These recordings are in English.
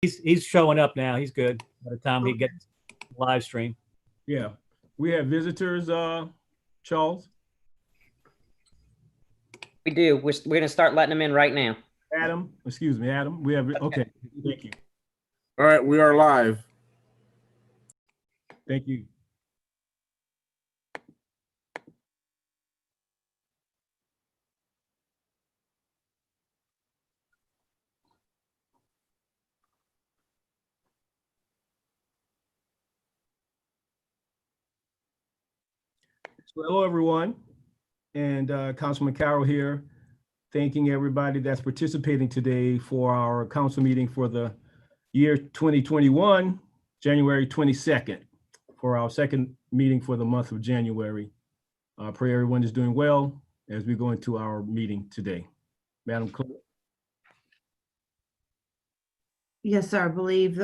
He's showing up now. He's good by the time he gets live stream. Yeah. We have visitors, Charles? We do. We're going to start letting them in right now. Adam, excuse me, Adam. We have, okay, thank you. All right, we are live. Thank you. So hello, everyone. And Councilman Carroll here, thanking everybody that's participating today for our council meeting for the year 2021, January 22nd, for our second meeting for the month of January. Pray everyone is doing well as we go into our meeting today. Madam Clerk. Yes, sir. I believe,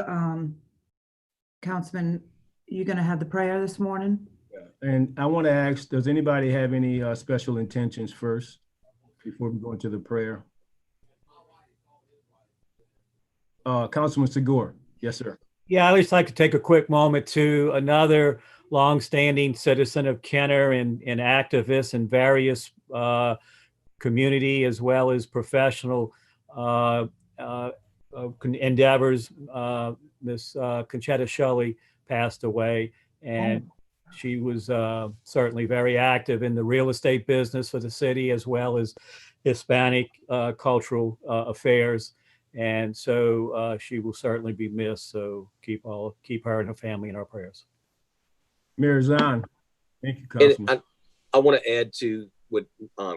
Councilman, you're going to have the prayer this morning? And I want to ask, does anybody have any special intentions first before we go into the prayer? Councilman Segura. Yes, sir. Yeah, I'd just like to take a quick moment to another longstanding citizen of Kenner and activist in various community as well as professional endeavors. Miss Conchetta Shelley passed away, and she was certainly very active in the real estate business for the city as well as Hispanic cultural affairs. And so she will certainly be missed. So keep her and her family in our prayers. Mayor Zahn. Thank you, Councilman. I want to add to what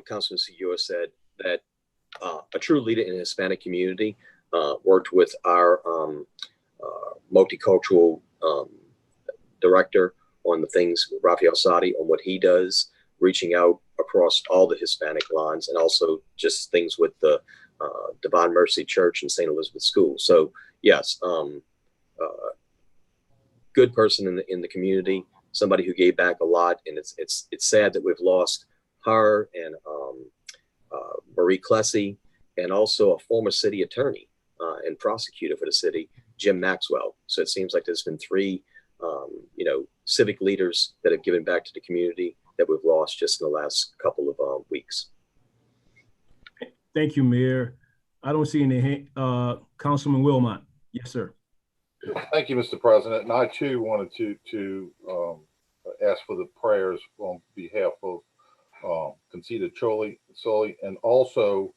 Councilman Segura said, that a true leader in the Hispanic community worked with our multicultural director on the things, Rafael Sadi, on what he does, reaching out across all the Hispanic lines, and also just things with the Divine Mercy Church and St. Elizabeth School. So yes, good person in the community, somebody who gave back a lot, and it's sad that we've lost her and Marie Clessy, and also a former city attorney and prosecutor for the city, Jim Maxwell. So it seems like there's been three civic leaders that have given back to the community that we've lost just in the last couple of weeks. Thank you, Mayor. I don't see any, Councilman Wilmot. Yes, sir. Thank you, Mr. President. And I too wanted to ask for the prayers on behalf of Conchetta Shelley, and also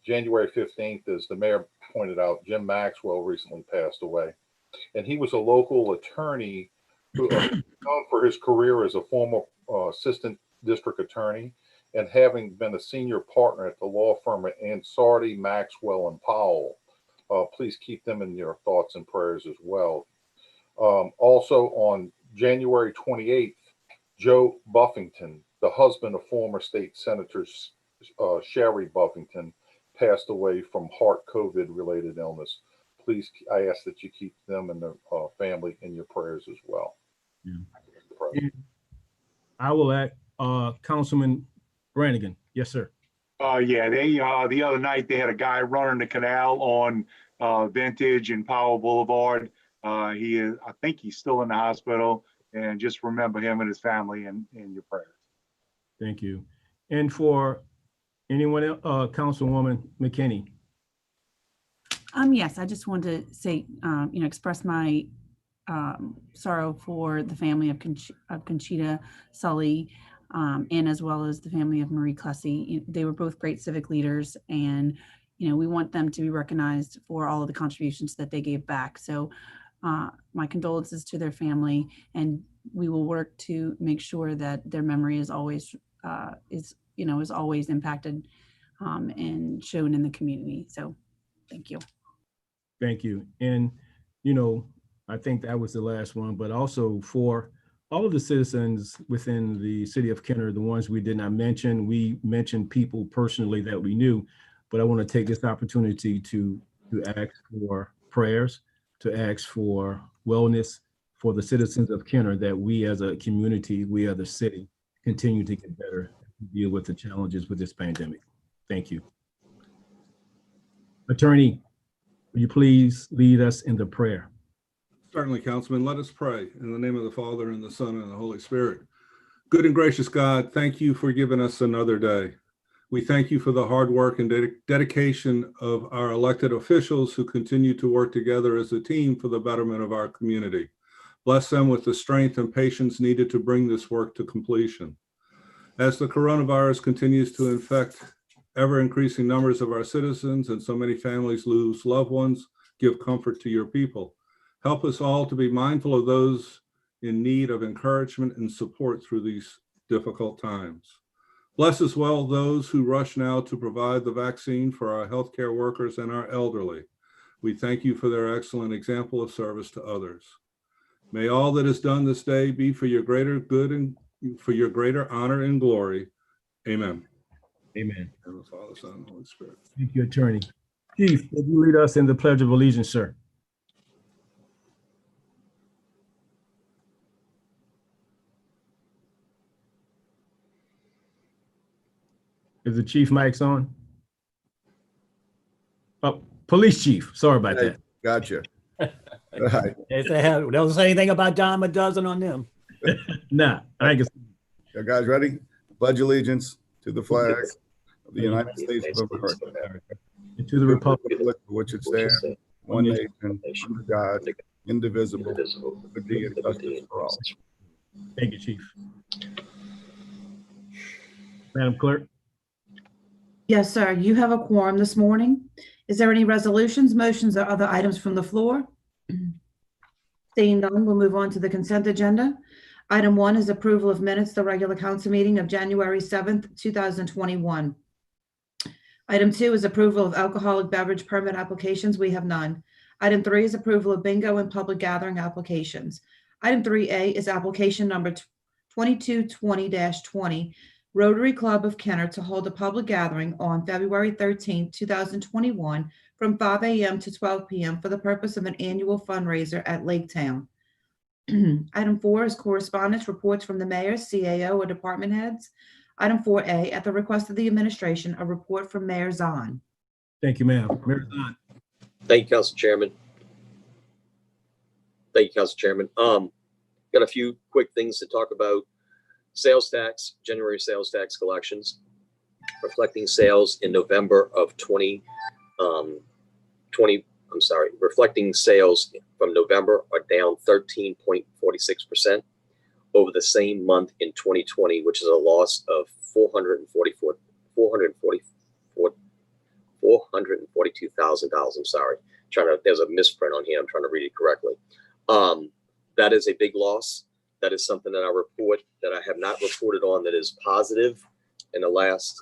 January 15th, as the mayor pointed out, Jim Maxwell recently passed away. And he was a local attorney who known for his career as a former assistant district attorney, and having been a senior partner at the law firm at Ansardi, Maxwell, and Powell. Please keep them in your thoughts and prayers as well. Also on January 28th, Joe Buffington, the husband of former state Senator Sherry Buffington, passed away from heart COVID-related illness. Please, I ask that you keep them and their family in your prayers as well. Yeah. I will act, Councilman Brannigan. Yes, sir. Yeah, they the other night they had a guy running the canal on Vintage and Powell Boulevard. I think he's still in the hospital, and just remember him and his family in your prayers. Thank you. And for anyone else, Councilwoman McKinney. Yes, I just wanted to say, express my sorrow for the family of Conchetta Shelley, and as well as the family of Marie Clessy. They were both great civic leaders, and we want them to be recognized for all of the contributions that they gave back. So my condolences to their family, and we will work to make sure that their memory is always impacted and shown in the community. So thank you. Thank you. And, I think that was the last one, but also for all of the citizens within the city of Kenner, the ones we did not mention, we mentioned people personally that we knew, but I want to take this opportunity to ask for prayers, to ask for wellness for the citizens of Kenner, that we as a community, we as a city, continue to get better, deal with the challenges with this pandemic. Thank you. Attorney Will you please lead us in the prayer? Certainly, Councilman. Let us pray. In the name of the Father, and the Son, and the Holy Spirit. Good and gracious God, thank you for giving us another day. We thank you for the hard work and dedication of our elected officials who continue to work together as a team for the betterment of our community. Bless them with the strength and patience needed to bring this work to completion. As the coronavirus continues to infect ever-increasing numbers of our citizens and so many families lose loved ones, give comfort to your people. Help us all to be mindful of those in need of encouragement and support through these difficult times. Bless as well those who rush now to provide the vaccine for our healthcare workers and our elderly. We thank you for their excellent example of service to others. May all that is done this day be for your greater good and for your greater honor and glory. Amen. Amen. And the Father, Son, and Holy Spirit. Thank you, Attorney. Chief, would you lead us in the Pledge of Allegiance, sir? Is the chief mic's on? Oh, police chief. Sorry about that. Gotcha. Right. Don't say anything about dime a dozen on them. Nah, I guess. You guys ready? Pledge allegiance to the flag of the United States of America, And to the Republic. for which it stands, one nation, under God, indivisible, with liberty and justice for all. Thank you, Chief. Madam Clerk. Yes, sir. You have a quorum this morning. Is there any resolutions, motions, or other items from the floor? Seeing none, we'll move on to the consent agenda. Item 1 is approval of minutes, the regular council meeting of January 7th, 2021. Item 2 is approval of alcoholic beverage permit applications. We have none. Item 3 is approval of bingo and public gathering applications. Item 3A is application number 2220-20, Rotary Club of Kenner to hold a public gathering on February 13, 2021 from 5 a.m. to 12 p.m. for the purpose of an annual fundraiser at Lake Town. Item 4 is correspondence, reports from the mayor, CAO, or department heads. Item 4A, at the request of the administration, a report from Mayor Zahn. Thank you, ma'am. Mayor Zahn. Thank you, Council Chairman. Got a few quick things to talk about. Sales tax, January sales tax collections, reflecting sales in November of 2020. Reflecting sales from November are down 13.46% over the same month in 2020, which is a loss of $442,000. I'm sorry. There's a misprint on here. I'm trying to read it correctly. That is a big loss. That is something that I report that I have not reported on that is positive in the last,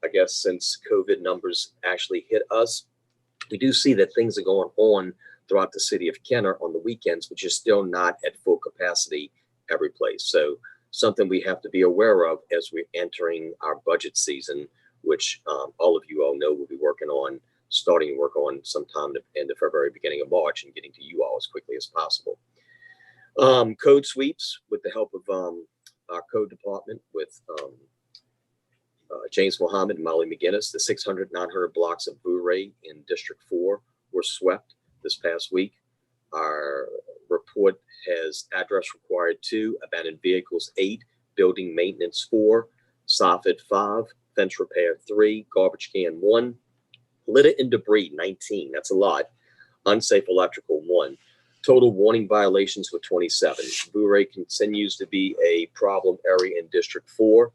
I guess, since COVID numbers actually hit us. We do see that things are going on throughout the city of Kenner on the weekends, which is still not at full capacity every place. So something we have to be aware of as we're entering our budget season, which all of you all know we'll be starting to work on sometime at the end of February, beginning of March, and getting to you all as quickly as possible. Code sweeps with the help of our code department with James Mohammed and Molly McGinnis. The 600, 900 blocks of Boo-Ray in District 4 were swept this past week. Our report has address required 2, abandoned vehicles 8, building maintenance 4, soffit 5, fence repair 3, garbage can 1, litter and debris 19. That's a lot. Unsafe electrical 1. Total warning violations were 27. Boo-Ray continues to be a problem area in District 4.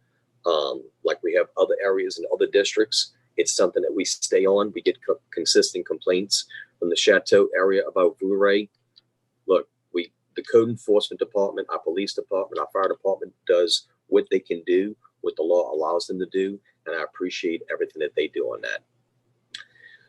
Like we have other areas in other districts. It's something that we stay on. We get consistent complaints from the Chateau area about Boo-Ray. Look, the code enforcement department, our police department, our fire department does what they can do, what the law allows them to do, and I appreciate everything that they do on that.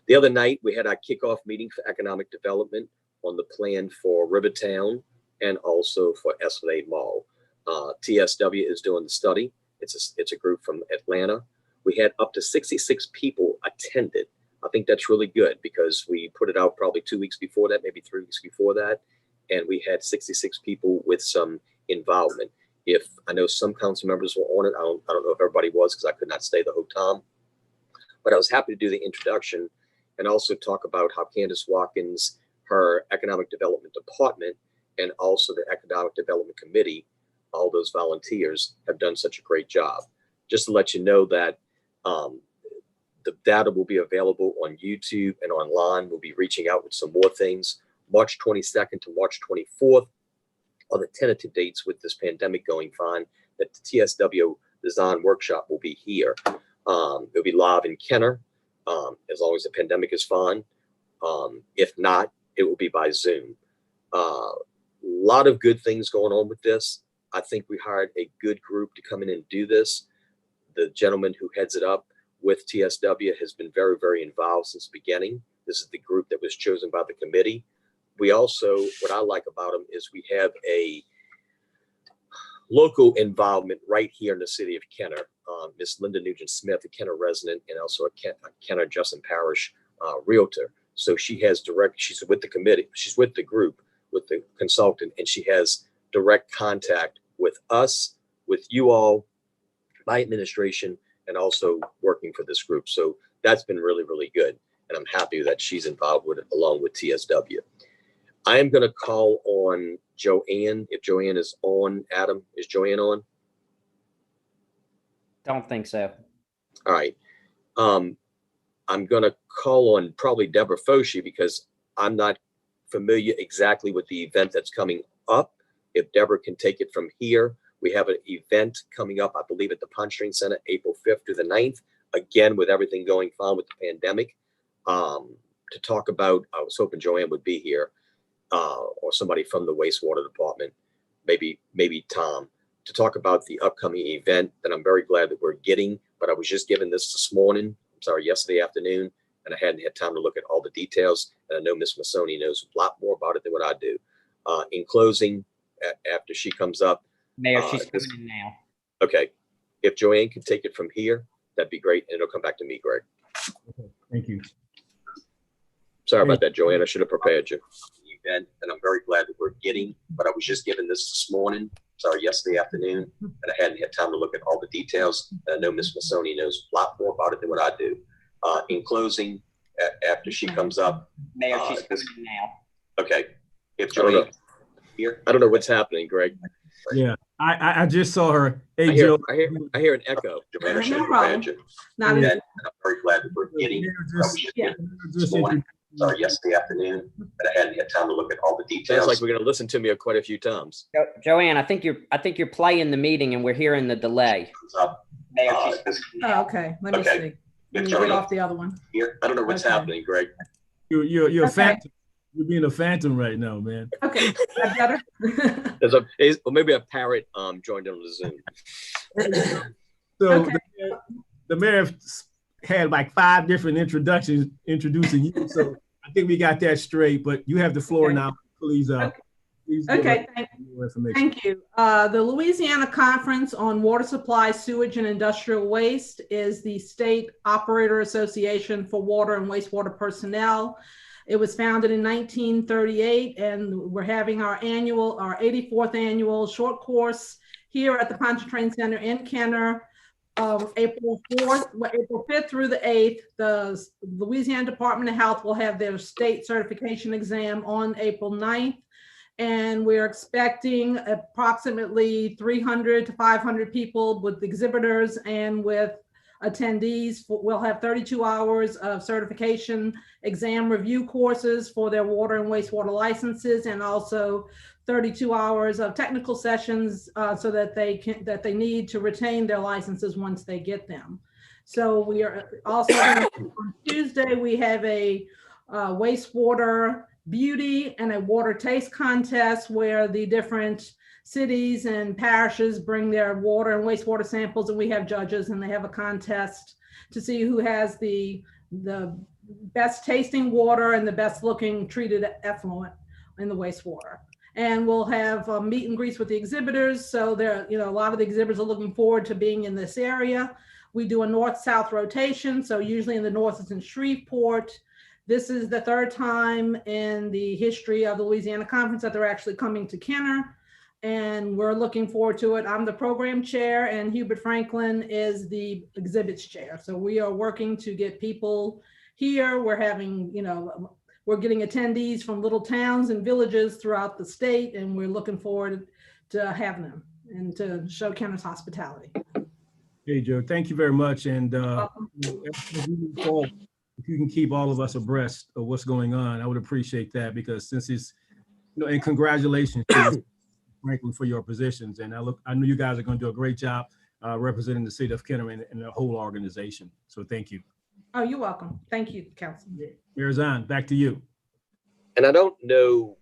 The other night, we had our kickoff meeting for economic development on the plan for Rivertown and also for Esplanade Mall. TSW is doing the study. It's a group from Atlanta. We had up to 66 people attended. I think that's really good because we put it out probably 2 weeks before that, maybe 3 weeks before that. And we had 66 people with some involvement. If I know some council members were on it, I don't know if everybody was because I could not stay the whole time. But I was happy to do the introduction and also talk about how Candace Watkins, her Economic Development Department, and also the Economic Development Committee, all those volunteers have done such a great job. Just to let you know that the data will be available on YouTube and online. We'll be reaching out with some more things. March 22nd to March 24th are the tentative dates with this pandemic going fine, that the TSW Design Workshop will be here. It'll be live in Kenner, as long as the pandemic is fine. If not, it will be by Zoom. A lot of good things going on with this. I think we hired a good group to come in and do this. The gentleman who heads it up with TSW has been very, very involved since the beginning. This is the group that was chosen by the committee. We also, what I like about them is we have a local involvement right here in the city of Kenner. Miss Linda Nugent-Smith, a Kenner resident, and also a Kenner Justin Parish realtor. So she has she's with the committee, she's with the group, with the consultant, and she has direct contact with us, with you all, my administration, and also working for this group. So that's been really, really good. And I'm happy that she's involved with it along with TSW. I am going to call on Joanne. If Joanne is on, Adam, is Joanne on? Don't think so. All right. I'm going to call on probably Deborah Foshi because I'm not familiar exactly with the event that's coming up. If Deborah can take it from here, we have an event coming up, I believe, at the Pontchartrain Center, April 5th through the 9th. Again, with everything going fine with the pandemic, to talk about, I was hoping Joanne would be here, or somebody from the wastewater department, maybe Tom, to talk about the upcoming event that I'm very glad that we're getting. But I was just given this morning, yesterday afternoon, and I hadn't had time to look at all the details. And I know Miss Massoni knows a lot more about it than what I do. In closing, after she comes up, Mayor, she's coming in now. okay. If Joanne could take it from here, that'd be great. And it'll come back to me, Greg. Okay, thank you. Sorry about that, Joanne. I should have prepared you. Event, and I'm very glad that we're getting, but I was just given this morning, yesterday afternoon, and I hadn't had time to look at all the details. And I know Miss Massoni knows a lot more about it than what I do. In closing, after she comes up, Mayor, she's coming in now. okay. If Joanne here, I don't know what's happening, Greg. Yeah, I just saw her. Hey, I hear, Joe. I hear an echo. Joanne, I should have prepared you. Not And I'm very glad that we're getting. Yesterday afternoon, and I hadn't had time to look at all the details. Sounds like we're going to listen to me quite a few times. Joanne, I think you're playing the meeting and we're hearing the delay. Mayor, she's Oh, okay. Let me see. Let me get off the other one. Here, I don't know what's happening, Greg. You're a Okay. phantom. You're being a phantom right now, man. Okay, is that better? Or maybe a parrot joined in on the Zoom. So Okay. the mayor had like 5 different introductions introducing you. So I think we got that straight, but you have the floor Okay. now. Please, please give Okay, us more information. thank you. The Louisiana Conference on Water Supply, Sewage, and Industrial Waste is the state operator association for water and wastewater personnel. It was founded in 1938, and we're having our 84th annual short course here at the Pontchartrain Center in Kenner. April 5th through the 8th, the Louisiana Department of Health will have their state certification exam on April 9th. And we're expecting approximately 300 to 500 people with exhibitors and with attendees. We'll have 32 hours of certification exam review courses for their water and wastewater licenses, and also 32 hours of technical sessions so that they need to retain their licenses once they get them. So we are also on Tuesday, we have a wastewater beauty and a water taste contest where the different cities and parishes bring their water and wastewater samples, and we have judges, and they have a contest to see who has the best tasting water and the best looking treated effluent in the wastewater. And we'll have meet and greets with the exhibitors. So there, a lot of the exhibitors are looking forward to being in this area. We do a north-south rotation. So usually in the north is in Shreveport. This is the 3rd time in the history of the Louisiana Conference that they're actually coming to Kenner, and we're looking forward to it. I'm the program chair, and Hubert Franklin is the exhibits chair. So we are working to get people here. We're having, we're getting attendees from little towns and villages throughout the state, and we're looking forward to having them and to show Kenner's hospitality. Hey, Joe, thank you very much. And Welcome. as we move forward, if you can keep all of us abreast of what's going on, I would appreciate that, because since it's, and congratulations to you, Franklin, for your positions. And I know you guys are going to do a great job representing the city of Kenner and the whole organization. So thank you. Oh, you're welcome. Thank you, Councilman. Mayor Zahn, back to you. And I don't know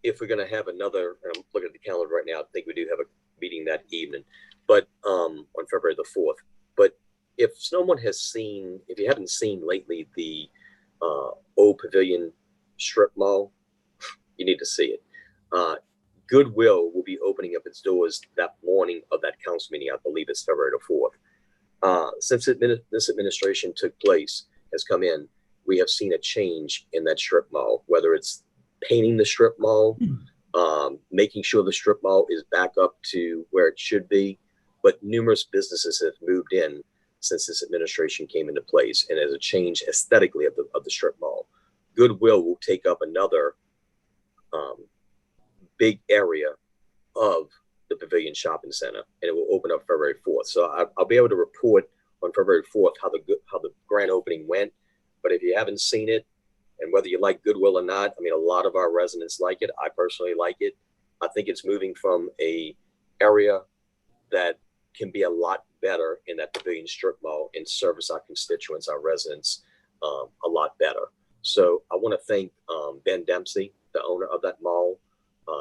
if we're going to have another, and I'm looking at the calendar right now, I think we do have a meeting that evening, but on February the 4th. But if someone has seen, if you haven't seen lately, the old Pavilion strip mall, you need to see it. Goodwill will be opening up its doors that morning of that council meeting. I believe it's February the 4th. Since this administration took place, has come in, we have seen a change in that strip mall, whether it's painting the strip mall, making sure the strip mall is back up to where it should be. But numerous businesses have moved in since this administration came into place, and as a change aesthetically of the strip mall. Goodwill will take up another big area of the Pavilion Shopping Center, and it will open up February 4th. So I'll be able to report on February 4th how the grand opening went. But if you haven't seen it, and whether you like Goodwill or not, I mean, a lot of our residents like it. I personally like it. I think it's moving from a area that can be a lot better in that Pavilion strip mall and service our constituents, our residents, a lot better. So I want to thank Ben Dempsey, the owner of that mall,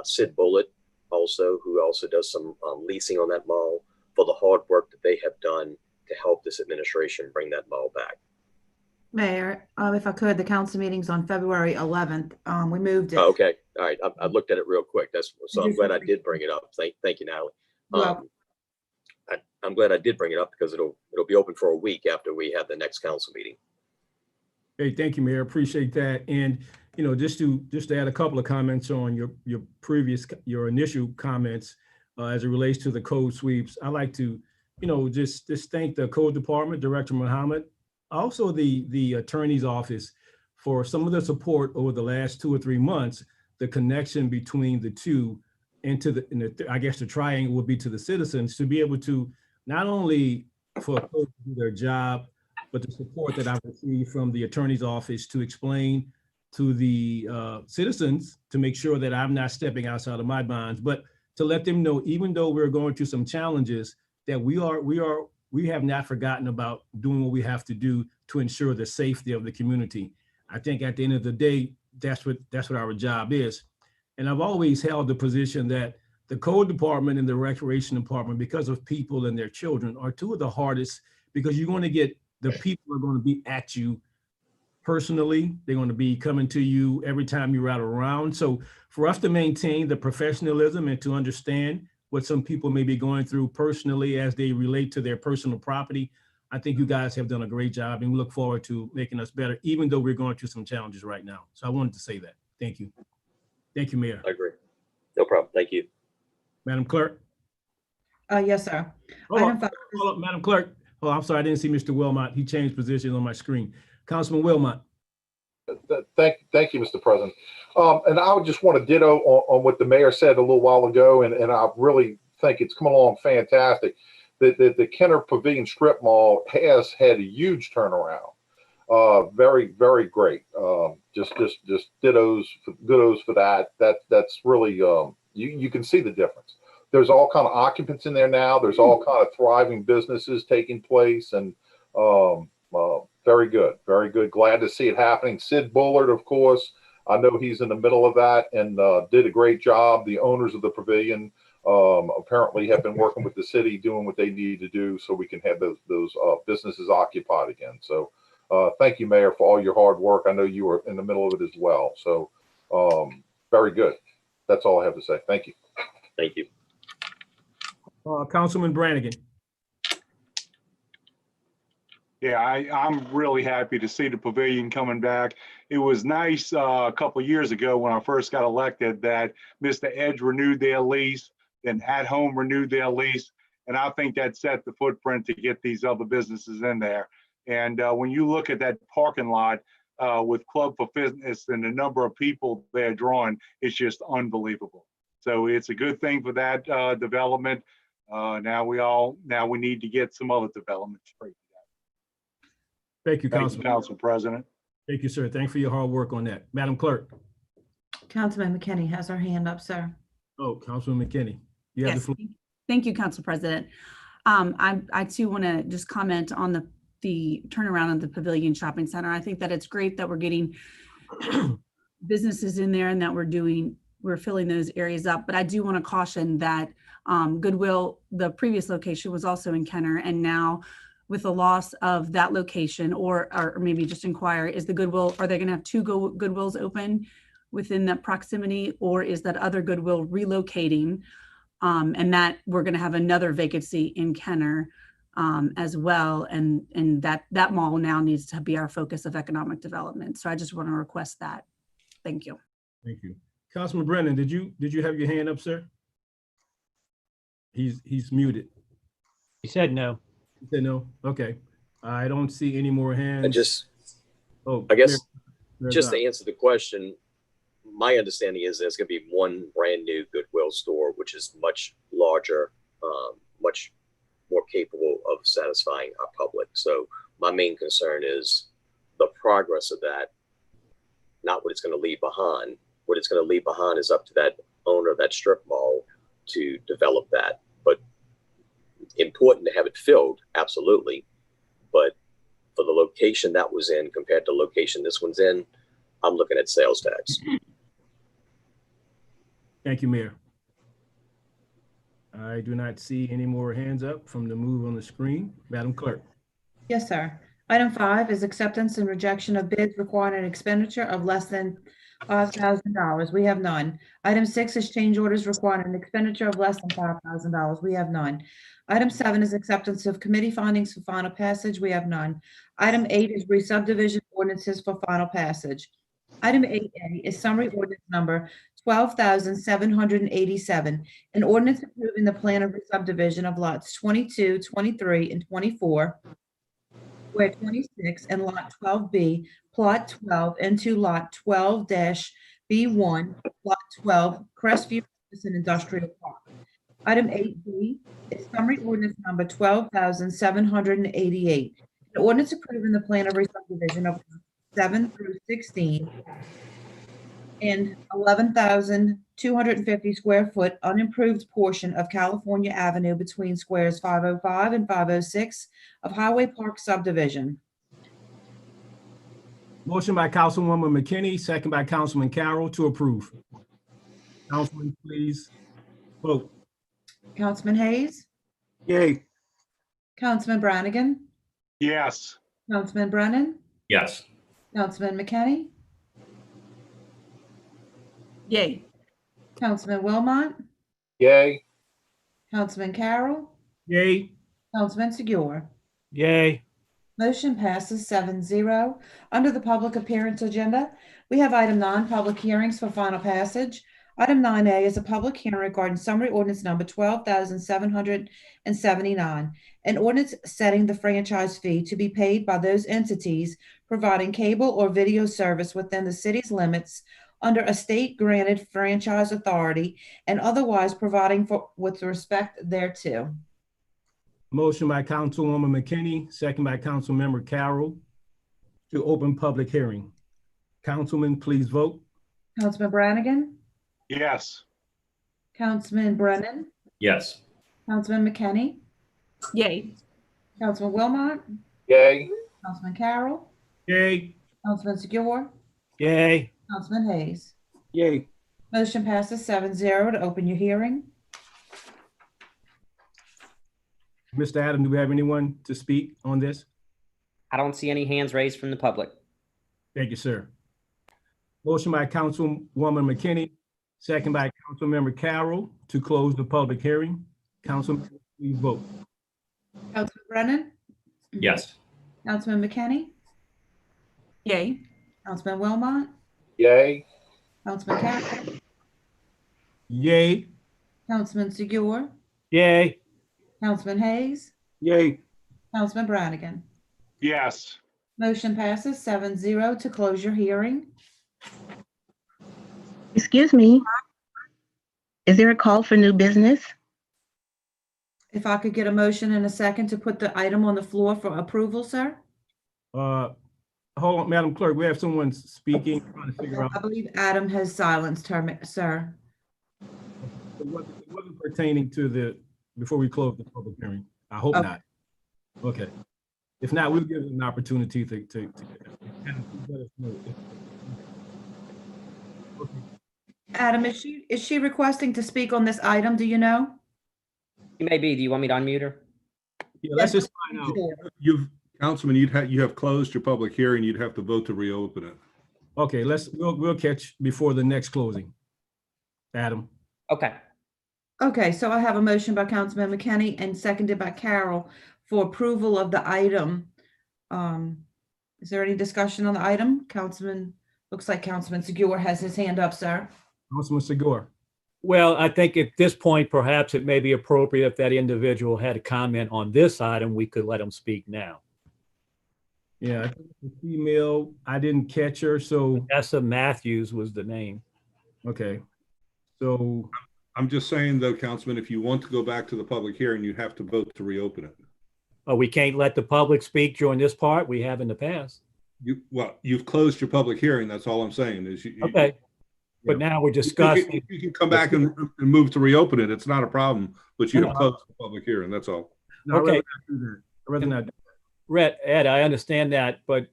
Sid Bullitt, also, who also does some leasing on that mall, for the hard work that they have done to help this administration bring that mall back. Mayor, if I could, the council meeting's on February 11th. We moved it. Oh, okay. All right. I looked at it real quick. So I'm glad I did bring it up. Thank you, Natalie. I'm glad I did bring it up, because it'll be open for a week after we have the next council meeting. Hey, thank you, Mayor. Appreciate that. And just to add a couple of comments on your initial comments as it relates to the code sweeps. I like to, just thank the code department, Director Muhammad, also the attorney's office, for some of the support over the last 2 or 3 months. The connection between the two, and I guess the triangle would be to the citizens, to be able to not only for a code to do their job, but the support that I've received from the attorney's office to explain to the citizens, to make sure that I'm not stepping outside of my bounds, but to let them know, even though we're going through some challenges, that we have not forgotten about doing what we have to do to ensure the safety of the community. I think at the end of the day, that's what our job is. And I've always held the position that the code department and the recreation department, because of people and their children, are two of the hardest, because you're going to get, the people are going to be at you personally. They're going to be coming to you every time you're out around. So for us to maintain the professionalism and to understand what some people may be going through personally as they relate to their personal property, I think you guys have done a great job, and we look forward to making us better, even though we're going through some challenges right now. So I wanted to say that. Thank you. Thank you, Mayor. I agree. No problem. Thank you. Madam Clerk. Yes, sir. Hold up, Madam Clerk. Oh, I'm sorry, I didn't see Mr. Wilmot. He changed positions on my screen. Councilman Wilmot. Thank you, Mr. President. And I would just want to ditto on what the mayor said a little while ago, and I really think it's come along fantastic. The Kenner Pavilion Strip Mall has had a huge turnaround. Very, very great. Just kudos for that. That's really you can see the difference. There's all kind of occupants in there now. There's all kind of thriving businesses taking place, and very good, very good. Glad to see it happening. Sid Bullard, of course, I know he's in the middle of that and did a great job. The owners of the pavilion apparently have been working with the city, doing what they need to do so we can have those businesses occupied again. So thank you, Mayor, for all your hard work. I know you were in the middle of it as well. So very good. That's all I have to say. Thank you. Thank you. Councilman Brannigan. Yeah, I'm really happy to see the pavilion coming back. It was nice a couple of years ago when I first got elected that Mr. Edge renewed their lease, then At Home renewed their lease. And I think that set the footprint to get these other businesses in there. And when you look at that parking lot with Club for Fitness and the number of people they're drawing, it's just unbelievable. So it's a good thing for that development. Now we need to get some other development straight. Thank you, Thank you, Councilman. Council President. Thank you, sir. Thank you for your hard work on that. Madam Clerk. Councilman McKinney has her hand up, sir. Oh, Councilman McKinney. You have the Yes, floor. thank you, Council President. I too want to just comment on the turnaround of the Pavilion Shopping Center. I think that it's great that we're getting businesses in there and that we're filling those areas up. But I do want to caution that Goodwill, the previous location, was also in Kenner, and now with the loss of that location, or maybe just inquire, is the Goodwill, are they going to have two Goodwills open within that proximity, or is that other Goodwill relocating? And that we're going to have another vacancy in Kenner as well. And that mall now needs to be our focus of economic development. So I just want to request that. Thank you. Thank you. Councilman Brennan, did you have your hand up, sir? He's muted. He said no. He said no. Okay. I don't see any more hands. And just, Oh, I guess, Mayor just Dodd. to answer the question, my understanding is there's going to be one brand new Goodwill store, which is much larger, much more capable of satisfying our public. So my main concern is the progress of that, not what it's going to leave behind. What it's going to leave behind is up to that owner of that strip mall to develop that. But important to have it filled, absolutely. But for the location that was in compared to the location this one's in, I'm looking at sales tax. Thank you, Mayor. I do not see any more hands up from the move on the screen. Madam Clerk. Yes, sir. Item 5 is acceptance and rejection of bids requiring an expenditure of less than $5,000. We have none. Item 6 is change orders requiring an expenditure of less than $5,000. We have none. Item 7 is acceptance of committee findings for final passage. We have none. Item 8 is re-subdivision ordinances for final passage. Item 8A is summary ordinance number 12,787, an ordinance approving the plan of re-subdivision of lots 22, 23, and 24, where 26 and lot 12B, plot 12 into lot 12-B1, lot 12, Crestview Business and Industrial Park. Item 8B is summary ordinance number 12,788, an ordinance approving the plan of re-subdivision of 7 through 16 and 11,250 square foot unimproved portion of California Avenue between squares 505 and 506 of Highway Park Subdivision. Motion by Councilwoman McKinney, second by Councilman Carroll to approve. Councilman, please vote. Councilman Hayes, Yay. Councilman Brannigan, Yes. Councilman Brennan, Yes. Councilman McKinney, Yay. Councilman Wilmot, Yay. Councilman Carroll, Yay. Councilman Segura. Yay. Motion passes 7-0. Under the public appearance agenda, we have item 9, public hearings for final passage. Item 9A is a public hearing regarding summary ordinance number 12,779, an ordinance setting the franchise fee to be paid by those entities providing cable or video service within the city's limits under a state-granted franchise authority and otherwise providing for with respect thereto. Motion by Councilwoman McKinney, second by Councilmember Carroll to open public hearing. Councilman, please vote. Councilman Brannigan, Yes. Councilman Brennan, Yes. Councilman McKinney, Yay. Councilman Wilmot, Yay. Councilman Carroll, Yay. Councilman Segura, Yay. Councilman Hayes. Yay. Motion passes 7-0 to open your hearing. Mr. Adam, do we have anyone to speak on this? I don't see any hands raised from the public. Thank you, sir. Motion by Councilwoman McKinney, second by Councilmember Carroll to close the public hearing. Councilman, please vote. Councilman Brennan, Yes. Councilman McKinney, Yay. Councilman Wilmot, Yay. Councilman Carroll, Yay. Councilman Segura, Yay. Councilman Hayes, Yay. Councilman Brannigan. Yes. Motion passes 7-0 to close your hearing. Excuse me. Is there a call for new business? If I could get a motion in a second to put the item on the floor for approval, sir? Hold on, Madam Clerk, we have someone speaking, trying to figure out. I believe Adam has silenced her, sir. It wasn't pertaining to the, before we close the public hearing. I hope Okay. not. Okay. If not, we'll give them an opportunity to let us know. Okay. Adam, is she requesting to speak on this item? Do you know? You may be. Do you want me to unmute her? Yeah, let's just find out. Councilman, you have closed your public hearing. You'd have to vote to reopen it. Okay, we'll catch before the next closing. Adam. Okay. Okay, so I have a motion by Councilman McKinney and seconded by Carol for approval of the item. Is there any discussion on the item? Looks like Councilman Segura has his hand up, sir. Councilman Segura. Well, I think at this point, perhaps it may be appropriate if that individual had a comment on this item, we could let them speak now. Yeah, I think it's a female. I didn't catch her, so. Vanessa Matthews was the name. Okay. So. I'm just saying though, Councilman, if you want to go back to the public hearing, you have to vote to reopen it. We can't let the public speak during this part. We have in the past. You've closed your public hearing. That's all I'm saying is Okay. But now we're discussing. You can come back and move to reopen it. It's not a problem, but you have closed the public hearing. That's all. No, Okay. I'd rather not do that. Ed, I understand that, but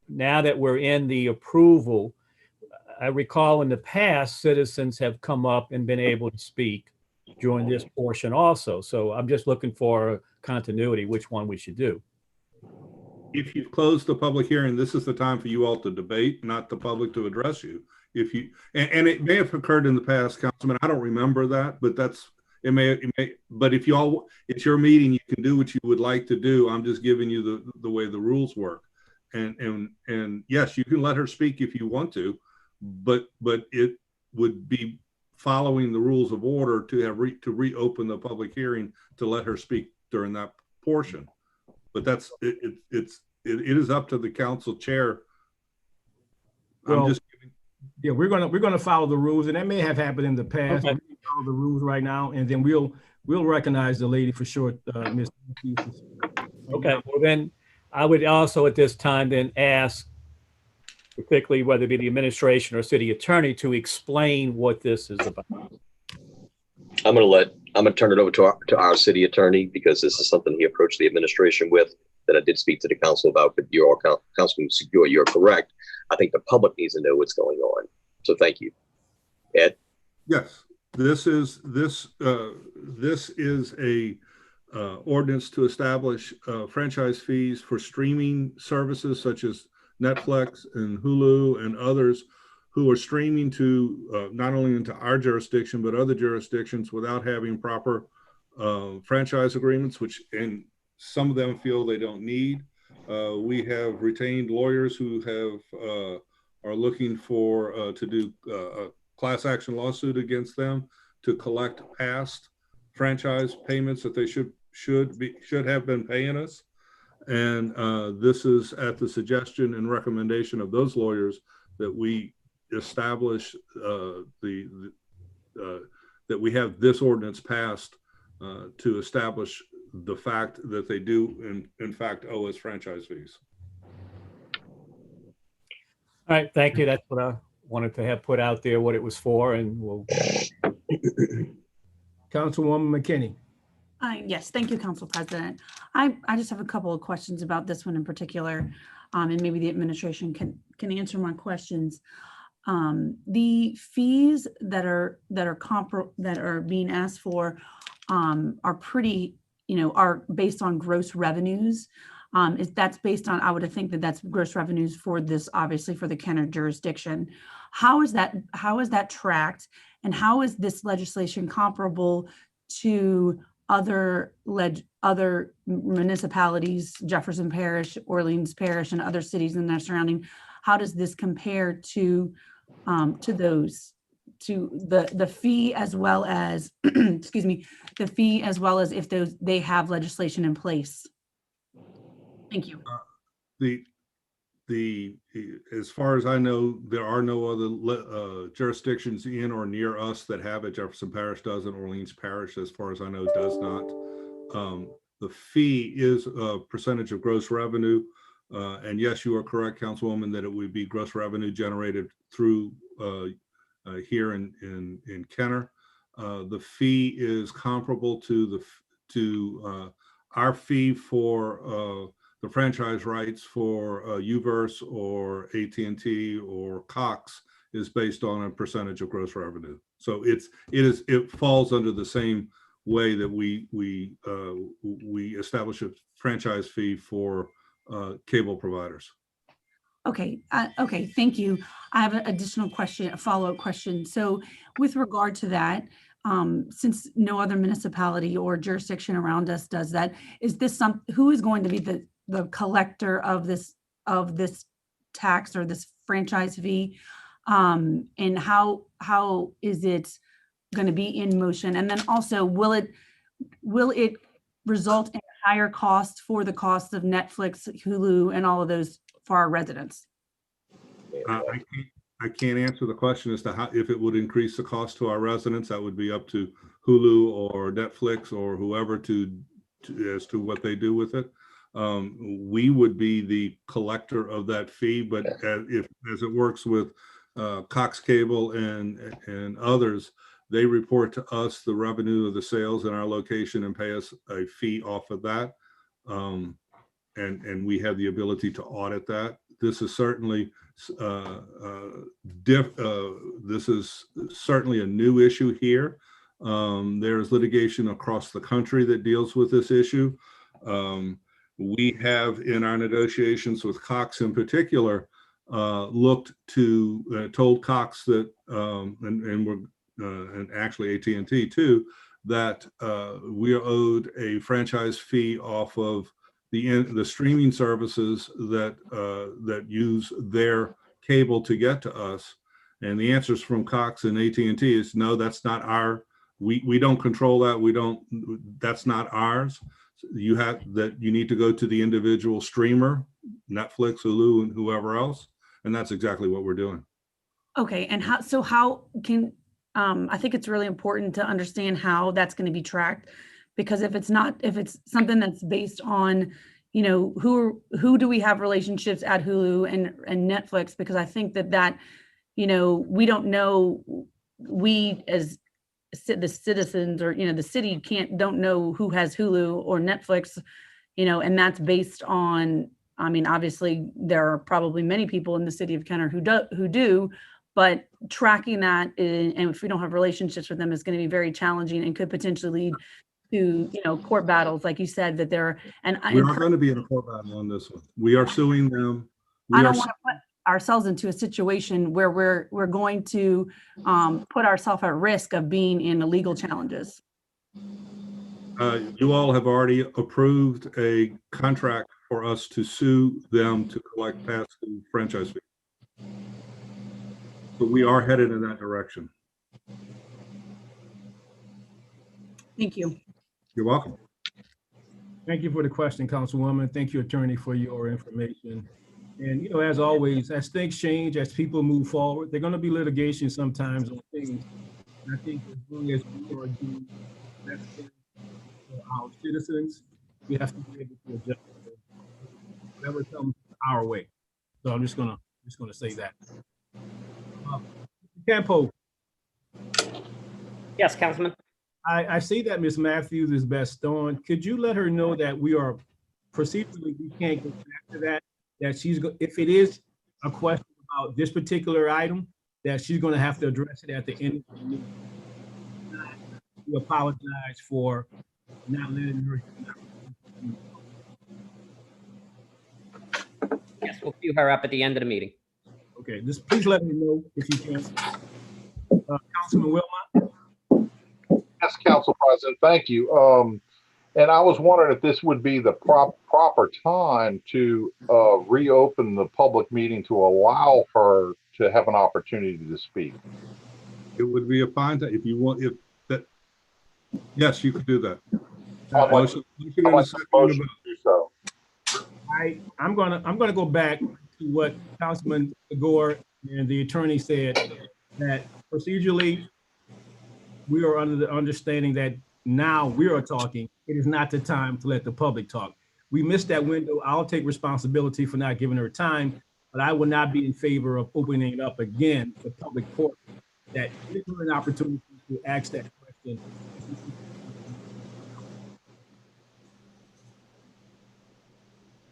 now that we're in the approval, I recall in the past, citizens have come up and been able to speak during this portion also. So I'm just looking for continuity, which one we should do. If you've closed the public hearing, this is the time for you all to debate, not the public to address you. If you, and it may have occurred in the past, Councilman, I don't remember that, but it may, but if y'all, it's your meeting, you can do what you would like to do. I'm just giving you the way the rules work. And yes, you can let her speak if you want to, but it would be following the rules of order to have to reopen the public hearing to let her speak during that portion. But it is up to the council chair. Well, yeah, we're gonna follow the rules, and that may have happened in the past. Okay. We'll follow the rules right now, and then we'll recognize the lady for short, Miss. Okay, well then, I would also at this time then ask, particularly whether it be the administration or city attorney, to explain what this is about. I'm gonna turn it over to our city attorney, because this is something he approached the administration with that I did speak to the council about, but you're all, Councilman Segura, you're correct. I think the public needs to know what's going on. So thank you. Ed? Yes, this is a ordinance to establish franchise fees for streaming services such as Netflix and Hulu and others who are streaming to not only into our jurisdiction, but other jurisdictions without having proper franchise agreements, which and some of them feel they don't need. We have retained lawyers who are looking for to do a class action lawsuit against them to collect past franchise payments that they should have been paying us. And this is at the suggestion and recommendation of those lawyers that we establish that we have this ordinance passed to establish the fact that they do in fact owe us franchise fees. All right, thank you. That's what I wanted to have put out there, what it was for, and we'll. Councilwoman McKinney. Yes, thank you, Council President. I just have a couple of questions about this one in particular, and maybe the administration can answer my questions. The fees that are being asked for are pretty, are based on gross revenues. That's based on, I would think that's gross revenues for this, obviously for the Kenner jurisdiction. How is that tracked, and how is this legislation comparable to other municipalities, Jefferson Parish, Orleans Parish, and other cities in their surrounding? How does this compare to those, to the fee as well as excuse me, the fee as well as if they have legislation in place? Thank you. as far as I know, there are no other jurisdictions in or near us that have it. Jefferson Parish doesn't. Orleans Parish, as far as I know, does not. The fee is a percentage of gross revenue. And yes, you are correct, Councilwoman, that it would be gross revenue generated through here in Kenner. The fee is comparable to our fee for the franchise rights for UVerse or AT&T or Cox is based on a percentage of gross revenue. So it falls under the same way that we establish a franchise fee for cable providers. Okay, okay, thank you. I have an additional question, a follow-up question. So with regard to that, since no other municipality or jurisdiction around us does that, is this who is going to be the collector of this tax or this franchise fee? And how is it going to be in motion? And then also, will it result in higher costs for the cost of Netflix, Hulu, and all of those for our residents? I can't answer the question as to how, if it would increase the cost to our residents. That would be up to Hulu or Netflix or whoever as to what they do with it. We would be the collector of that fee, but as it works with Cox Cable and others, they report to us the revenue of the sales in our location and pay us a fee off of that. And we have the ability to audit that. This is certainly this is certainly a new issue here. There's litigation across the country that deals with this issue. We have in our negotiations with Cox in particular told Cox that and actually AT&T too, that we are owed a franchise fee off of the streaming services that use their cable to get to us. And the answers from Cox and AT&T is no, that's not our. We don't control that. That's not ours. You need to go to the individual streamer, Netflix, Hulu, and whoever else, and that's exactly what we're doing. Okay, and how can I think it's really important to understand how that's going to be tracked, because if it's something that's based on, who do we have relationships at Hulu and Netflix, because I think that we don't know, we as the citizens or the city don't know who has Hulu or Netflix, and that's based on, I mean, obviously there are probably many people in the city of Kenner who do, but tracking that and if we don't have relationships with them is going to be very challenging and could potentially lead to court battles, like you said, that there. And we are going to be in a court battle on this one. We are suing them. I don't want to put ourselves into a situation where we're going to put ourselves at risk of being in legal challenges. You all have already approved a contract for us to sue them to collect past due franchise fees. So we are headed in that direction. Thank you. You're welcome. Thank you for the question, Councilwoman. Thank you, Attorney, for your information. And, as always, as things change, as people move forward, they're going to be litigation sometimes on things. And I think as long as we are doing the best thing for our citizens, we have to be able to adjust whatever comes our way. So I'm just gonna say that. Campo. Yes, Councilman. I see that Ms. Matthews is best on. Could you let her know that we are procedurally, we can't get back to that, if it is a question about this particular item, that she's going to have to address it at the end of the meeting. We apologize for not letting her. Yes, we'll queue her up at the end of the meeting. Okay, just please let me know if you can. Councilman Wilmot. Yes, Council President, thank you. And I was wondering if this would be the proper time to reopen the public meeting to allow her to have an opportunity to speak. It would be a fine time if you want. Yes, you could do that. I'd like to do so. I'm gonna go back to what Councilman Gore and the attorney said, that procedurally, we are under the understanding that now we are talking. It is not the time to let the public talk. We missed that window. I'll take responsibility for not giving her time, but I will not be in favor of opening it up again, the public portion, that give her an opportunity to ask that question.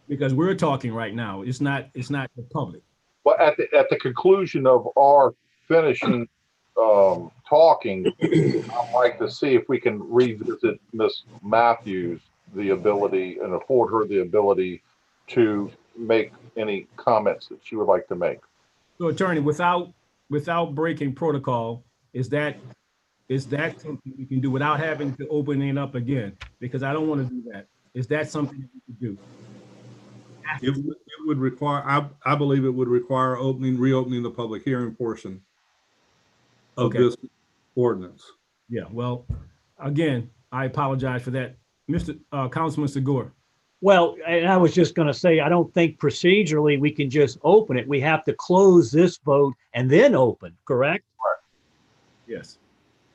Because we're talking right now. It's not the public. Well, at the conclusion of our finishing talking, I'd like to see if we can revisit Ms. Matthews, the ability, and afford her the ability to make any comments that she would like to make. So, attorney, without breaking protocol, is that something we can do without having to open it up again? Because I don't want to do that. Is that something that we could do? It would require, I believe it would require reopening the public hearing portion of this ordinance. Yeah, well, again, I apologize for that. Councilman Segura. Well, and I was just going to say, I don't think procedurally we can just open it. We have to close this vote and then open, correct? Yes.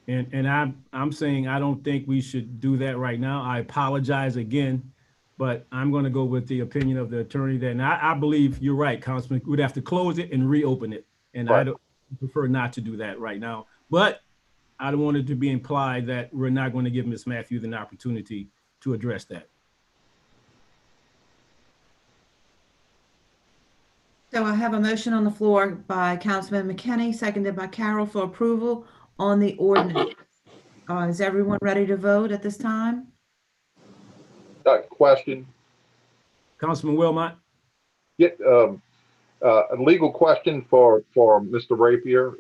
And I'm saying I don't think we should do that right now. I apologize again, but I'm going to go with the opinion of the attorney that, and I believe you're right, Councilman. We'd have to close it and reopen it. And I prefer not to do that right now. But I don't want it to be implied that we're not going to give Ms. Matthews an opportunity to address that. So I have a motion on the floor by Councilman McKinney, seconded by Carroll for approval on the ordinance. Is everyone ready to vote at this time? Question? Councilman Wilmot? Yeah, a legal question for Mr. Rapier.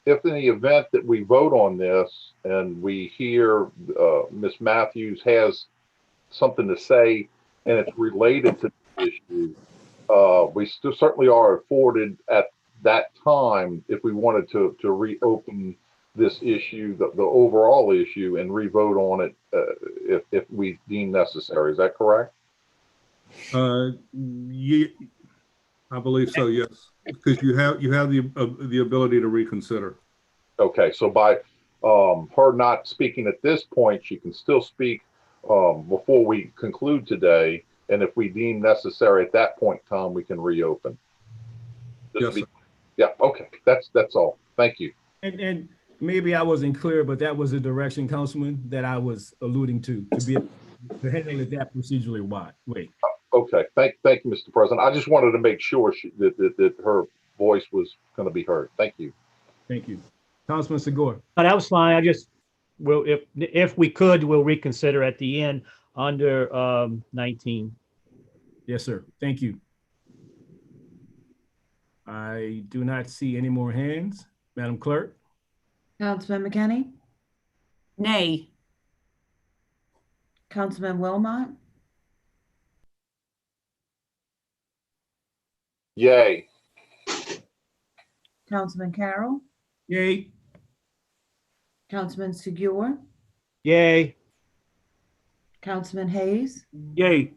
If in the event that we vote on this and we hear Ms. Matthews has something to say and it's related to the issue, we still certainly are afforded at that time, if we wanted to reopen this issue, the overall issue, and re-vote on it if we deem necessary. Is that correct? Yeah, I believe so, yes, because you have the ability to reconsider. Okay, so by her not speaking at this point, she can still speak before we conclude today, and if we deem necessary at that point in time, we can reopen. Yes, sir. Yeah, okay, that's all. Thank you. And maybe I wasn't clear, but that was the direction, Councilman, that I was alluding to be able to handle it that procedurally way. Okay, thank you, Mr. President. I just wanted to make sure that her voice was going to be heard. Thank you. Thank you. Councilman Segura. That was fine. I just, well, if we could, we'll reconsider at the end under 19. Yes, sir. Thank you. I do not see any more hands. Madam Clerk? Councilman McKinney? Nay. Councilman Wilmot? Yay. Councilman Carroll? Yay. Councilman Segura? Yay. Councilman Hayes? Yay.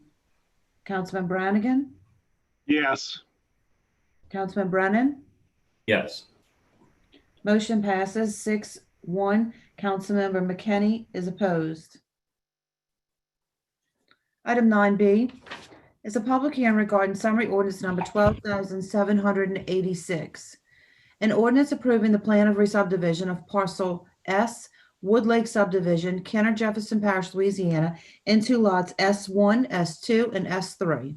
Councilman Brannigan? Yes. Councilman Brennan? Yes. Motion passes 6-1. Councilmember McKinney is opposed. Item 9B is a public hearing regarding summary ordinance number 12,786. An ordinance approving the plan of re-subdivision of parcel S, Wood Lake Subdivision, Kenner Jefferson Parish, Louisiana, into lots S1, S2, and S3.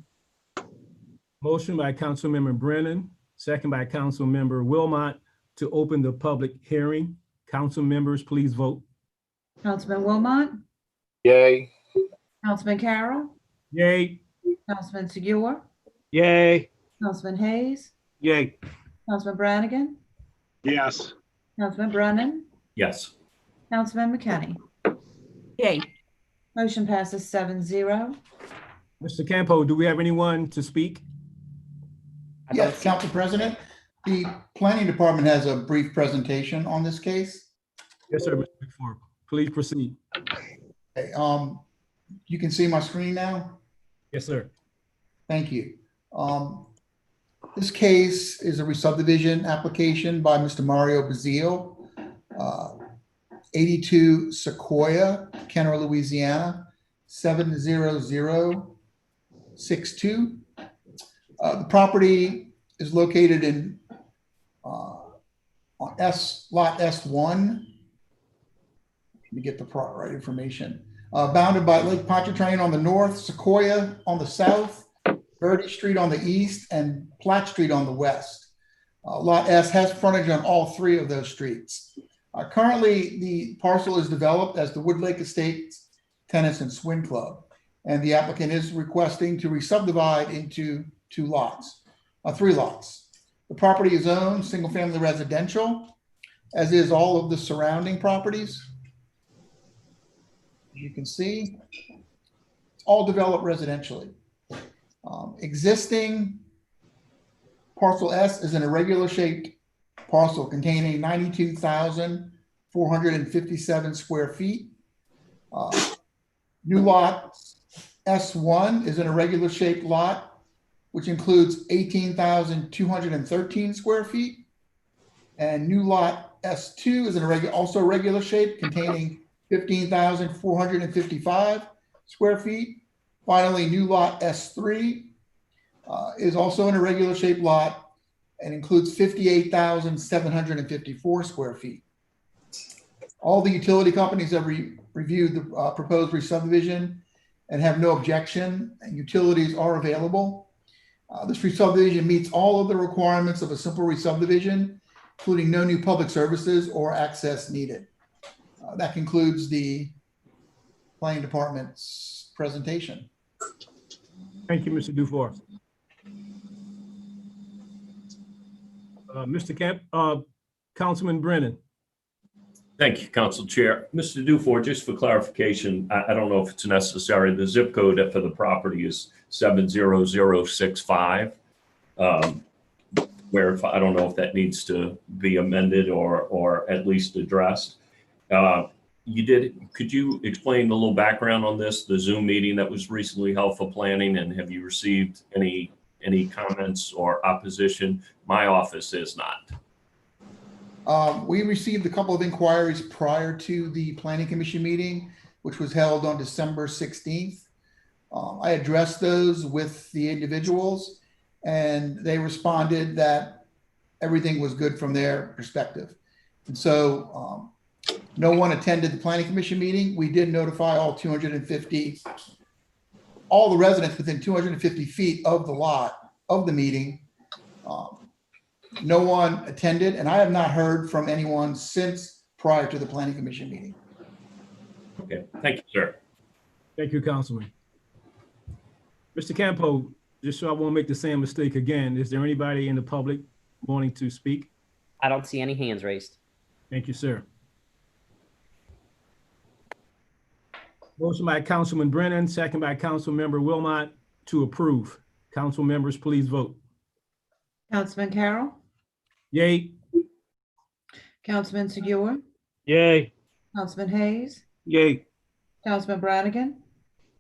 Motion by Councilmember Brennan, second by Councilmember Wilmot to open the public hearing. Council members, please vote. Councilman Wilmot? Yay. Councilman Carroll? Yay. Councilman Segura? Yay. Councilman Hayes? Yay. Councilman Brannigan? Yes. Councilman Brennan? Yes. Councilman McKinney? Yay. Motion passes 7-0. Mr. Campo, do we have anyone to speak? Yes, Council President. The Planning Department has a brief presentation on this case. Yes, sir, Mr. McFarland. Please proceed. Okay, you can see my screen now? Yes, sir. Thank you. This case is a re-subdivision application by Mr. Mario Bazile, 82 Sequoia, Kenner, Louisiana, 70062. The property is located in on lot S1. Let me get the right information. Bounded by Lake Pontchartrain on the north, Sequoia on the south, Verde Street on the east, and Platt Street on the west. Lot S has frontage on all three of those streets. Currently, the parcel is developed as the Wood Lake Estates Tennis and Swim Club, and the applicant is requesting to re-subdivide into three lots. The property is owned single-family residential, as is all of the surrounding properties. As you can see, it's all developed residentially. Existing parcel S is an irregular shaped parcel containing 92,457 square feet. New lot S1 is an irregular shaped lot, which includes 18,213 square feet. And new lot S2 is also regular shape containing 15,455 square feet. Finally, new lot S3 is also an irregular shaped lot and includes 58,754 square feet. All the utility companies have reviewed the proposed re-subdivision and have no objection, and utilities are available. This re-subdivision meets all of the requirements of a simple re-subdivision, including no new public services or access needed. That concludes the planning department's presentation. Thank you, Mr. Dufour. Mr. Kemp, Councilman Brennan. Thank you, Council Chair. Mr. Dufour, just for clarification, I don't know if it's necessary. The zip code for the property is 70065. Where if, I don't know if that needs to be amended or at least addressed. Could you explain a little background on this, the Zoom meeting that was recently held for planning, and have you received any comments or opposition? My office is not. We received a couple of inquiries prior to the Planning Commission meeting, which was held on December 16th. I addressed those with the individuals, and they responded that everything was good from their perspective. And so no one attended the Planning Commission meeting. We did notify all the residents within 250 feet of the lot of the meeting. No one attended, and I have not heard from anyone since prior to the Planning Commission meeting. Okay, thank you, sir. Thank you, Councilman. Mr. Campo, just so I won't make the same mistake again, is there anybody in the public wanting to speak? I don't see any hands raised. Thank you, sir. Motion by Councilman Brennan, second by Councilmember Wilmot to approve. Council members, please vote. Councilman Carroll, Yay. Councilman Segura, Yay. Councilman Hayes, Yay. Councilman Brannigan,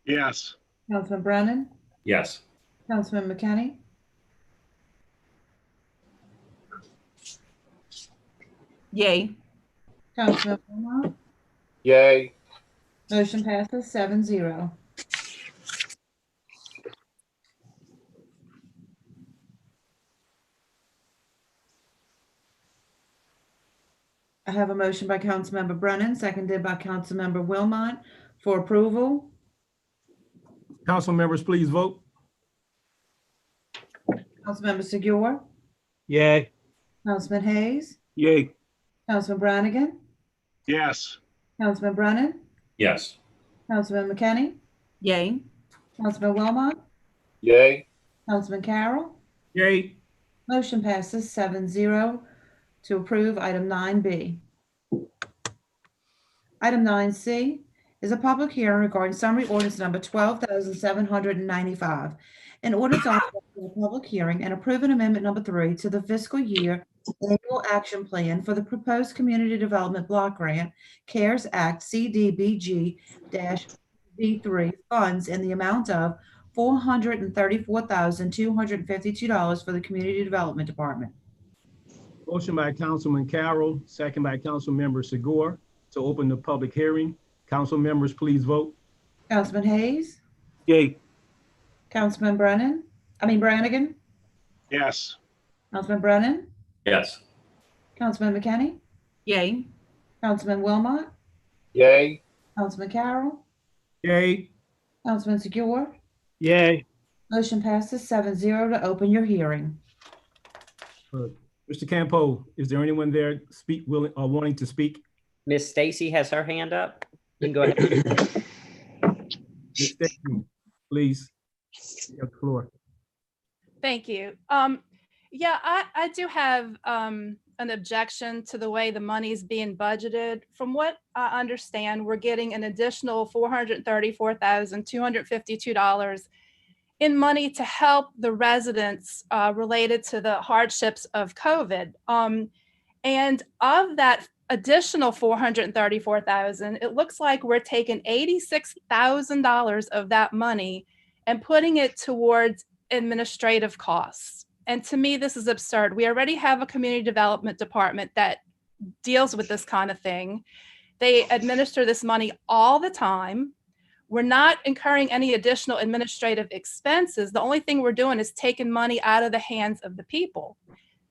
Yes. Councilman Brennan, Yes. Councilman McKinney, Yay. Councilman Wilmot. Yay. Motion passes 7-0. I have a motion by Councilmember Brennan, seconded by Councilmember Wilmot for approval. Council members, please vote. Councilmember Segura, Yay. Councilman Hayes, Yay. Councilman Brannigan, Yes. Councilman Brennan, Yes. Councilman McKinney, Yay. Councilman Wilmot, Yay. Councilman Carroll. Yay. Motion passes 7-0 to approve item 9B. Item 9C is a public hearing regarding summary ordinance number 12,795. An ordinance authorizing a public hearing and approving amendment number 3 to the fiscal year annual action plan for the proposed community development block grant CARES Act CDBG-B3 funds in the amount of $434,252 for the Community Development Department. Motion by Councilman Carroll, second by Councilmember Segura to open the public hearing. Council members, please vote. Councilman Hayes, Yay. Councilman Brannigan, Yes. Councilman Brennan, Yes. Councilman McKinney, Yay. Councilman Wilmot, Yay. Councilman Carroll, Yay. Councilman Segura. Yay. Motion passes 7-0 to open your hearing. Mr. Campo, is there anyone there willing or wanting to speak? Miss Stacy has her hand up. You can go ahead. Ms. Stacy, please, you have the floor. Thank you. Yeah, I do have an objection to the way the money is being budgeted. From what I understand, we're getting an additional $434,252 in money to help the residents related to the hardships of COVID. And of that additional $434,000, it looks like we're taking $86,000 of that money and putting it towards administrative costs. And to me, this is absurd. We already have a community development department that deals with this kind of thing. They administer this money all the time. We're not incurring any additional administrative expenses. The only thing we're doing is taking money out of the hands of the people.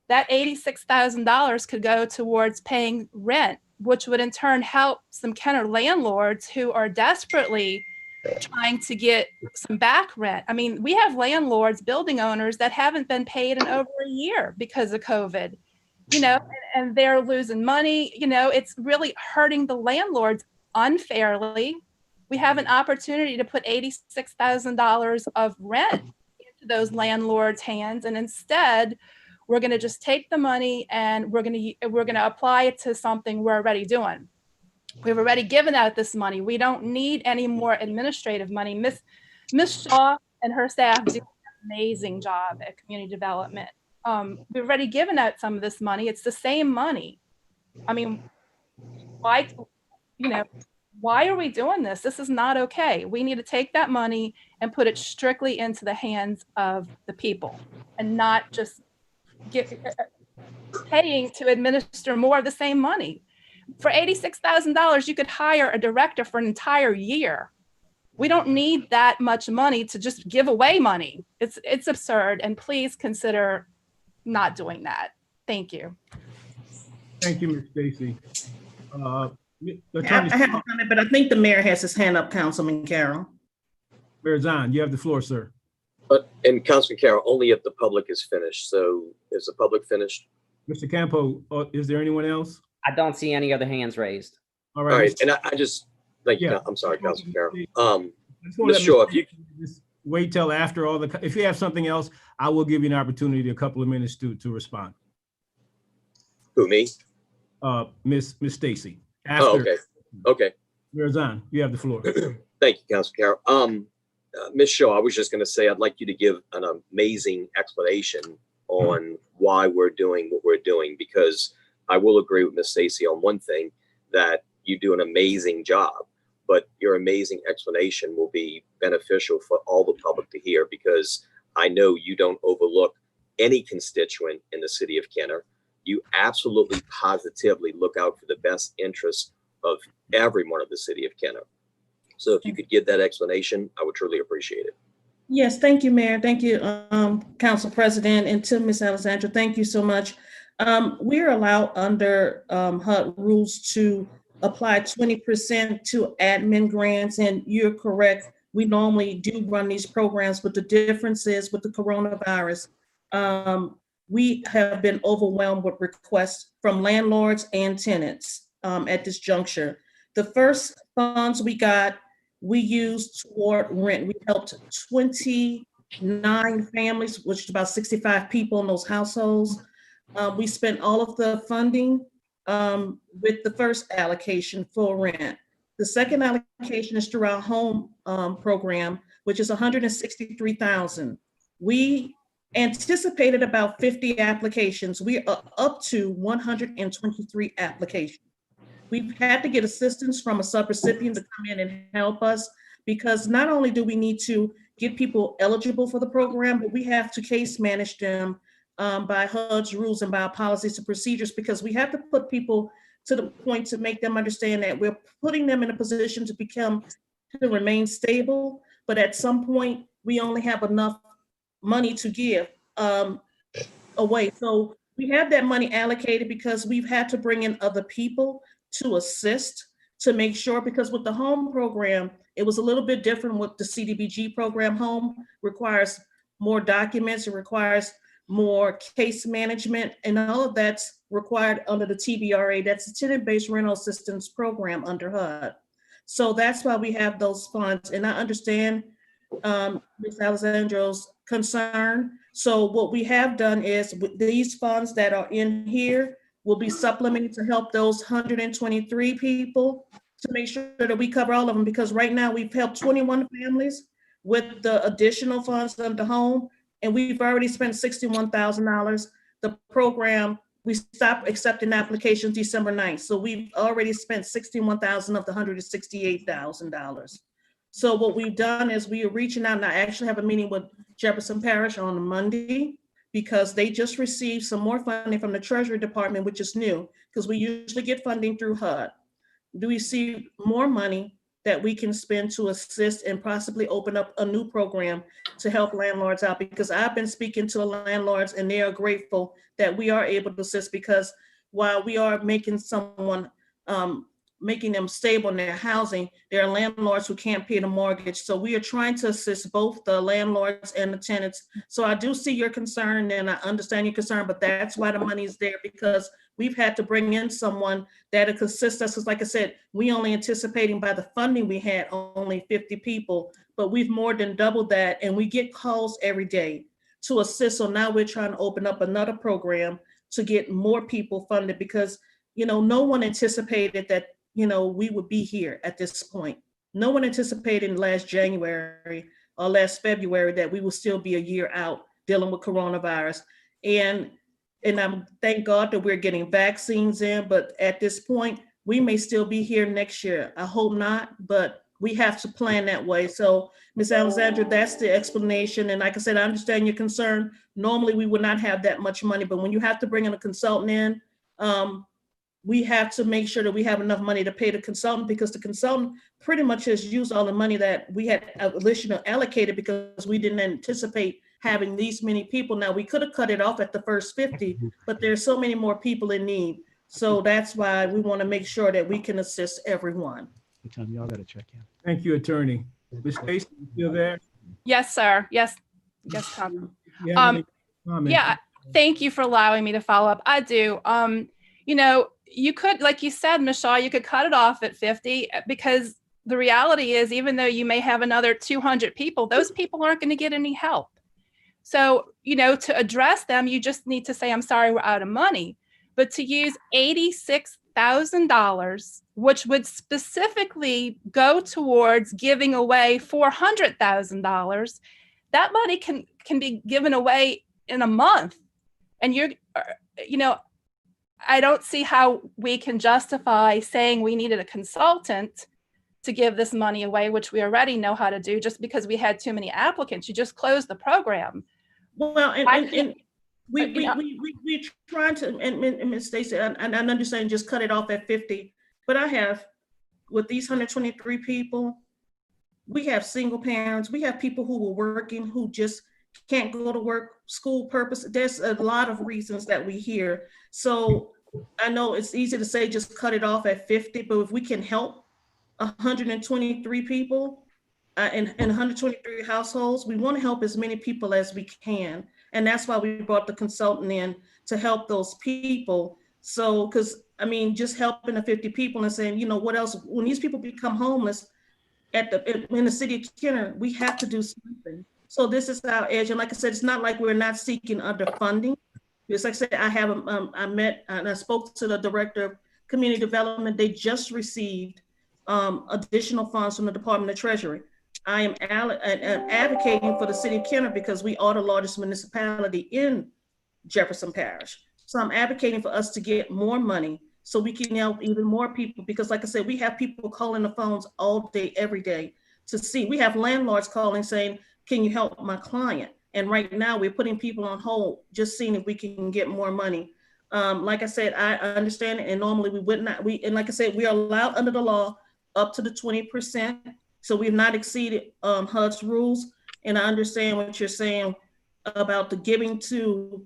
That $86,000 could go towards paying rent, which would in turn help some Kenner landlords who are desperately trying to get some back rent. I mean, we have landlords, building owners that haven't been paid in over a year because of COVID, and they're losing money. It's really hurting the landlords unfairly. We have an opportunity to put $86,000 of rent into those landlords' hands, and instead, we're going to just take the money and we're going to apply it to something we're already doing. We've already given out this money. We don't need any more administrative money. Miss Shaw and her staff do an amazing job at community development. We've already given out some of this money. It's the same money. I mean, why are we doing this? This is not okay. We need to take that money and put it strictly into the hands of the people and not just paying to administer more of the same money. For $86,000, you could hire a director for an entire year. We don't need that much money to just give away money. It's absurd, and please consider not doing that. Thank you. Thank you, Ms. Stacy. I have a comment, but I think the mayor has his hand up, Councilman Carroll. Mayor Zahn, you have the floor, sir. And Councilman Carroll, only if the public is finished. So is the public finished? Mr. Campo, is there anyone else? I don't see any other hands raised. All All right. right. And I just, thank you. Yeah. I'm sorry, Councilman Carroll. Just wanna Ms. let Shaw, Ms. if you, Just wait till after all if you have something else, I will give you an opportunity, a couple of minutes to respond. who, me? Miss Stacy. Oh, okay. Okay. Mayor Zahn, you have the floor. Thank you, Councilman Carroll. Ms. Shaw, I was just going to say, I'd like you to give an amazing explanation on why we're doing what we're doing, because I will agree with Ms. Stacy on one thing, that you do an amazing job, but your amazing explanation will be beneficial for all the public to hear, because I know you don't overlook any constituent in the city of Kenner. You absolutely positively look out for the best interests of everyone of the city of Kenner. So if you could give that explanation, I would truly appreciate it. Yes, thank you, Mayor. Thank you, Council President, and to Ms. Alexandra, thank you so much. We're allowed under HUD rules to apply 20% to admin grants, and you're correct. We normally do run these programs, but the difference is with the coronavirus, we have been overwhelmed with requests from landlords and tenants at this juncture. The first funds we got, we used toward rent. We helped 29 families, which is about 65 people in those households. We spent all of the funding with the first allocation for rent. The second allocation is through our home program, which is $163,000. We anticipated about 50 applications. We are up to 123 applications. We've had to get assistance from a subrecipient to come in and help us, because not only do we need to get people eligible for the program, but we have to case manage them by HUD's rules and by policies and procedures, because we have to put people to the point to make them understand that we're putting them in a position to remain stable. But at some point, we only have enough money to give away. So we have that money allocated because we've had to bring in other people to assist, to make sure, because with the home program, it was a little bit different with the CDBG program. Home requires more documents, it requires more case management, and all of that's required under the TBRA. That's the Tenant-Based Rental Assistance Program under HUD. So that's why we have those funds. And I understand Ms. Alessandro's concern. So what we have done is with these funds that are in here will be supplemented to help those 123 people, to make sure that we cover all of them, because right now we've helped 21 families with the additional funds under home, and we've already spent $61,000. The program, we stopped accepting applications December 9th. So we've already spent $61,000 of the $168,000. So what we've done is we are reaching out, and I actually have a meeting with Jefferson Parish on Monday, because they just received some more funding from the Treasury Department, which is new, because we usually get funding through HUD. Do we see more money that we can spend to assist and possibly open up a new program to help landlords out? Because I've been speaking to landlords and they are grateful that we are able to assist, because while we are making making them stable in their housing, there are landlords who can't pay the mortgage. So we are trying to assist both the landlords and the tenants. So I do see your concern and I understand your concern, but that's why the money is there, because we've had to bring in someone that could assist us. Because like I said, we only anticipating by the funding we had only 50 people, but we've more than doubled that, and we get calls every day to assist. So now we're trying to open up another program to get more people funded, because no one anticipated that we would be here at this point. No one anticipated last January or last February that we will still be a year out dealing with coronavirus. And I'm thank God that we're getting vaccines in, but at this point, we may still be here next year. I hope not, but we have to plan that way. So Ms. Alexandra, that's the explanation. And like I said, I understand your concern. Normally we would not have that much money, but when you have to bring in a consultant in, we have to make sure that we have enough money to pay the consultant, because the consultant pretty much has used all the money that we had initially allocated, because we didn't anticipate having these many people. Now, we could have cut it off at the first 50, but there's so many more people in need. So that's why we want to make sure that we can assist everyone. Y'all got to check in. Thank you, Attorney. Ms. Stacy, you still there? Yes, sir. Yes, Tom. You have any comments? Yeah, thank you for allowing me to follow up. I do. You could, like you said, Michelle, you could cut it off at 50, because the reality is, even though you may have another 200 people, those people aren't going to get any help. So, to address them, you just need to say, I'm sorry, we're out of money. But to use $86,000, which would specifically go towards giving away $400,000, that money can be given away in a month. And I don't see how we can justify saying we needed a consultant to give this money away, which we already know how to do, just because we had too many applicants. You just closed the program. Well, and we're trying to, and Ms. Stacy, and I understand just cut it off at 50, but I have, with these 123 people, we have single parents, we have people who were working who just can't go to work, school purpose. There's a lot of reasons that we hear. So I know it's easy to say just cut it off at 50, but if we can help 123 people and 123 households, we want to help as many people as we can. And that's why we brought the consultant in to help those people. So, because just helping the 50 people and saying, what else, when these people become homeless in the city of Kenner, we have to do something. So this is our edge. And like I said, it's not like we're not seeking underfunding. Just like I said, I met and I spoke to the director of community development. They just received additional funds from the Department of Treasury. I am advocating for the city of Kenner because we are the largest municipality in Jefferson Parish. So I'm advocating for us to get more money so we can help even more people, because like I said, we have people calling the phones all day, every day to see. We have landlords calling saying, can you help my client? And right now we're putting people on hold, just seeing if we can get more money. Like I said, I understand it, and normally we would not, and like I said, we are allowed under the law up to the 20%. So we've not exceeded HUD's rules. And I understand what you're saying about the giving to,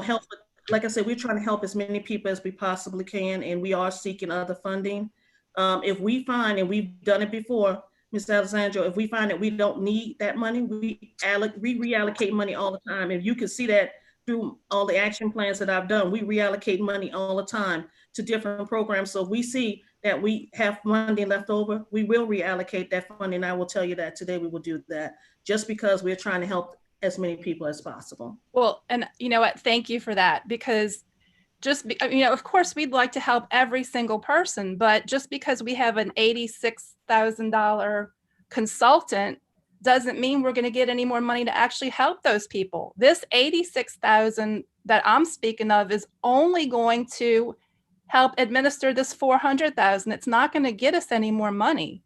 help. Like I said, we're trying to help as many people as we possibly can, and we are seeking other funding. If we find, and we've done it before, Ms. Alessandro, if we find that we don't need that money, we reallocate money all the time. And you can see that through all the action plans that I've done. We reallocate money all the time to different programs. So if we see that we have money left over, we will reallocate that funding. I will tell you that today we will do that, just because we're trying to help as many people as possible. Well, and you know what? Thank you for that, because of course we'd like to help every single person, but just because we have an $86,000 consultant doesn't mean we're going to get any more money to actually help those people. This $86,000 that I'm speaking of is only going to help administer this $400,000. It's not going to get us any more money.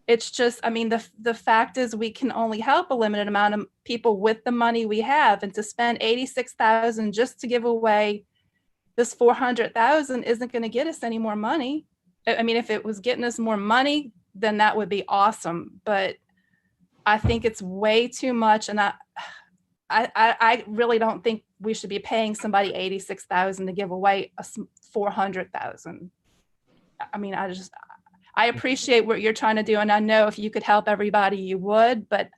It's just, the fact is we can only help a limited amount of people with the money we have, and to spend $86,000 just to give away this $400,000 isn't going to get us any more money. If it was getting us more money, then that would be awesome. But I think it's way too much, and I really don't think we should be paying somebody $86,000 to give away a $400,000. I appreciate what you're trying to do, and I know if you could help everybody, you would. But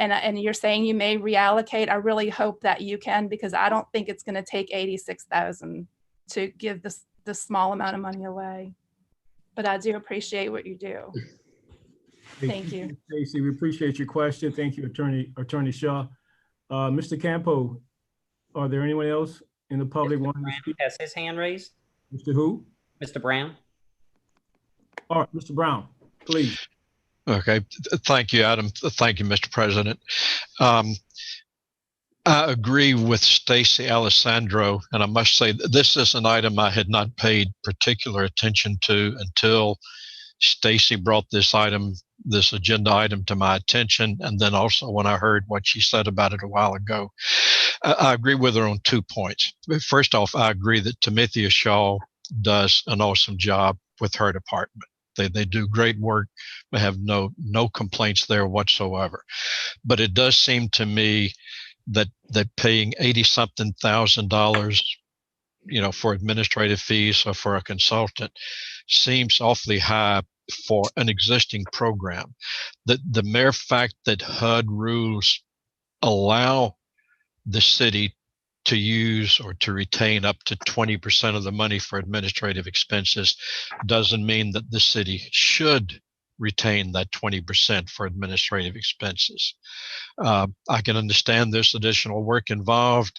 and you're saying you may reallocate. I really hope that you can, because I don't think it's going to take $86,000 to give this small amount of money away. But I do appreciate what you do. Thank you. Stacey, we appreciate your question. Thank you, Attorney Shaw. Mr. Campo, are there anyone else in the public wanting to speak? Has his hand raised. Mr. Who? Mr. Brown. All right, Mr. Brown, please. Okay, thank you, Adam. Thank you, Mr. President. I agree with Stacey Alessandro, and I must say that this is an item I had not paid particular attention to until Stacey brought this agenda item to my attention, and then also when I heard what she said about it a while ago. I agree with her on 2 points. First off, I agree that Timothy Shaw does an awesome job with her department. They do great work. I have no complaints there whatsoever. But it does seem to me that paying $80-something thousand, for administrative fees or for a consultant seems awfully high for an existing program. The mere fact that HUD rules allow the city to use or to retain up to 20% of the money for administrative expenses doesn't mean that the city should retain that 20% for administrative expenses. I can understand there's additional work involved.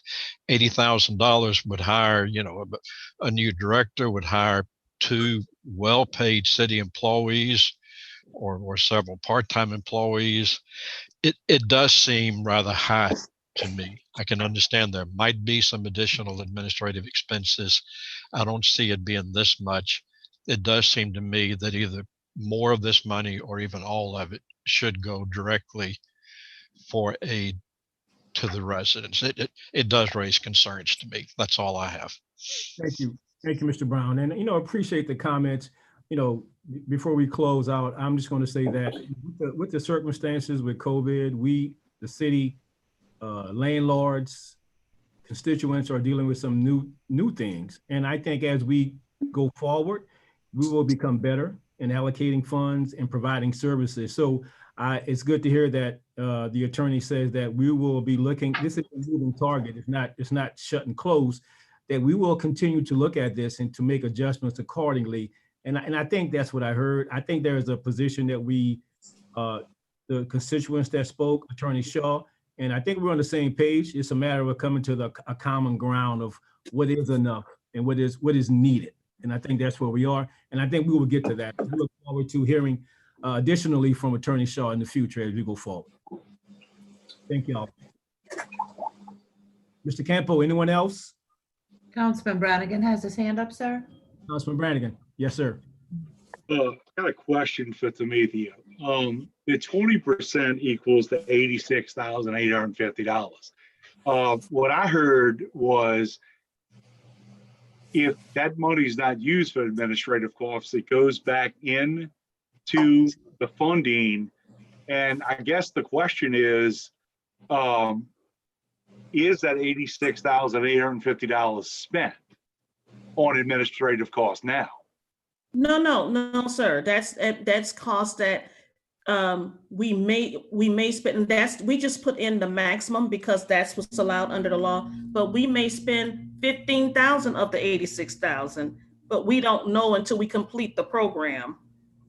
$80,000 would hire, a new director, would hire 2 well-paid city employees or several part-time employees. It does seem rather high to me. I can understand there might be some additional administrative expenses. I don't see it being this much. It does seem to me that either more of this money or even all of it should go directly for aid to the residents. It does raise concerns to me. That's all I have. Thank you, Mr. Brown. And, appreciate the comments. Before we close out, I'm just going to say that with the circumstances with COVID, the city, landlords, constituents are dealing with some new things. And I think as we go forward, we will become better in allocating funds and providing services. So it's good to hear that the attorney says that we will be looking, this is a moving target. It's not shut and closed, that we will continue to look at this and to make adjustments accordingly. And I think that's what I heard. I think there is a position that the constituents that spoke, Attorney Shaw, and I think we're on the same page. It's a matter of coming to a common ground of what is enough and what is needed. And I think that's where we are. And I think we will get to that. We look forward to hearing additionally from Attorney Shaw in the future as we go forward. Thank you all. Mr. Campo, anyone else? Councilman Brannigan has his hand up, sir. Councilman Brannigan. Yes, sir. I got a question for Timothy. the 20% equals the $86,850. What I heard was if that money is not used for administrative costs, it goes back in to the funding. And I guess the question is that $86,850 spent on administrative costs now? No, sir. That's cost that we may spend, and we just put in the maximum because that's what's allowed under the law. But we may spend 15,000 of the 86,000, but we don't know until we complete the program.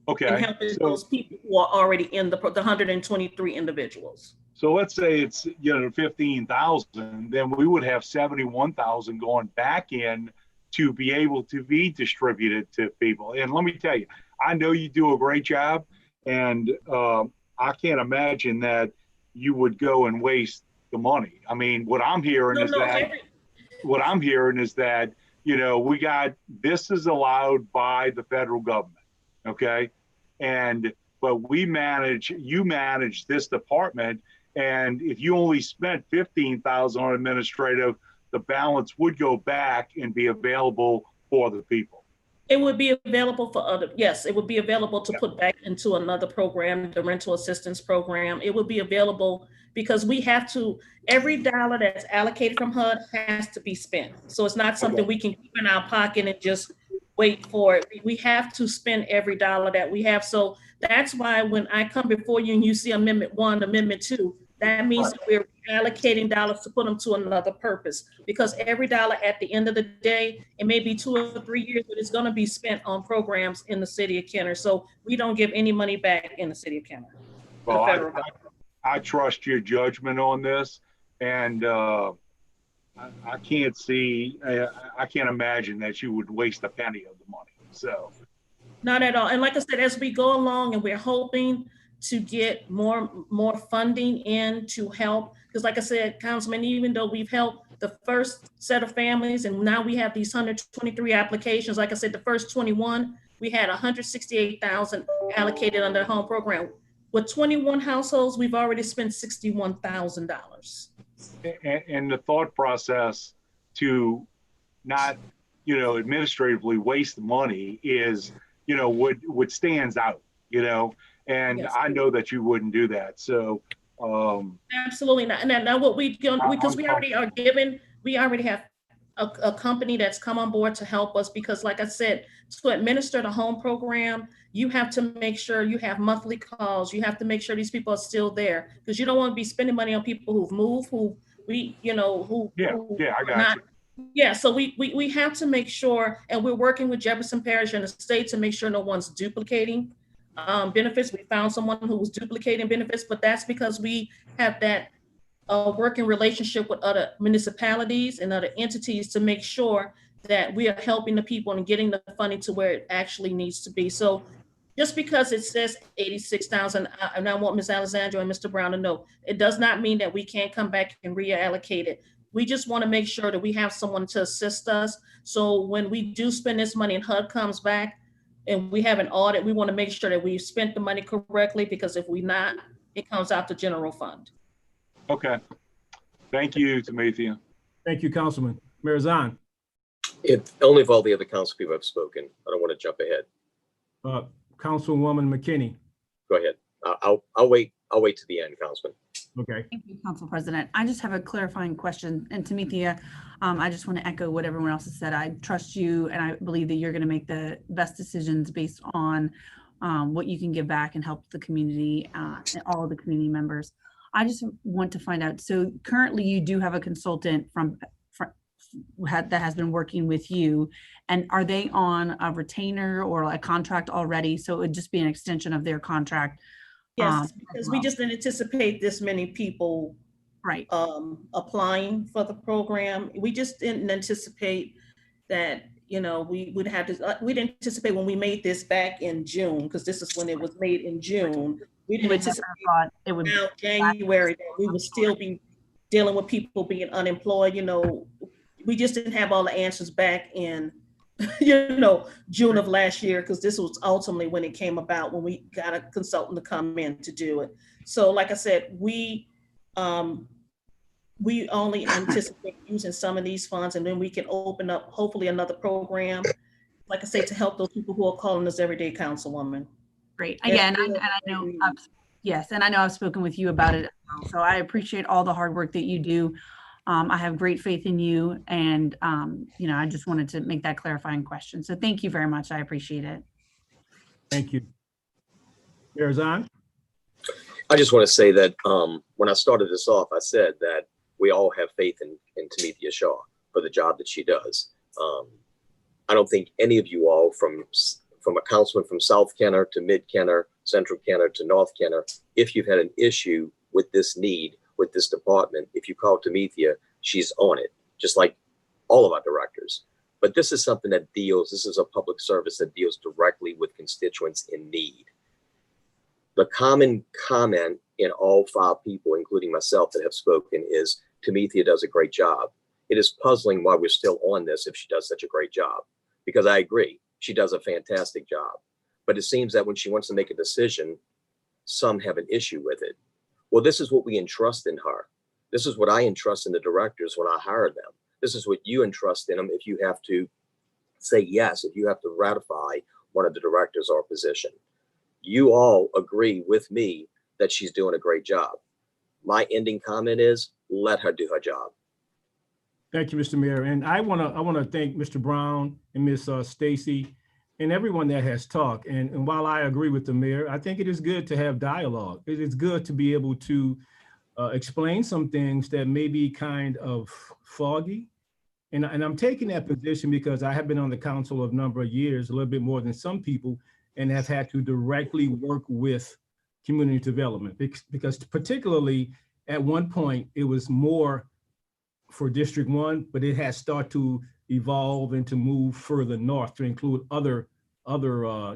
Okay. And helping those people who are already in the 123 individuals. So let's say it's 15,000, then we would have 71,000 going back in to be able to be distributed to people. And let me tell you, I know you do a great job, and I can't imagine that you would go and waste the money. I mean, what I'm hearing is that we got, this is allowed by the federal government, okay? But you manage this department, and if you only spent 15,000 on administrative, the balance would go back and be available for the people. It would be available for it would be available to put back into another program, the rental assistance program. It would be available because we have to, every dollar that's allocated from HUD has to be spent. So it's not something we can keep in our pocket and just wait for it. We have to spend every dollar that we have. So that's why when I come before you and you see Amendment 1, Amendment 2, that means that we're allocating dollars to put them to another purpose, because every dollar at the end of the day, it may be 2 or 3 years, but it's going to be spent on programs in the city of Kenner. So we don't give any money back in the city of Kenner. Well, I trust your judgment on this, and I can't imagine that you would waste a penny of the money. So not at all. And like I said, as we go along, and we're hoping to get more funding in to help, because like I said, Councilman, even though we've helped the first set of families, and now we have these 123 applications, like I said, the first 21, we had 168,000 allocated under the home program. With 21 households, we've already spent $61,000. And the thought process to not, administratively waste the money is, what stands out, and yes. I know that you wouldn't do that. So absolutely not. And now what because we already have a company that's come on board to help us, because like I said, to administer the home program, you have to make sure you have monthly calls. You have to make sure these people are still there, because you don't want to be spending money on people who've moved, I got you. Yeah, so we have to make sure, and we're working with Jefferson Parish and the state to make sure no one's duplicating benefits. We found someone who was duplicating benefits, but that's because we have that working relationship with other municipalities and other entities to make sure that we are helping the people and getting the funding to where it actually needs to be. So just because it says 86,000, and I want Ms. Alessandro and Mr. Brown to know, it does not mean that we can't come back and reallocate it. We just want to make sure that we have someone to assist us. So when we do spend this money and HUD comes back and we have an audit, we want to make sure that we've spent the money correctly, because if we not, it comes out the general fund. Okay. Thank you, Tamithia. Thank you, Councilman. Mayor Zahn. Only if all the other council people have spoken. I don't want to jump ahead. Councilwoman McKinney. Go ahead. I'll wait to the end, Councilman. Okay. Thank you, Council President. I just have a clarifying question. And Tamithia, I just want to echo what everyone else has said. I trust you, and I believe that you're going to make the best decisions based on what you can give back and help the community and all of the community members. I just want to find out, so currently you do have a consultant that has been working with you, and are they on a retainer or a contract already? So it would just be an extension of their contract. Yes, because we just didn't anticipate this many people applying for the program. We just didn't anticipate that, we would have to, we didn't anticipate when we made this back in June, because this is when it was made in June. We didn't anticipate it would now January that we would still be dealing with people being unemployed. We just didn't have all the answers back in June of last year, because this was ultimately when it came about, when we got a consultant to come in to do it. So like I said, we only anticipate using some of these funds, and then we can open up hopefully another program, like I say, to help those people who are calling us everyday, Councilwoman. Great. Again, and I know, yes, and I know I've spoken with you about it. So I appreciate all the hard work that you do. I have great faith in you, and I just wanted to make that clarifying question. So thank you very much. I appreciate it. Thank you. Mayor Zahn? I just want to say that when I started this off, I said that we all have faith in Tamithia Shaw for the job that she does. I don't think any of you all, from a councilman from South Kenner to Mid Kenner, Central Kenner to North Kenner, if you've had an issue with this need, with this department, if you call Tamithia, she's on it, just like all of our directors. But this is something that this is a public service that deals directly with constituents in need. The common comment in all 5 people, including myself, that have spoken is Tamithia does a great job. It is puzzling why we're still on this if she does such a great job, because I agree, she does a fantastic job. But it seems that when she wants to make a decision, some have an issue with it. Well, this is what we entrust in her. This is what I entrust in the directors when I hire them. This is what you entrust in them if you have to say yes, if you have to ratify one of the directors or position. You all agree with me that she's doing a great job. My ending comment is, let her do her job. Thank you, Mr. Mayor. And I want to thank Mr. Brown and Ms. Stacy and everyone that has talked. And while I agree with the mayor, I think it is good to have dialogue. It is good to be able to explain some things that may be kind of foggy. And I'm taking that position because I have been on the council a number of years, a little bit more than some people, and have had to directly work with community development, because particularly at one point it was more for District 1, but it has started to evolve and to move further north to include other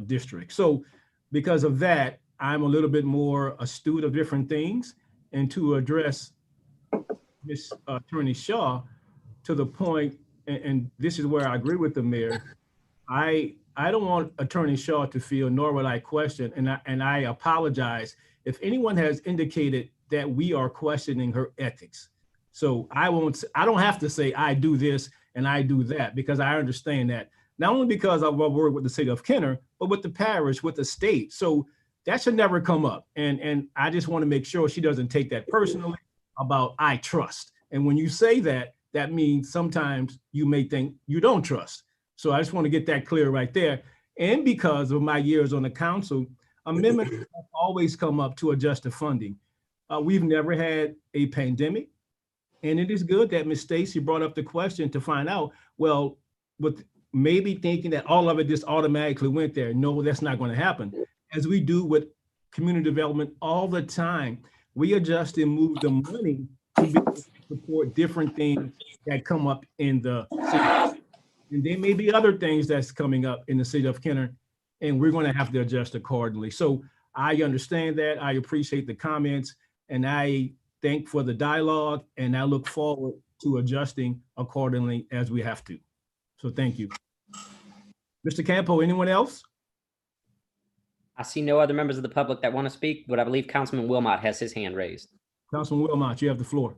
districts. So because of that, I'm a little bit more astute of different things. And to address Ms. Attorney Shaw, to the point, and this is where I agree with the mayor, I don't want Attorney Shaw to feel, nor will I question, and I apologize if anyone has indicated that we are questioning her ethics. So I don't have to say I do this and I do that, because I understand that, not only because I work with the city of Kenner, but with the parish, with the state. So that should never come up. And I just want to make sure she doesn't take that personally about I trust. And when you say that, that means sometimes you may think you don't trust. So I just want to get that clear right there. And because of my years on the council, amendments have always come up to adjust the funding. We've never had a pandemic. And it is good that Ms. Stacy brought up the question to find out, well, with maybe thinking that all of it just automatically went there. No, that's not going to happen. As we do with community development all the time, we adjust and move the money to be able to support different things that come up in the city. And there may be other things that's coming up in the city of Kenner, and we're going to have to adjust accordingly. So I understand that. I appreciate the comments, and I thank for the dialogue, and I look forward to adjusting accordingly as we have to. So thank you. Mr. Campo, anyone else? I see no other members of the public that want to speak, but I believe Councilman Wilmot has his hand raised. Councilman Wilmot, you have the floor.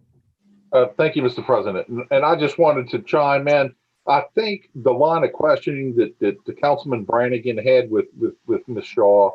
Thank you, Mr. President. And I just wanted to chime in. I think the line of questioning that the Councilman Brannigan had with Ms. Shaw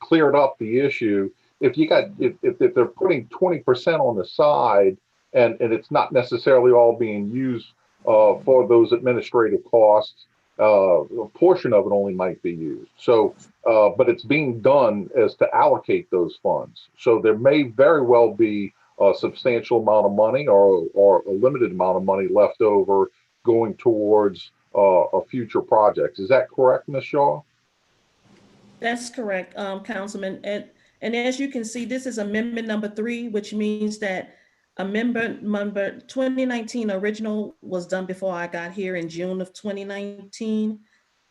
cleared up the issue. If they're putting 20% on the side and it's not necessarily all being used for those administrative costs, a portion of it only might be used. So, but it's being done as to allocate those funds. So there may very well be a substantial amount of money or a limited amount of money left over going towards a future projects. Is that correct, Ms. Shaw? That's correct, Councilman. And as you can see, this is amendment number 3, which means that amendment number 2019 original was done before I got here in June of 2019.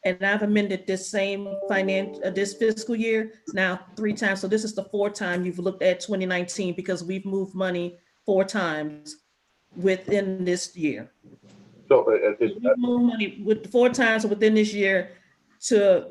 And I've amended this same this fiscal year now 3 times. So this is the 4th time you've looked at 2019, because we've moved money 4 times within this year. So More money with 4 times within this year to,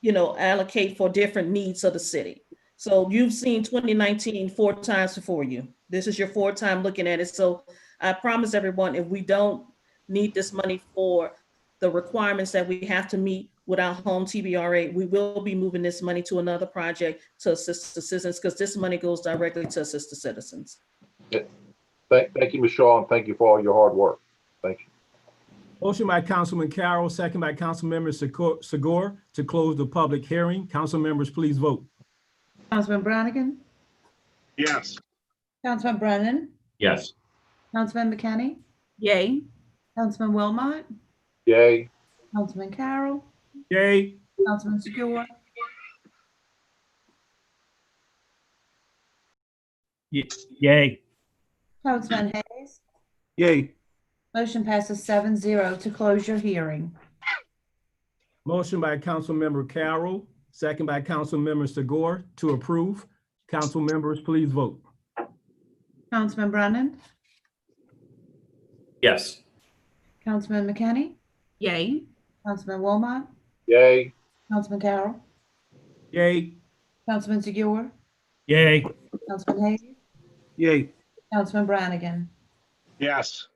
allocate for different needs of the city. So you've seen 2019 4 times before you. This is your 4th time looking at it. So I promise everyone, if we don't need this money for the requirements that we have to meet with our home TBRA, we will be moving this money to another project to assist the citizens, because this money goes directly to assist the citizens. Thank you, Ms. Shaw, and thank you for all your hard work. Thank you. Motion by Councilman Carroll, second by Councilmember Segura to close the public hearing. Council members, please vote. Councilman Brannigan, Yes. Councilman Brennan, Yes. Councilman McKinney, Yay. Councilman Wilmot, Yay. Councilman Carroll, Yay. Councilman Segura, Yay. Councilman Hayes. Yay. Motion passes 7-0 to close your hearing. Motion by Councilmember Carroll, second by Councilmember Segura to approve. Council members, please vote. Councilman Brennan, Yes. Councilman McKinney, Yay. Councilman Wilmot, Yay. Councilman Carroll, Yay. Councilman Segura, Yay. Councilman Hayes, Yay. Councilman Brannigan. Yes.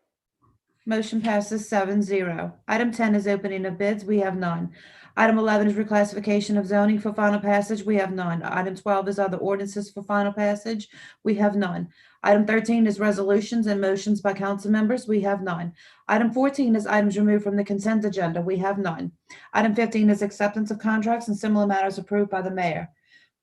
Motion passes 7-0. Item 10 is opening of bids. We have none. Item 11 is reclassification of zoning for final passage. We have none. Item 12 is other ordinances for final passage. We have none. Item 13 is resolutions and motions by council members. We have none. Item 14 is items removed from the consent agenda. We have none. Item 15 is acceptance of contracts and similar matters approved by the mayor.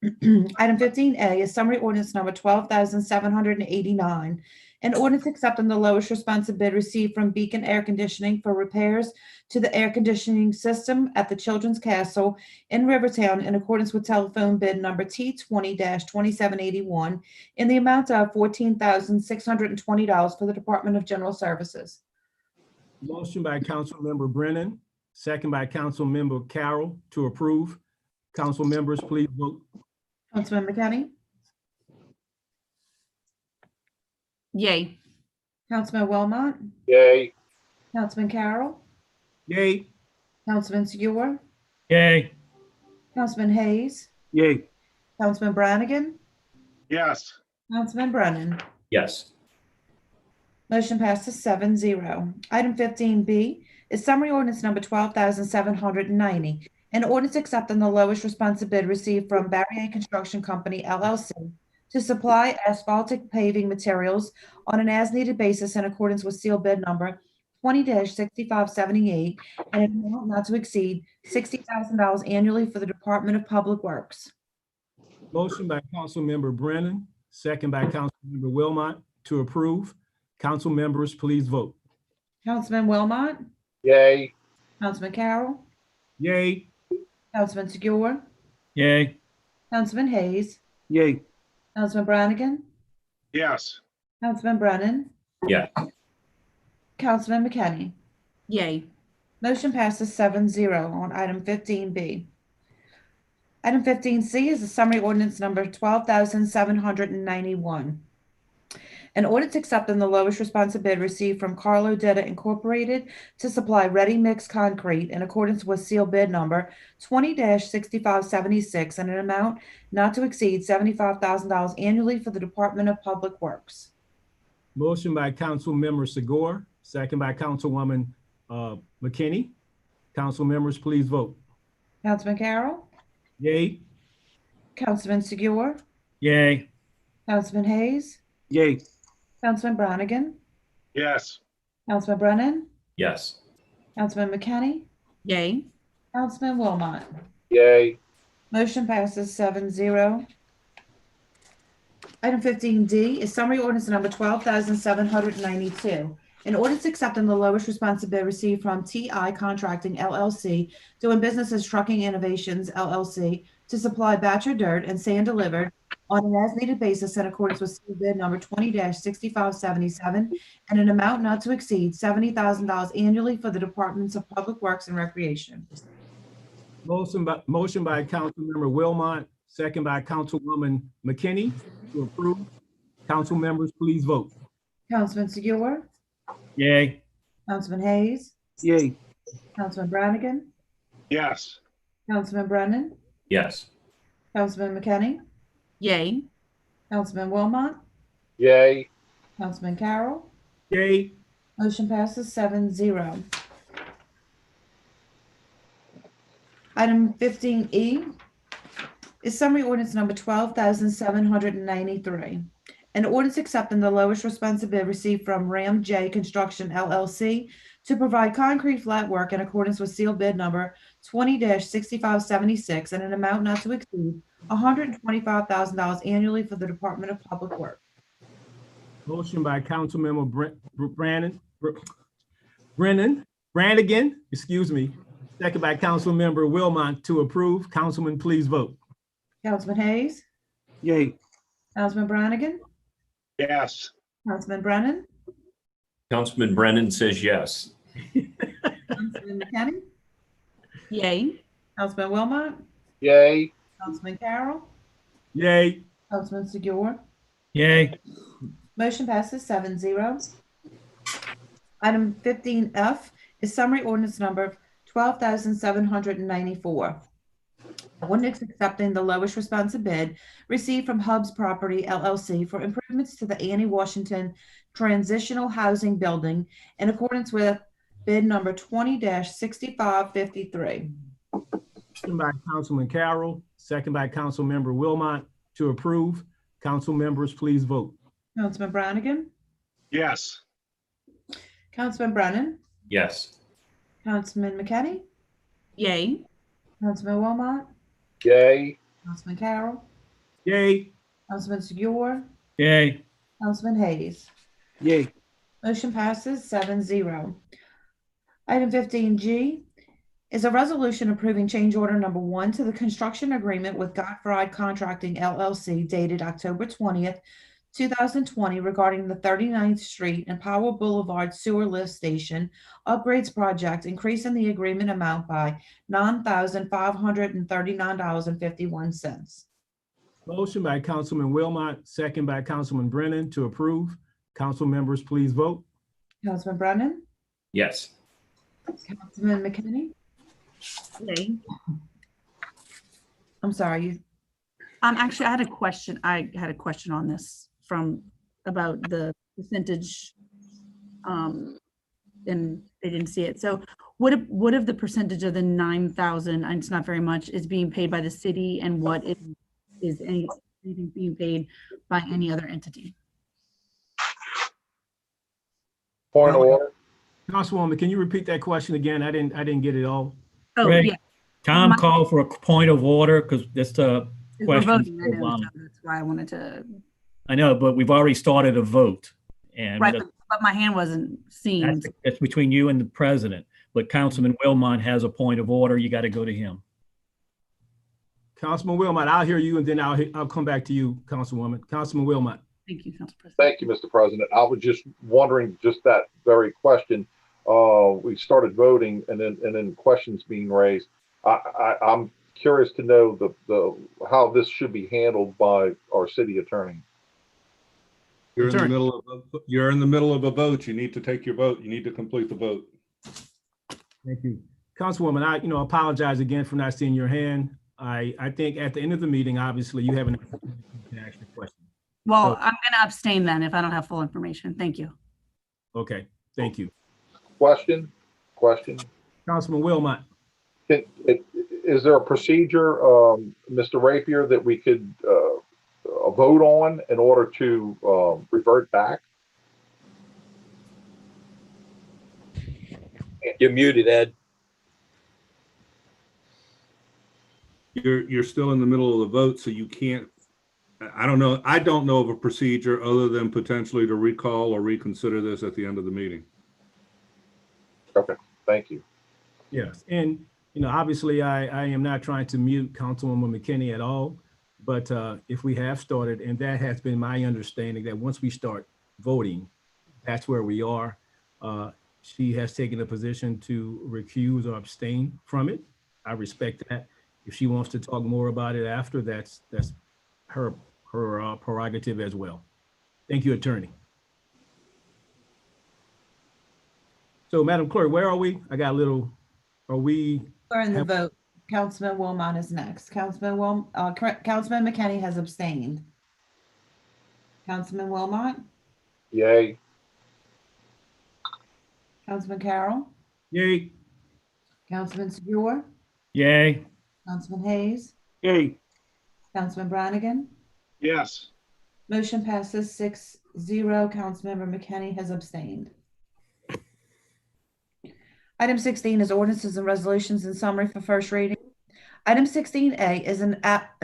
Item 15A is summary ordinance number 12,789. An ordinance accepting the lowest responsive bid received from Beacon Air Conditioning for repairs to the air conditioning system at the Children's Castle in Rivertown in accordance with telephone bid number T20-2781 in the amount of $14,620 for the Department of General Services. Motion by Councilmember Brennan, second by Councilmember Carroll to approve. Council members, please vote. Councilman McKinney, Yay. Councilman Wilmot, Yay. Councilman Carroll, Yay. Councilman Segura, Yay. Councilman Hayes, Yay. Councilman Brannigan, Yes. Councilman Brennan. Yes. Motion passes 7-0. Item 15B is summary ordinance number 12,790. An ordinance accepting the lowest responsive bid received from Barrier Construction Company, LLC, to supply asphaltic paving materials on an as-needed basis in accordance with seal bid number 20-6578 and an amount not to exceed $60,000 annually for the Department of Public Works. Motion by Councilmember Brennan, second by Councilmember Wilmot to approve. Council members, please vote. Councilman Wilmot, Yay. Councilman Carroll, Yay. Councilman Segura, Yay. Councilman Hayes, Yay. Councilman Brannigan, Yes. Councilman Brennan, Yeah. Councilman McKinney. Yay. Motion passes 7-0 on item 15B. Item 15C is a summary ordinance number 12,791. An ordinance accepting the lowest responsive bid received from Carlo Detta Incorporated to supply ready-mix concrete in accordance with seal bid number 20-6576 and an amount not to exceed $75,000 annually for the Department of Public Works. Motion by Councilmember Segura, second by Councilwoman McKinney. Council members, please vote. Councilman Carroll, Yay. Councilman Segura, Yay. Councilman Hayes, Yay. Councilman Brannigan, Yes. Councilman Brennan, Yes. Councilman McKinney, Yay. Councilman Wilmot. Yay. Motion passes 7-0. Item 15D is summary ordinance number 12,792. An ordinance accepting the lowest responsive bid received from TI Contracting LLC, doing business as Trucking Innovations LLC, to supply batcher dirt and sand delivered on an as-needed basis in accordance with seal bid number 20-6577 and an amount not to exceed $70,000 annually for the Departments of Public Works and Recreation. Motion by Councilmember Wilmot, second by Councilwoman McKinney to approve. Council members, please vote. Councilman Segura, Yay. Councilman Hayes, Yay. Councilman Brannigan, Yes. Councilman Brennan, Yes. Councilman McKinney, Yay. Councilman Wilmot, Yay. Councilman Carroll. Yay. Motion passes 7-0. Item 15E is summary ordinance number 12,793. An ordinance accepting the lowest responsive bid received from Ram J Construction LLC to provide concrete flat work in accordance with sealed bid number 20-6576 and an amount not to exceed $125,000 annually for the Department of Public Works. Motion by Councilmember Brannigan, excuse me. Second by Councilmember Wilmot to approve. Councilman, please vote. Councilman Hayes, Yay. Councilman Brannigan, Yes. Councilman Brennan, Councilman Brennan says yes. Councilman McKinney, Yay. Councilman Wilmot, Yay. Councilman Carroll, Yay. Councilman Segura. Yay. Motion passes 7-0. Item 15F is summary ordinance number 12,794. Ordinance accepting the lowest responsive bid received from Hubs Property LLC for improvements to the Annie Washington Transitional Housing Building in accordance with bid number 20-6553. Motion by Councilman Carroll, second by Councilmember Wilmot to approve. Council members, please vote. Councilman Brannigan, Yes. Councilman Brennan, Yes. Councilman McKinney, Yay. Councilman Wilmot, Yay. Councilman Carroll, Yay. Councilman Segura, Yay. Councilman Hayes. Yay. Motion passes 7-0. Item 15G is a resolution approving change order number 1 to the construction agreement with Gottfried Contracting LLC dated October 20th, 2020 regarding the 39th Street and Powell Boulevard Sewer Lift Station Upgrades Project, increasing the agreement amount by $9,539.51. Motion by Councilman Wilmot, second by Councilman Brennan to approve. Council members, please vote. Councilman Brennan, Yes. Councilman McKinney. Yay. I'm sorry, you. Actually, I had a question. I had a question on this about the percentage, and they didn't see it. So what if the percentage of the 9,000, and it's not very much, is being paid by the city, and what is anything being paid by any other entity? Point of order. Councilwoman, can you repeat that question again? I didn't get it all. Oh, Greg, yeah. Tom called for a point of order because just a We're question. voting, I know, so that's why I wanted to. I know, but we've already started a vote. And Right, but my hand wasn't seen. that's between you and the president. But Councilman Wilmot has a point of order. You got to go to him. Councilman Wilmot, I'll hear you and then I'll come back to you, Councilwoman. Councilman Wilmot. Thank you, Council President. Thank you, Mr. President. I was just wondering just that very question. We started voting and then questions being raised. I'm curious to know how this should be handled by our city attorney. You're in the middle of a vote. You need to take your vote. You need to complete the vote. Thank you. Councilwoman, I apologize again for not seeing your hand. I think at the end of the meeting, obviously, you have an opportunity to ask your question. Well, I'm going to abstain then if I don't have full information. Thank you. Okay, thank you. Question? Councilman Wilmot. Is there a procedure, Mr. Rapier, that we could vote on in order to revert back? You're muted, Ed. You're still in the middle of the vote, so you can't. I don't know. I don't know of a procedure other than potentially to recall or reconsider this at the end of the meeting. Okay, thank you. Yes, and obviously, I am not trying to mute Councilwoman McKinney at all, but if we have started, and that has been my understanding, that once we start voting, that's where we are. She has taken a position to recuse or abstain from it. I respect that. If she wants to talk more about it after, that's her prerogative as well. Thank you, attorney. So Madam Clerk, where are we? I got a little, are we? We're in the vote. Councilman Wilmot is next. Councilman McKinney has abstained. Councilman Wilmot, Yay. Councilman Carroll, Yay. Councilman Segura, Yay. Councilman Hayes, Yay. Councilman Brannigan. Yes. Motion passes 6-0. Councilmember McKinney has abstained. Item 16 is ordinances and resolutions in summary for first reading. Item 16A is an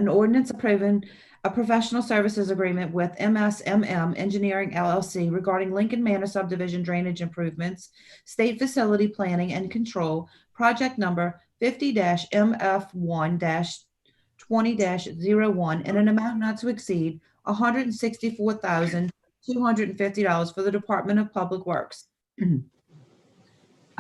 ordinance approving a professional services agreement with MSMM Engineering LLC regarding Lincoln Manor Subdivision drainage improvements, state facility planning and control, project number 50-MF1-20-01 in an amount not to exceed $164,250 for the Department of Public Works.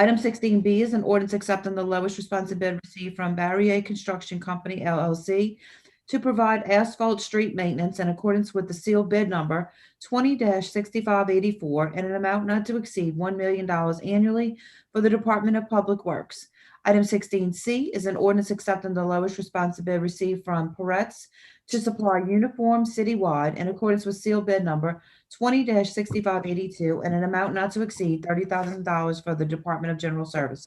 Item 16B is an ordinance accepting the lowest responsive bid received from Barrier Construction Company LLC to provide asphalt street maintenance in accordance with the sealed bid number 20-6584 in an amount not to exceed $1 million annually for the Department of Public Works. Item 16C is an ordinance accepting the lowest responsive bid received from Peretz to supply uniforms citywide in accordance with sealed bid number 20-6582 and an amount not to exceed $30,000 for the Department of General Services.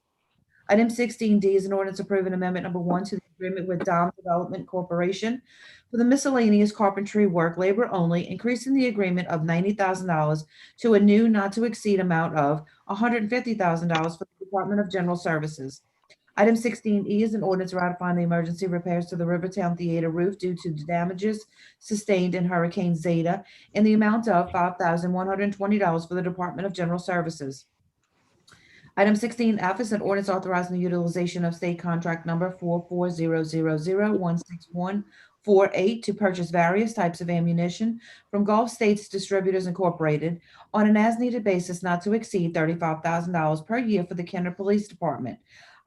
Item 16D is an ordinance approving amendment number 1 to the agreement with Dom Development Corporation for the miscellaneous carpentry work labor only, increasing the agreement of $90,000 to a new not to exceed amount of $150,000 for the Department of General Services. Item 16E is an ordinance ratifying the emergency repairs to the Rivertown Theater roof due to the damages sustained in Hurricane Zeta in the amount of $5,120 for the Department of General Services. Item 16F is an ordinance authorizing the utilization of state contract number 4400016148 to purchase various types of ammunition from Gulf States Distributors Incorporated on an as-needed basis not to exceed $35,000 per year for the Kenner Police Department.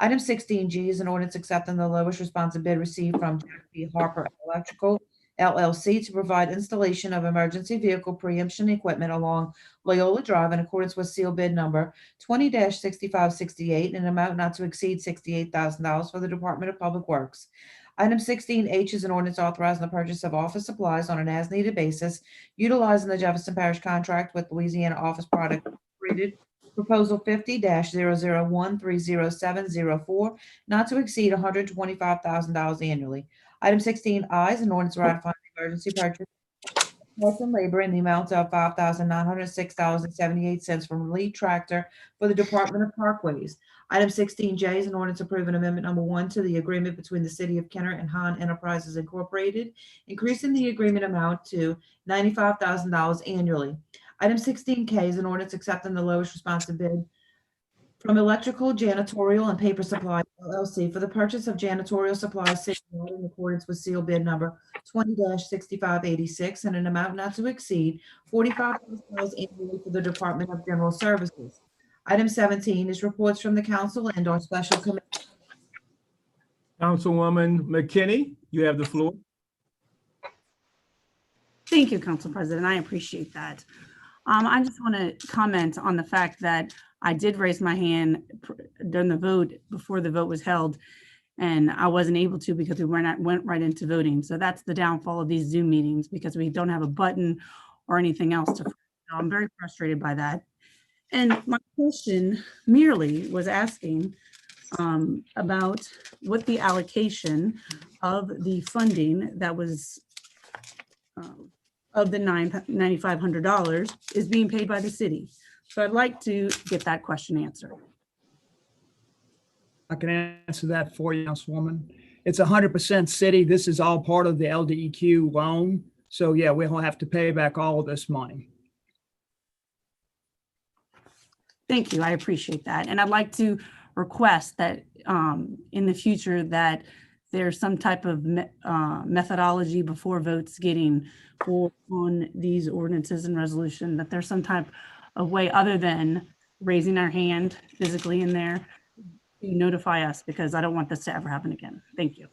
Item 16G is an ordinance accepting the lowest responsive bid received from Jack B. Harper Electrical LLC to provide installation of emergency vehicle preemption equipment along Loyola Drive in accordance with seal bid number 20-6568 in an amount not to exceed $68,000 for the Department of Public Works. Item 16H is an ordinance authorizing the purchase of office supplies on an as-needed basis, utilizing the Jefferson Parish contract with Louisiana Office Product Incorporated, Proposal 50-00130704, not to exceed $125,000 annually. Item 16I is an ordinance ratifying the emergency purchase of parts and labor in the amount of $5,906.78 from Lead Tractor for the Department of Parkways. Item 16J is an ordinance approving amendment number 1 to the agreement between the City of Kenner and Han Enterprises Incorporated, increasing the agreement amount to $95,000 annually. Item 16K is an ordinance accepting the lowest responsive bid from Electrical, Janitorial, and Paper Supply LLC for the purchase of janitorial supplies citywide in accordance with seal bid number 20-6586 and an amount not to exceed $45,000 annually for the Department of General Services. Item 17 is reports from the council and our special committee. Councilwoman McKinney, you have the floor. Thank you, Council President. I appreciate that. I just want to comment on the fact that I did raise my hand during the vote before the vote was held, and I wasn't able to because we went right into voting. So that's the downfall of these Zoom meetings, because we don't have a button or anything else to. So I'm very frustrated by that. And my question merely was asking about what the allocation of the funding that was of the $9,500 is being paid by the city. So I'd like to get that question answered. I can answer that for you, Councilwoman. It's 100% city. This is all part of the LDEQ loan. So yeah, we'll have to pay back all of this money. Thank you. I appreciate that. And I'd like to request that in the future that there's some type of methodology before votes getting on these ordinances and resolution, that there's some type of way other than raising our hand physically in there to notify us, because I don't want this to ever happen again. Thank you.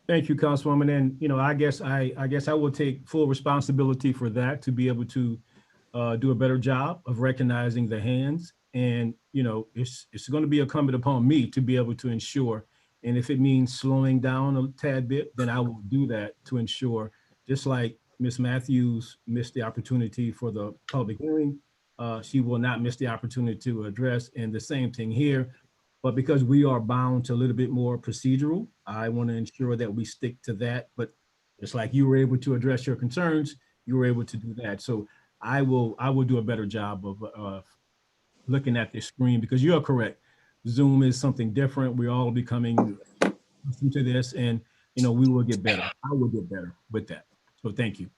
Thank you, Councilwoman. And, you know, I guess I will take full responsibility for that, to be able to do a better job of recognizing the hands And, it's going to be incumbent upon me to be able to ensure. And if it means slowing down a tad bit, then I will do that to ensure, just like Ms. Matthews missed the opportunity for the public hearing, she will not miss the opportunity to address, and the same thing here. But because we are bound to a little bit more procedural, I want to ensure that we stick to that. But just like you were able to address your concerns, you were able to do that. So I will do a better job of looking at this screen, because you are correct. Zoom is something different. We're all becoming accustomed to this, and we will get better. I will get better with that. So thank you.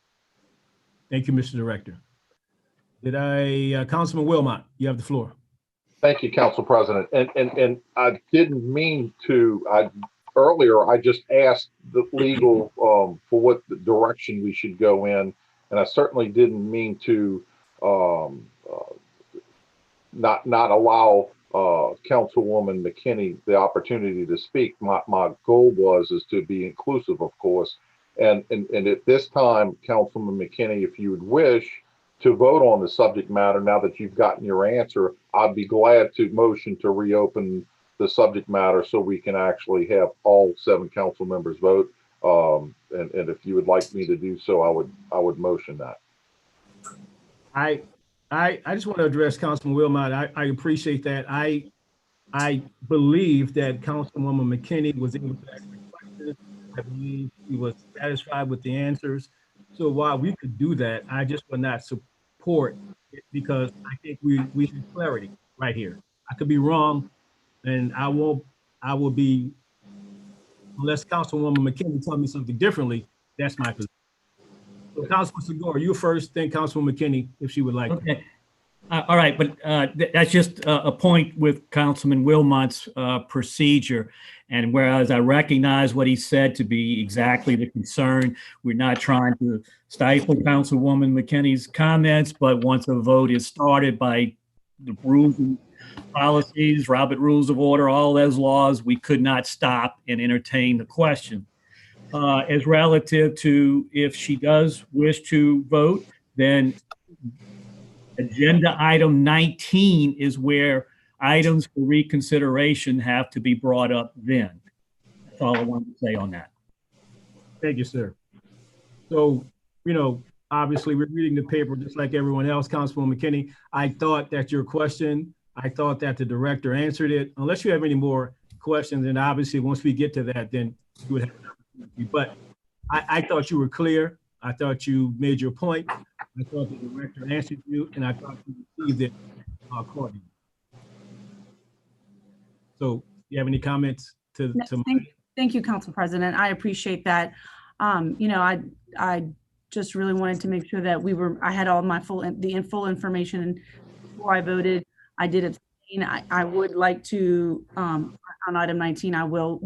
Thank you, Mr. Director. Councilman Wilmot, you have the floor. Thank you, Council President. And I didn't mean to, earlier, I just asked the legal for what the direction we should go in. And I certainly didn't mean to not allow Councilwoman McKinney the opportunity to speak. My goal is to be inclusive, of course. And at this time, Councilman McKinney, if you would wish to vote on the subject matter, now that you've gotten your answer, I'd be glad to motion to reopen the subject matter so we can actually have all 7 council members vote. And if you would like me to do so, I would motion that. I just want to address Councilman Wilmot. I appreciate that. I believe that Councilwoman McKinney was able to ask the questions. I believe he was satisfied with the answers. So while we could do that, I just would not support it, because I think we need clarity right here. I could be wrong, and I will be, unless Councilwoman McKinney tell me something differently, that's my position. So Councilman Segura, you first, then Councilwoman McKinney, if she would like. Okay. All right, but that's just a point with Councilman Wilmot's procedure. And whereas I recognize what he said to be exactly the concern, we're not trying to stifle Councilwoman McKinney's comments, but once a vote is started by the rules and policies, Robert Rules of Order, all those laws, we could not stop and entertain the question. As relative to if she does wish to vote, then agenda item 19 is where items for reconsideration have to be brought up then. That's all I wanted to say on that. Thank you, sir. So, obviously we're reading the paper just like everyone else. Councilwoman McKinney, I thought that your question, I thought that the director answered it. Unless you have any more questions, and obviously once we get to that, then you would have an opportunity. But I thought you were clear. I thought you made your point. I thought the director answered you, and I thought you received it accordingly. So, do you have any comments to Thank you, Council President. I appreciate that. I just really wanted to make sure that I had all my full information, and before I voted, I did abstain. I would like to on item 19. I will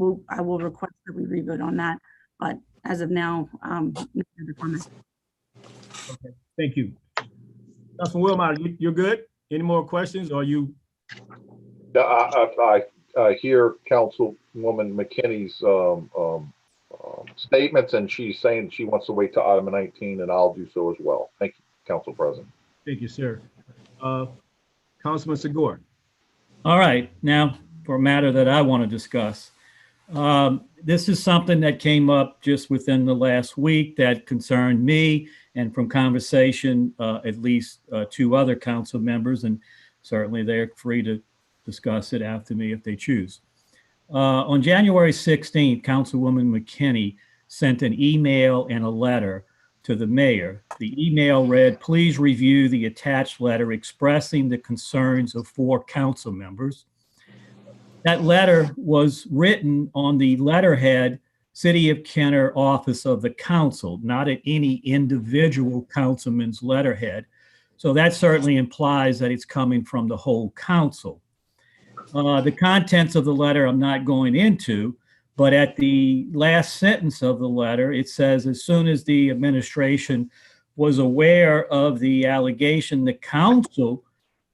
request that we revote on that, but as of now, no further comments. Okay, thank you. Councilman Wilmot, you're good? Any more questions, or you? I hear Councilwoman McKinney's statements, and she's saying she wants to wait till item 19, and I'll do so as well. Thank you, Council President. Thank you, sir. Councilman Segura. All right, now for a matter that I want to discuss. This is something that came up just within the last week that concerned me, and from conversation, at least 2 other council members, and certainly they're free to discuss it after me if they choose. On January 16th, Councilwoman McKinney sent an email and a letter to the mayor. The email read, "Please review the attached letter expressing the concerns of 4 council members." That letter was written on the letterhead, City of Kenner Office of the Council, not at any individual councilman's letterhead. So that certainly implies that it's coming from the whole council. The contents of the letter I'm not going into, but at the last sentence of the letter, it says, as soon as the administration was aware of the allegation, the council,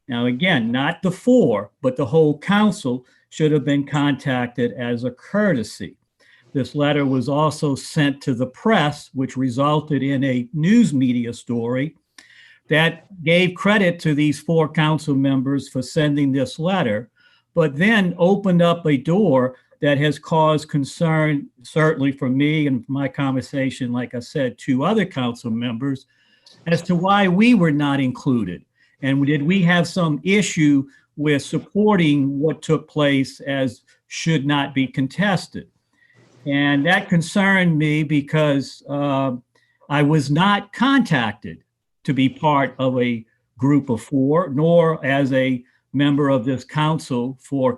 now again, not the 4, but the whole council, should have been contacted as a courtesy. This letter was also sent to the press, which resulted in a news media story that gave credit to these 4 council members for sending this letter, but then opened up a door that has caused concern, certainly for me and my conversation, like I said, 2 other council members, as to why we were not included. And did we have some issue with supporting what took place as should not be contested? And that concerned me because I was not contacted to be part of a group of 4, nor as a member of this council for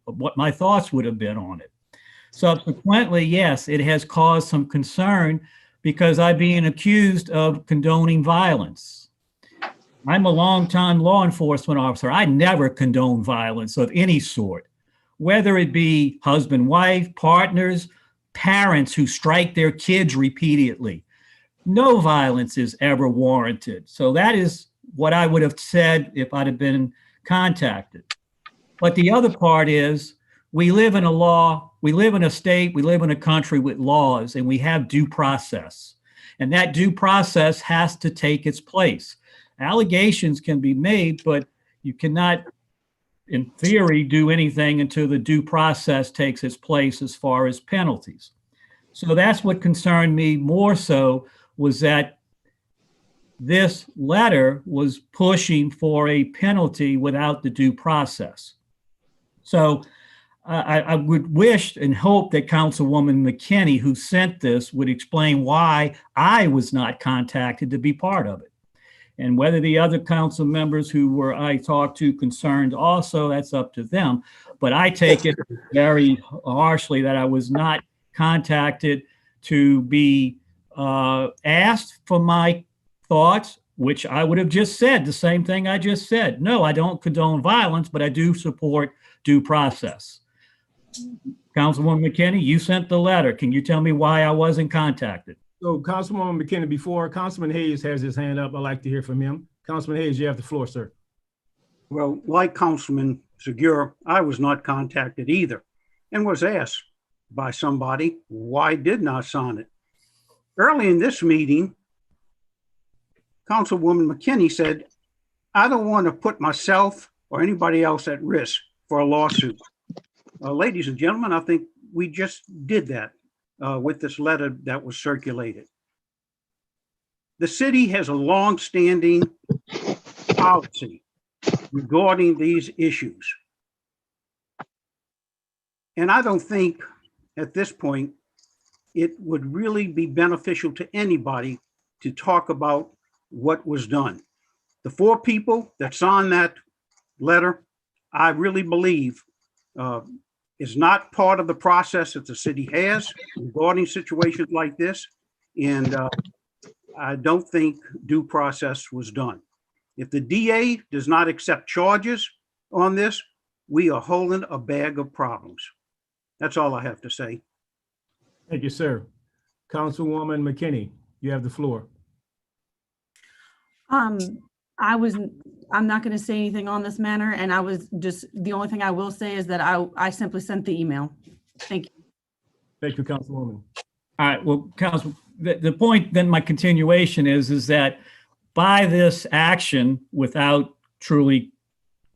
what my thoughts would have been on it. Subsequently, yes, it has caused some concern because I'm being accused of condoning violence. I'm a longtime law enforcement officer. I never condone violence of any sort, whether it be husband, wife, partners, parents who strike their kids repeatedly. No violence is ever warranted. So that is what I would have said if I'd have been contacted. But the other part is we live in a state, we live in a country with laws, and we have due process. And that due process has to take its place. Allegations can be made, but you cannot, in theory, do anything until the due process takes its place as far as penalties. So that's what concerned me more so, was that this letter was pushing for a penalty without the due process. So I would wish and hope that Councilwoman McKinney, who sent this, would explain why I was not contacted to be part of it. And whether the other council members who I talked to concerned also, that's up to them. But I take it very harshly that I was not contacted to be asked for my thoughts, which I would have just said the same thing I just said. No, I don't condone violence, but I do support due process. Councilwoman McKinney, you sent the letter. Can you tell me why I wasn't contacted? So Councilwoman McKinney, before Councilman Hayes has his hand up, I'd like to hear from him. Councilman Hayes, you have the floor, sir. Well, like Councilman Segura, I was not contacted either and was asked by somebody, why didn't I sign it? Early in this meeting, Councilwoman McKinney said, I don't want to put myself or anybody else at risk for a lawsuit. Ladies and gentlemen, I think we just did that with this letter that was circulated. The city has a long-standing policy regarding these issues. And I don't think at this point it would really be beneficial to anybody to talk about what was done. The 4 people that signed that letter, I really believe is not part of the process that the city has regarding situations like this. And I don't think due process was done. If the DA does not accept charges on this, we are holding a bag of problems. That's all I have to say. Thank you, sir. Councilwoman McKinney, you have the floor. I'm not going to say anything on this matter, and the only thing I will say is that I simply sent the email. Thank you. Thank you, Councilwoman. All right, well, Council, the point then, my continuation is that by this action, without truly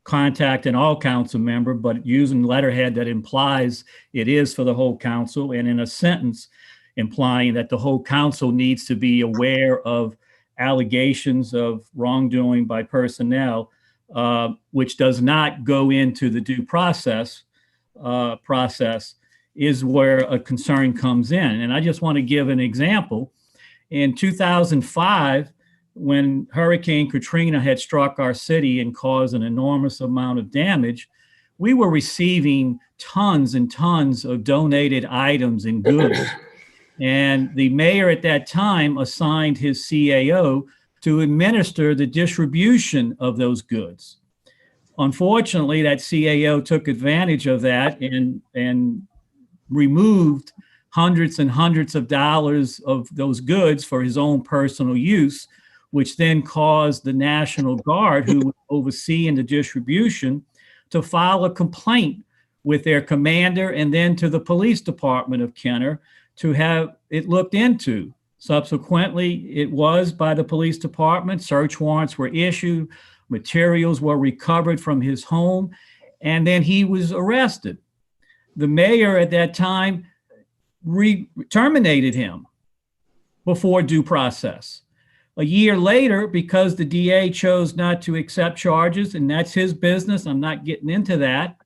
contacting all council member, but using letterhead that implies it is for the whole council, and in a sentence implying that the whole council needs to be aware of allegations of wrongdoing by personnel, which does not go into the due process, is where a concern comes in. And I just want to give an example. In 2005, when Hurricane Katrina had struck our city and caused an enormous amount of damage, we were receiving tons and tons of donated items and goods. And the mayor at that time assigned his CAO to administer the distribution of those goods. Unfortunately, that CAO took advantage of that and removed hundreds and hundreds of dollars of those goods for his own personal use, which then caused the National Guard, who was overseeing the distribution, to file a complaint with their commander and then to the police department of Kenner to have it looked into. Subsequently, it was by the police department. Search warrants were issued, materials were recovered from his home, and then he was arrested. The mayor at that time terminated him before due process. A year later, because the DA chose not to accept charges, and that's his business, I'm not getting into that,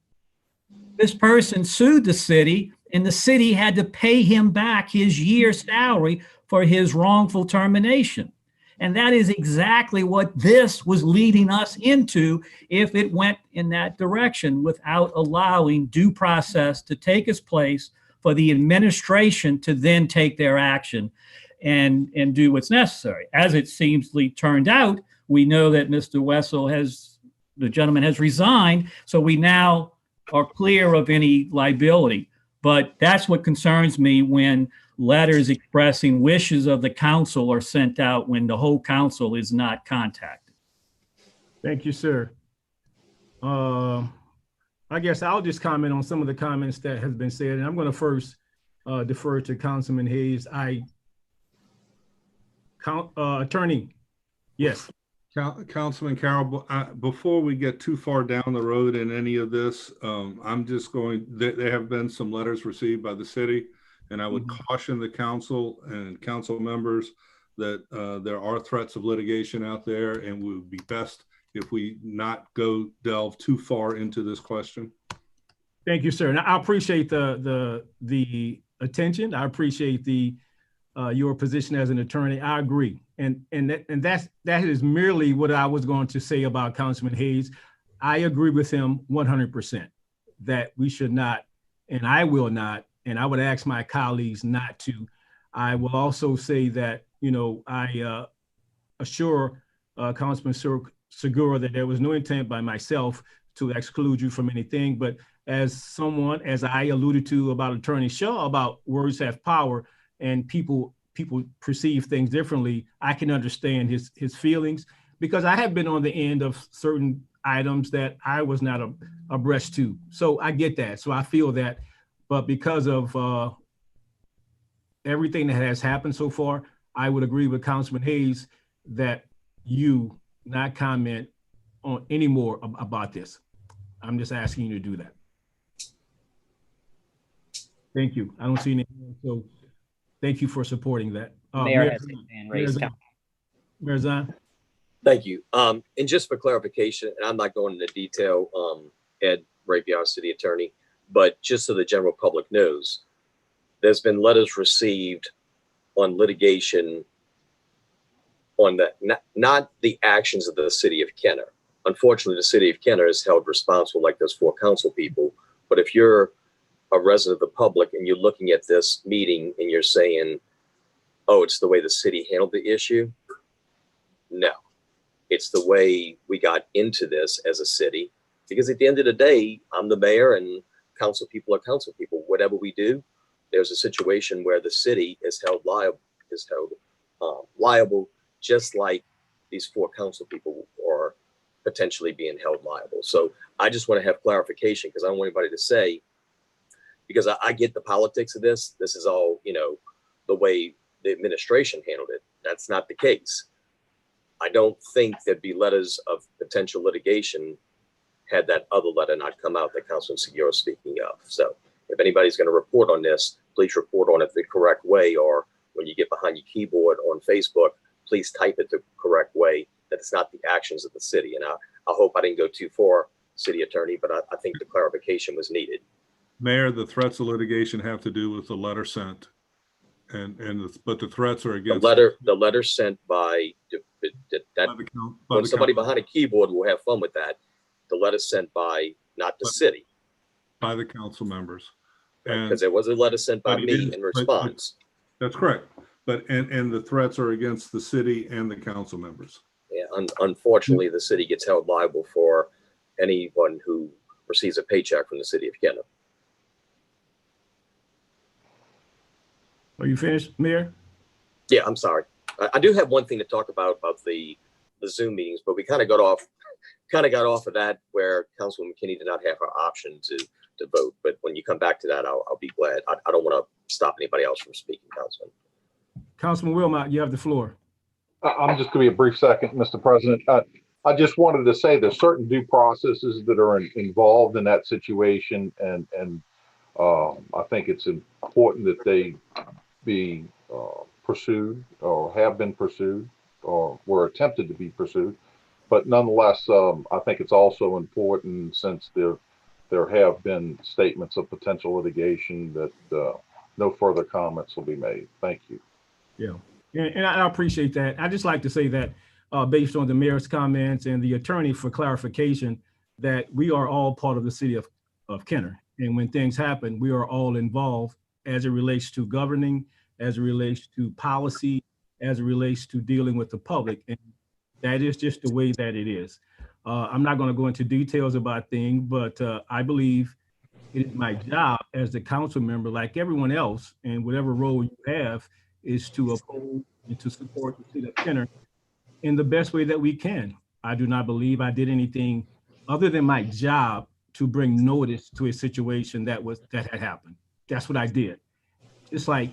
this person sued the city, and the city had to pay him back his year's salary for his wrongful termination. And that is exactly what this was leading us into if it went in that direction, without allowing due process to take its place for the administration to then take their action and do what's necessary. As it seemsly turned out, we know that Mr. Wessel the gentleman has resigned, so we now are clear of any liability. But that's what concerns me when letters expressing wishes of the council are sent out when the whole council is not contacted. Thank you, sir. I guess I'll just comment on some of the comments that has been said, and I'm going to first defer to Councilman Hayes. Attorney, yes. Councilman Carroll, before we get too far down the road in any of this, I'm just going, there have been some letters received by the city, and I would caution the council and council members that there are threats of litigation out there, and it would be best if we not delve too far into this question. Thank you, sir. And I appreciate the attention. I appreciate your position as an attorney. I agree. And that is merely what I was going to say about Councilman Hayes. I agree with him 100% that we should not, and I will not, and I would ask my colleagues not to. I will also say that, I assure Councilman Segura that there was no intent by myself to exclude you from anything, but as I alluded to about Attorney Shaw, about words have power and people perceive things differently, I can understand his feelings, because I have been on the end of certain items that I was not abreast to. So I get that. So I feel that, but because of everything that has happened so far, I would agree with Councilman Hayes that you not comment on any more about this. I'm just asking you to do that. Thank you. I don't see anything. So thank you for supporting that. Mayor has his hand raised. Mayor Zahn. Thank you. And just for clarification, and I'm not going into detail, Ed Rapier, city attorney, but just so the general public knows, there's been letters received on litigation on not the actions of the city of Kenner. Unfortunately, the city of Kenner is held responsible, like those 4 council people. But if you're a resident of the public and you're looking at this meeting and you're saying, oh, it's the way the city handled the issue. No, it's the way we got into this as a city, because at the end of the day, I'm the mayor and council people are council people. Whatever we do, there's a situation where the city is held liable, just like these 4 council people are potentially being held liable. So I just want to have clarification, because I don't want anybody to say, because I get the politics of this. This is all, the way the administration handled it. That's not the case. I don't think there'd be letters of potential litigation had that other letter not come out that Councilman Segura is speaking of. So if anybody's going to report on this, please report on it the correct way, or when you get behind your keyboard on Facebook, please type it the correct way, that it's not the actions of the city. And I hope I didn't go too far, city attorney, but I think the clarification was needed. Mayor, the threats of litigation have to do with the letter sent, but the threats are against the letter sent by somebody behind a keyboard will have fun with that. The letter sent by not the city, by the council members, because there was a letter sent by me in response. That's correct, but and the threats are against the city and the council members. Yeah, unfortunately, the city gets held liable for anyone who receives a paycheck from the city of Kenner. Are you finished, Mayor? Yeah, I'm sorry. I do have one thing to talk about the Zoom meetings, but we kind of got off of that, where Councilwoman McKinney did not have her option to vote. But when you come back to that, I'll be glad. I don't want to stop anybody else from speaking, Councilman. Councilman Wilmot, you have the floor. I'm just going to be a brief second, Mr. President. I just wanted to say there's certain due processes that are involved in that situation, and I think it's important that they be pursued or have been pursued or were attempted to be pursued. But nonetheless, I think it's also important, since there have been statements of potential litigation, that no further comments will be made. Thank you. Yeah, and I appreciate that. I just like to say that based on the mayor's comments and the attorney for clarification, that we are all part of the city of Kenner. And when things happen, we are all involved as it relates to governing, as it relates to policy, as it relates to dealing with the public. And that is just the way that it is. I'm not going to go into details about things, but I believe it is my job as the council member, like everyone else, and whatever role you have, is to uphold and to support the city of Kenner in the best way that we can. I do not believe I did anything other than my job to bring notice to a situation that had happened. That's what I did. It's like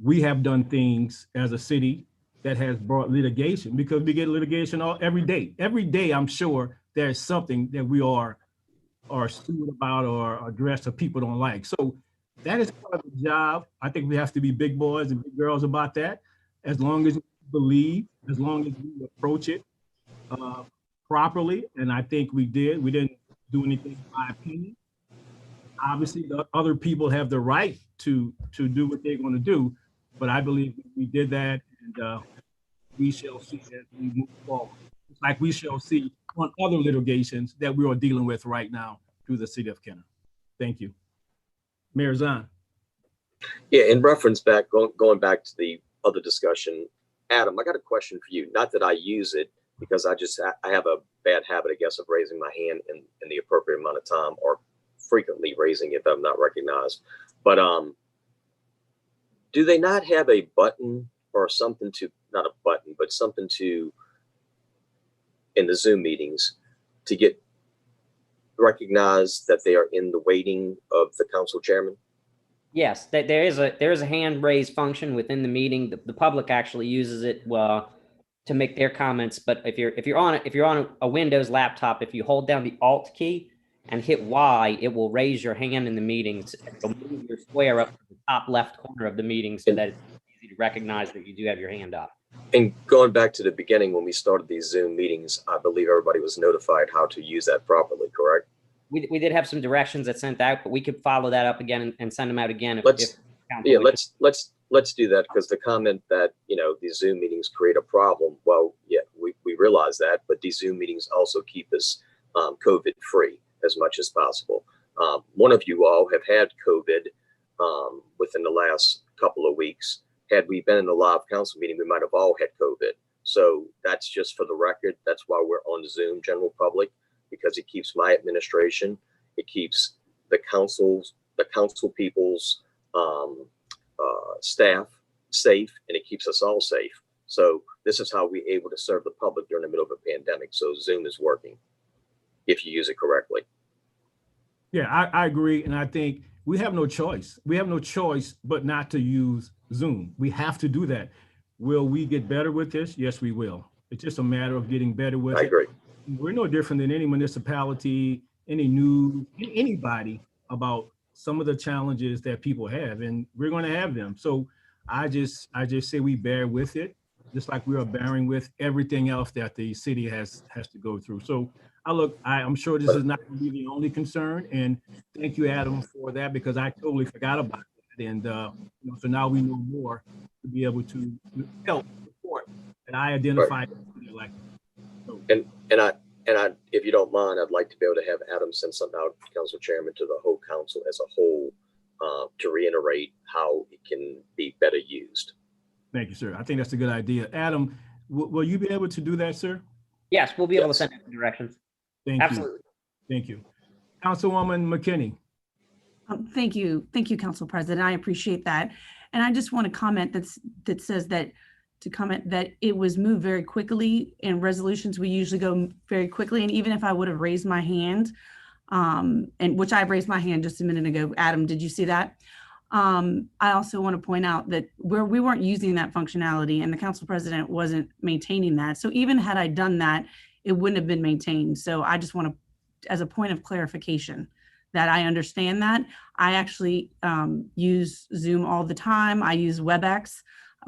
we have done things as a city that has brought litigation, because we get litigation every day. Every day, I'm sure there's something that we are sued about or addressed that people don't like. So that is part of the job. I think we have to be big boys and big girls about that. As long as we believe, as long as we approach it properly, and I think we did. We didn't do anything, in my opinion. Obviously, the other people have the right to do what they're going to do, but I believe we did that, and we shall see as we move forward. It's like we shall see on other litigations that we are dealing with right now through the city of Kenner. Thank you. Mayor Zahn. Yeah, in reference back, going back to the other discussion, Adam, I got a question for you. Not that I use it, because I have a bad habit, I guess, of raising my hand in the appropriate amount of time, or frequently raising it if I'm not recognized. But do they not have a button or something to, not a button, but something to, in the Zoom meetings, to get recognized that they are in the waiting of the council chairman? Yes, there is a hand raise function within the meeting. The public actually uses it to make their comments. But if you're on a Windows laptop, if you hold down the Alt key and hit Y, it will raise your hand in the meetings. It'll move your square up to the top left corner of the meeting, so that it's easy to recognize that you do have your hand up. And going back to the beginning, when we started these Zoom meetings, I believe everybody was notified how to use that properly, correct? We did have some directions that sent out, but we could follow that up again and send them out again. Let's do that, because the comment that, these Zoom meetings create a problem. Well, yeah, we realize that, but these Zoom meetings also keep us COVID free as much as possible. One of you all have had COVID within the last couple of weeks. Had we been in a live council meeting, we might have all had COVID. So that's just for the record. That's why we're on Zoom, general public, because it keeps my administration, it keeps the council people's staff safe, and it keeps us all safe. So this is how we're able to serve the public during the middle of a pandemic. So Zoom is working if you use it correctly. Yeah, I agree. And I think we have no choice. We have no choice but not to use Zoom. We have to do that. Will we get better with this? Yes, we will. It's just a matter of getting better with it. I agree. We're no different than any municipality, any news, anybody about some of the challenges that people have, and we're going to have them. So I just say we bear with it, just like we are bearing with everything else that the city has to go through. So I'm sure this is not going to be the only concern, and thank you, Adam, for that, because I totally forgot about it. And so now we know more to be able to help support that I identified. Right. And I, if you don't mind, I'd like to be able to have Adam send something out, council chairman, to the whole council as a whole, to reiterate how it can be better used. Thank you, sir. I think that's a good idea. Adam, will you be able to do that, sir? Yes, we'll be able to send out the directions. Absolutely. Thank you. Councilwoman McKinney. Thank you, Council President. I appreciate that. And I just want to comment that says that it was moved very quickly. In resolutions, we usually go very quickly. And even if I would have raised my hand, and which I raised my hand just a minute ago, Adam, did you see that? I also want to point out that we weren't using that functionality and the council president wasn't maintaining that. So even had I done that, it wouldn't have been maintained. So I just want to, as a point of clarification, that I understand that. I actually use Zoom all the time. I use WebEx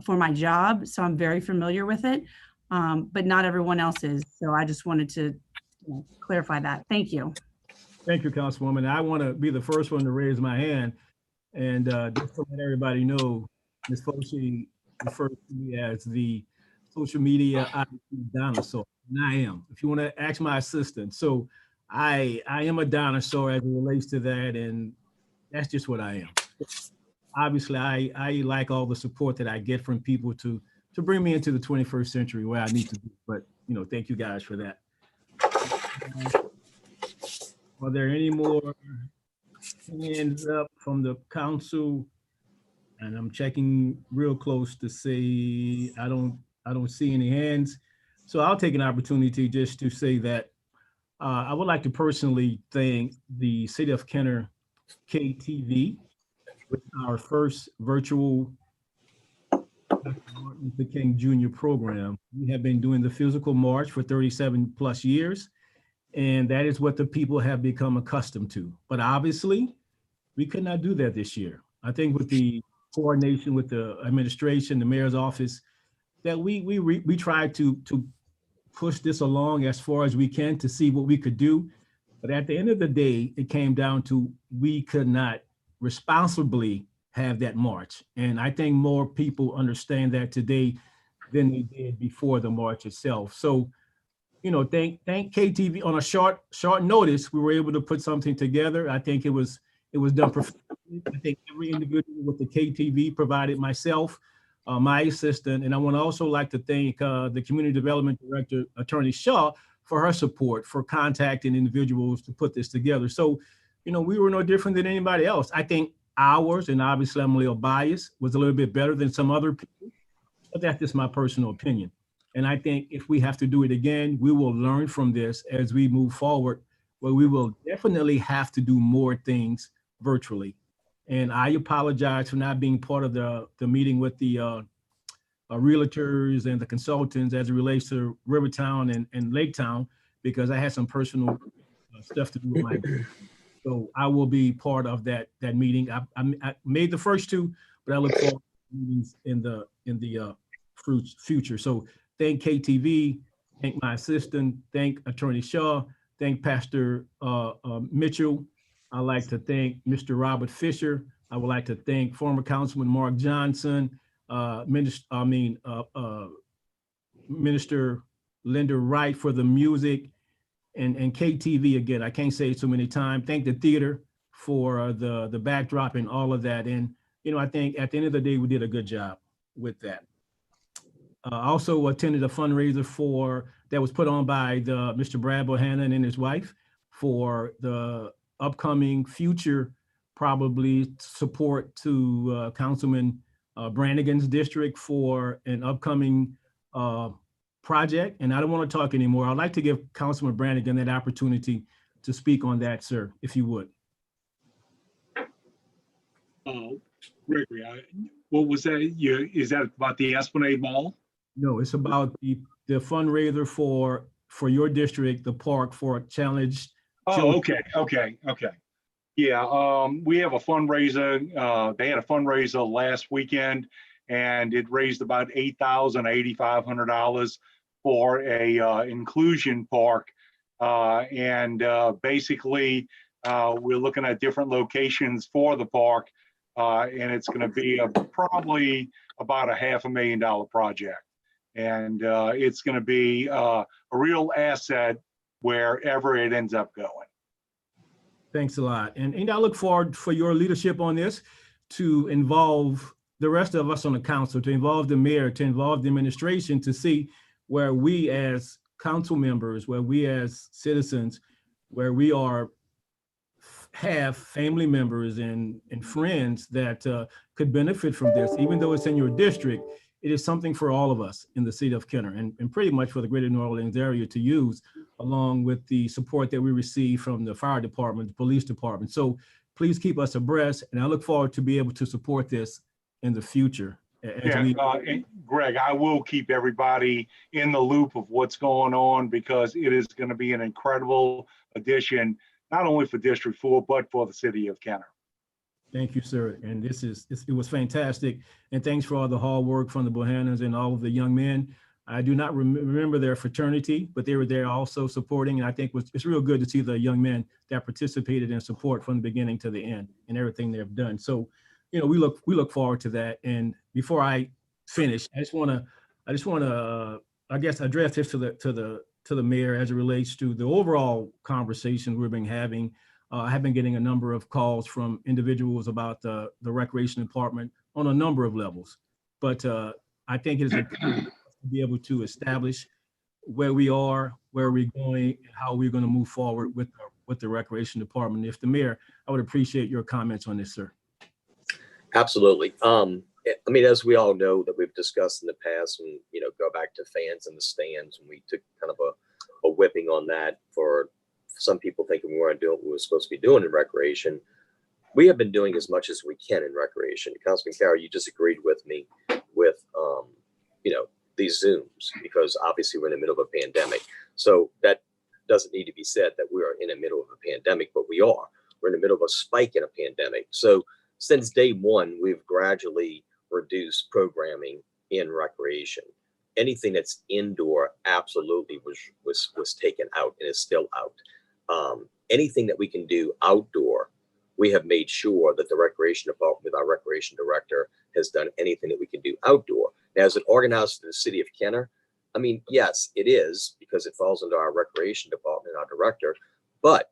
for my job, so I'm very familiar with it, but not everyone else is. So I just wanted to clarify that. Thank you. Thank you, Councilwoman. I want to be the first one to raise my hand. And just to let everybody know, Ms. Foshee refers to me as the social media IT dinosaur, and I am. If you want to ask my assistant, so I am a dinosaur as it relates to that, and that's just what I am. Obviously, I like all the support that I get from people to bring me into the 21st century where I need to be. But thank you guys for that. Are there any more hands up from the council? And I'm checking real close to see, I don't see any hands. So I'll take an opportunity just to say that I would like to personally thank the City of Kenner KTV with our first virtual Martin Luther King Jr. program. We have been doing the physical march for 37 plus years, and that is what the people have become accustomed to. But obviously, we could not do that this year. I think with the coordination with the administration, the mayor's office, that we tried to push this along as far as we can to see what we could do. But at the end of the day, it came down to we could not responsibly have that march. And I think more people understand that today than they did before the march itself. So, thank KTV. On a short notice, we were able to put something together. I think it was done professionally. I think every individual with the KTV provided myself, my assistant, and I want to also like to thank the Community Development Director, Attorney Shaw, for her support for contacting individuals to put this together. So, we were no different than anybody else. I think ours, and obviously I'm a little biased, was a little bit better than some other people, but that's just my personal opinion. And I think if we have to do it again, we will learn from this as we move forward, where we will definitely have to do more things virtually. And I apologize for not being part of the meeting with the realtors and the consultants as it relates to Rivertown and Laketown, because I had some personal stuff to do with my so I will be part of that meeting. I made the first two, but I look forward to meetings in the future. So thank KTV, thank my assistant, thank Attorney Shaw, thank Pastor Mitchell. I'd like to thank Mr. Robert Fisher. I would like to thank former Councilman Mark Johnson, Minister Linda Wright for the music, and KTV again. I can't say it so many times. Thank the theater for the backdrop and all of that. And I think at the end of the day, we did a good job with that. Also attended a fundraiser that was put on by Mr. Brad Bohannon and his wife for the upcoming future, probably support to Councilman Brannigan's district for an upcoming project. And I don't want to talk anymore. I'd like to give Councilman Brannigan that opportunity to speak on that, sir, if you would. Gregory, what was that? Is that about the Esplanade Mall? No, it's about the fundraiser for your district, the park for challenged. Oh, okay. Yeah, we have a fundraiser. They had a fundraiser last weekend, and it raised about $8,000, $8,500 for a inclusion park. Basically, we're looking at different locations for the park, and it's going to be probably about a $500,000 project. And it's going to be a real asset wherever it ends up going. Thanks a lot. And I look forward for your leadership on this, to involve the rest of us on the council, to involve the mayor, to involve the administration, to see where we as council members, where we as citizens, where we have family members and friends that could benefit from this. Even though it's in your district, it is something for all of us in the city of Kenner and pretty much for the greater New Orleans area to use, along with the support that we receive from the fire department, the police department. So please keep us abreast, and I look forward to be able to support this in the future. And Greg, I will keep everybody in the loop of what's going on, because it is going to be an incredible addition, not only for District 4, but for the city of Kenner. Thank you, sir. And it was fantastic. And thanks for all the hard work from the Bohannons and all of the young men. I do not remember their fraternity, but they were there also supporting. And I think it's real good to see the young men that participated in support from the beginning to the end and everything they've done. So, we look forward to that. And before I finish, I just want to I guess address this to the mayor as it relates to the overall conversation we've been having. I have been getting a number of calls from individuals about the recreation department on a number of levels, but I think it is important to be able to establish where we are, where we're going, and how we're going to move forward with the recreation department. If the mayor, I would appreciate your comments on this, sir. Absolutely. I mean, as we all know that we've discussed in the past, and go back to fans in the stands, and we took kind of a whipping on that for some people thinking we weren't doing what we were supposed to be doing in recreation. We have been doing as much as we can in recreation. Councilman Carroll, you disagreed with me with these Zooms, because obviously we're in the middle of a pandemic. So that doesn't need to be said that we are in the middle of a pandemic, but we are. We're in the middle of a spike in a pandemic. So since day one, we've gradually reduced programming in recreation. Anything that's indoor absolutely was taken out and is still out. Anything that we can do outdoor, we have made sure that the recreation department with our recreation director has done anything that we can do outdoor. Now, as an organizer to the city of Kenner, I mean, yes, it is, because it falls under our recreation department, our director, but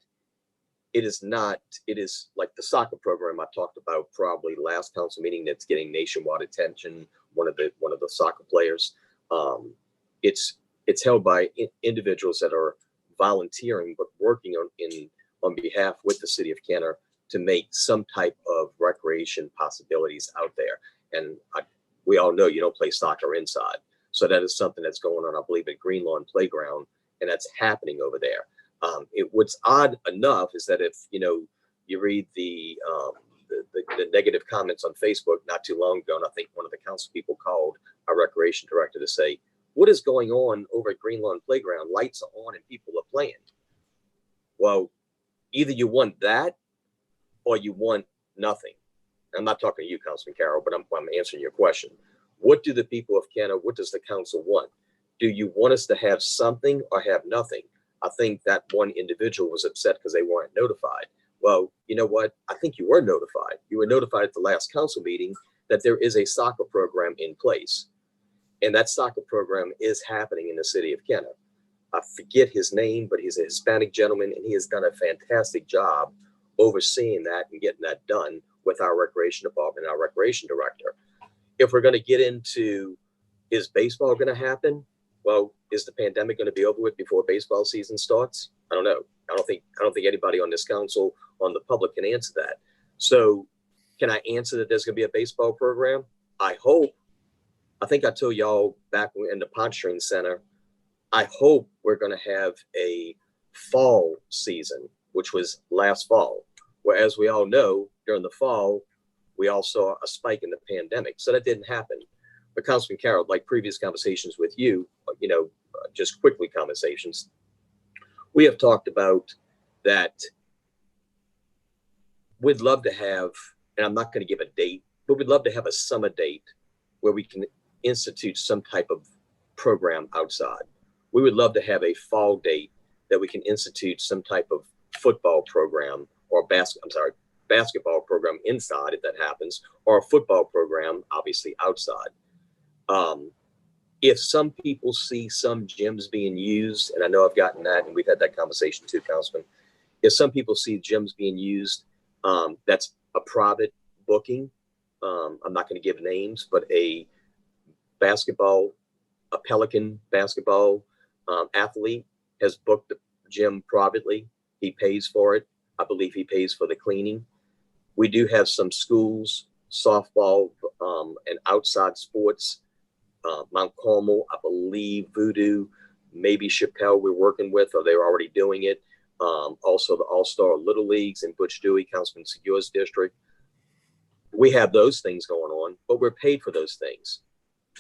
it is not, it is like the soccer program I talked about probably last council meeting that's getting nationwide attention, one of the soccer players. It's held by individuals that are volunteering but working on behalf with the city of Kenner to make some type of recreation possibilities out there. And we all know you don't play soccer inside. So that is something that's going on, I believe, at Green Lawn Playground, and that's happening over there. What's odd enough is that if you read the negative comments on Facebook not too long ago, and I think one of the council people called our recreation director to say, what is going on over at Green Lawn Playground? Lights are on and people are playing. Well, either you want that or you want nothing. I'm not talking to you, Councilman Carroll, but I'm answering your question. What do the people of Kenner, what does the council want? Do you want us to have something or have nothing? I think that one individual was upset because they weren't notified. Well, you know what? I think you were notified. You were notified at the last council meeting that there is a soccer program in place. And that soccer program is happening in the city of Kenner. I forget his name, but he's a Hispanic gentleman, and he has done a fantastic job overseeing that and getting that done with our recreation department and our recreation director. If we're going to get into, is baseball going to happen? Well, is the pandemic going to be over with before baseball season starts? I don't know. I don't think anybody on this council, on the public, can answer that. So can I answer that there's going to be a baseball program? I hope. I think I told y'all back in the Pontchartrain Center, I hope we're going to have a fall season, which was last fall. Whereas we all know during the fall, we all saw a spike in the pandemic. So that didn't happen. But Councilman Carroll, like previous conversations with you, just quickly conversations, we have talked about that we'd love to have, and I'm not going to give a date, but we'd love to have a summer date where we can institute some type of program outside. We would love to have a fall date that we can institute some type of football program or basketball program inside, if that happens, or a football program, obviously outside. If some people see some gyms being used, and I know I've gotten that, and we've had that conversation too, Councilman. If some people see gyms being used, that's a private booking. I'm not going to give names, but a Pelican basketball athlete has booked the gym privately. He pays for it. I believe he pays for the cleaning. We do have some schools, softball and outside sports. Mount Carmel, I believe Voodoo, maybe Chappelle we're working with, or they're already doing it. Also the All-Star Little Leagues in Butch Dewey, Councilman Segura's district. We have those things going on, but we're paid for those things.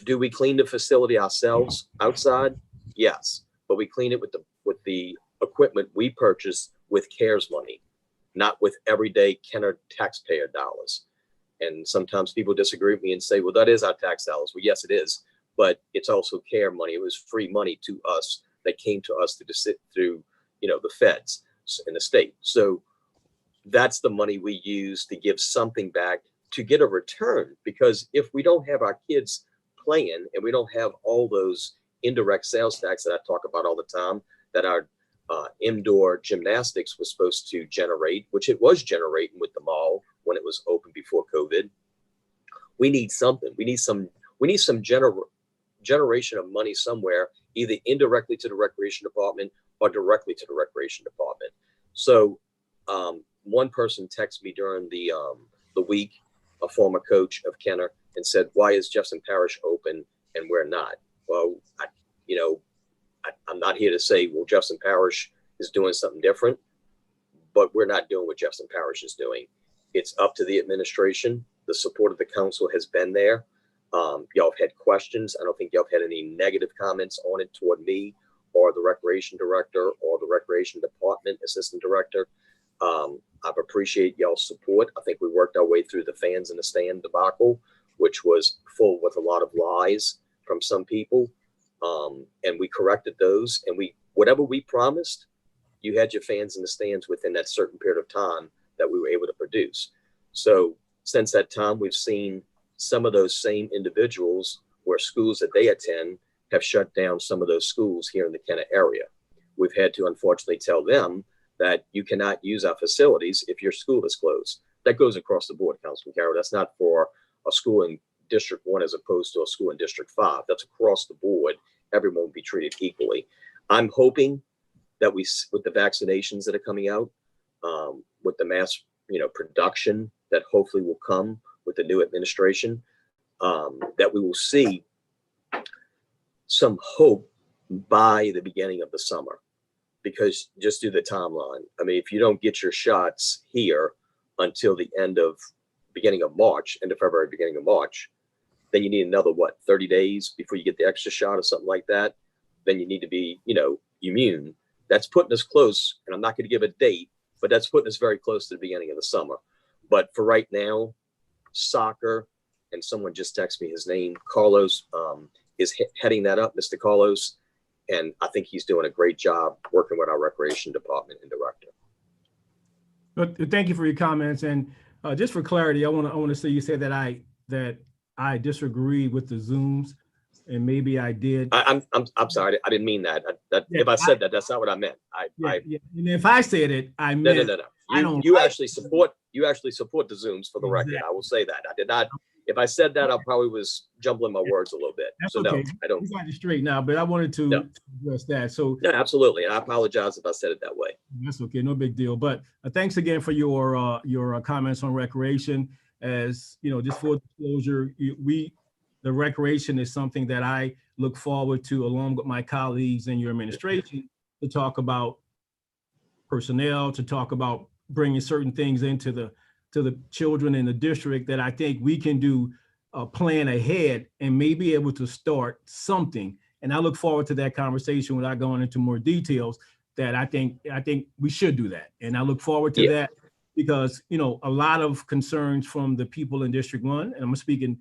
Do we clean the facility ourselves outside? Yes, but we clean it with the equipment we purchase with CARES money, not with everyday Kenner taxpayer dollars. And sometimes people disagree with me and say, well, that is our tax dollars. Well, yes, it is, but it's also CARE money. It was free money to us that came to us through, the feds in the state. So that's the money we use to give something back to get a return. Because if we don't have our kids playing and we don't have all those indirect sales tax that I talk about all the time, that our indoor gymnastics was supposed to generate, which it was generating with the mall when it was open before COVID. We need something. We need some generation of money somewhere, either indirectly to the recreation department or directly to the recreation department. So one person texted me during the week, a former coach of Kenner, and said, why is Jefferson Parish open and we're not? Well, I'm not here to say, well, Jefferson Parish is doing something different, but we're not doing what Jefferson Parish is doing. It's up to the administration. The support of the council has been there. Y'all have had questions. I don't think y'all have had any negative comments on it toward me or the recreation director or the recreation department assistant director. I've appreciated y'all's support. I think we worked our way through the fans in the stand debacle, which was full with a lot of lies from some people. And we corrected those, and whatever we promised, you had your fans in the stands within that certain period of time that we were able to produce. So since that time, we've seen some of those same individuals where schools that they attend have shut down some of those schools here in the Kenner area. We've had to unfortunately tell them that you cannot use our facilities if your school is closed. That goes across the board, Councilman Carroll. That's not for a school in District 1 as opposed to a school in District 5. That's across the board. Everyone will be treated equally. I'm hoping that with the vaccinations that are coming out, with the mass, production that hopefully will come with the new administration, that we will see some hope by the beginning of the summer. Because just do the timeline. I mean, if you don't get your shots here until the beginning of March, end of February, beginning of March, then you need another, 30 days before you get the extra shot or something like that. Then you need to be, immune. That's putting us close, and I'm not going to give a date, but that's putting us very close to the beginning of the summer. But for right now, soccer, and someone just texted me his name, Carlos, is heading that up, Mr. Carlos. And I think he's doing a great job working with our recreation department and director. But thank you for your comments. And just for clarity, I want to say you said that I disagree with the Zooms, and maybe I did. I'm sorry, I didn't mean that. If I said that, that's not what I meant. And if I said it, I meant no. You actually support the Zooms, for the record. I will say that. I did not. If I said that, I probably was jumbling my words a little bit. That's so okay. No, I don't. We got it straight now, but I wanted to address that. So no, absolutely. And I apologize if I said it that way. That's okay. No big deal. But thanks again for your comments on recreation. As just for disclosure, the recreation is something that I look forward to, along with my colleagues in your administration, to talk about personnel, to talk about bringing certain things into the children in the district that I think we can do a plan ahead and may be able to start something. And I look forward to that conversation without going into more details. That I think we should do that, and I look forward to that. Because, a lot of concerns from the people in District 1, and I'm speaking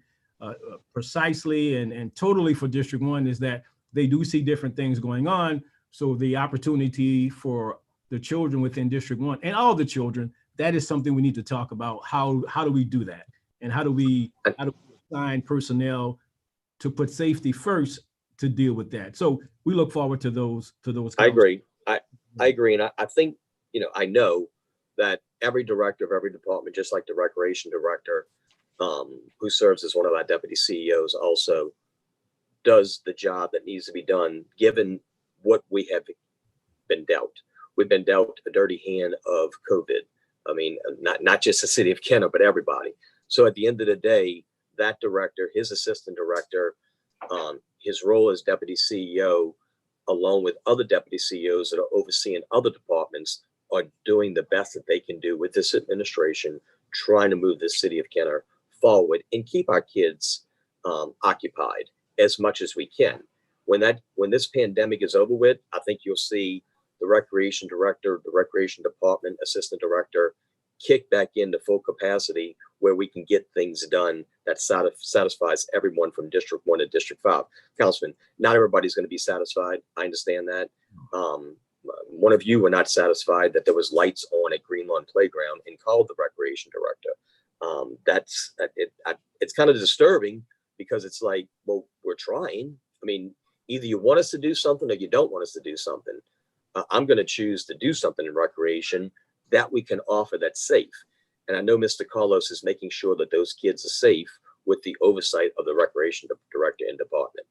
precisely and totally for District 1, is that they do see different things going on. So the opportunity for the children within District 1 and all the children, that is something we need to talk about. How do we do that? And how do we assign personnel to put safety first to deal with that? So we look forward to those. I agree. I agree. And I think, I know that every director of every department, just like the recreation director, who serves as one of our deputy CEOs, also does the job that needs to be done, given what we have been dealt. We've been dealt a dirty hand of COVID. I mean, not just the city of Kenner, but everybody. So at the end of the day, that director, his assistant director, his role as deputy CEO, along with other deputy CEOs that are overseeing other departments, are doing the best that they can do with this administration, trying to move the city of Kenner forward and keep our kids occupied as much as we can. When this pandemic is over with, I think you'll see the recreation director, the recreation department assistant director kick back into full capacity where we can get things done that satisfies everyone from District 1 to District 5. Councilman, not everybody's going to be satisfied. I understand that. One of you were not satisfied that there was lights on at Green Lawn Playground and called the recreation director. It's kind of disturbing because it's like, well, we're trying. I mean, either you want us to do something or you don't want us to do something. I'm going to choose to do something in recreation that we can offer that's safe. And I know Mr. Carlos is making sure that those kids are safe with the oversight of the recreation director and department.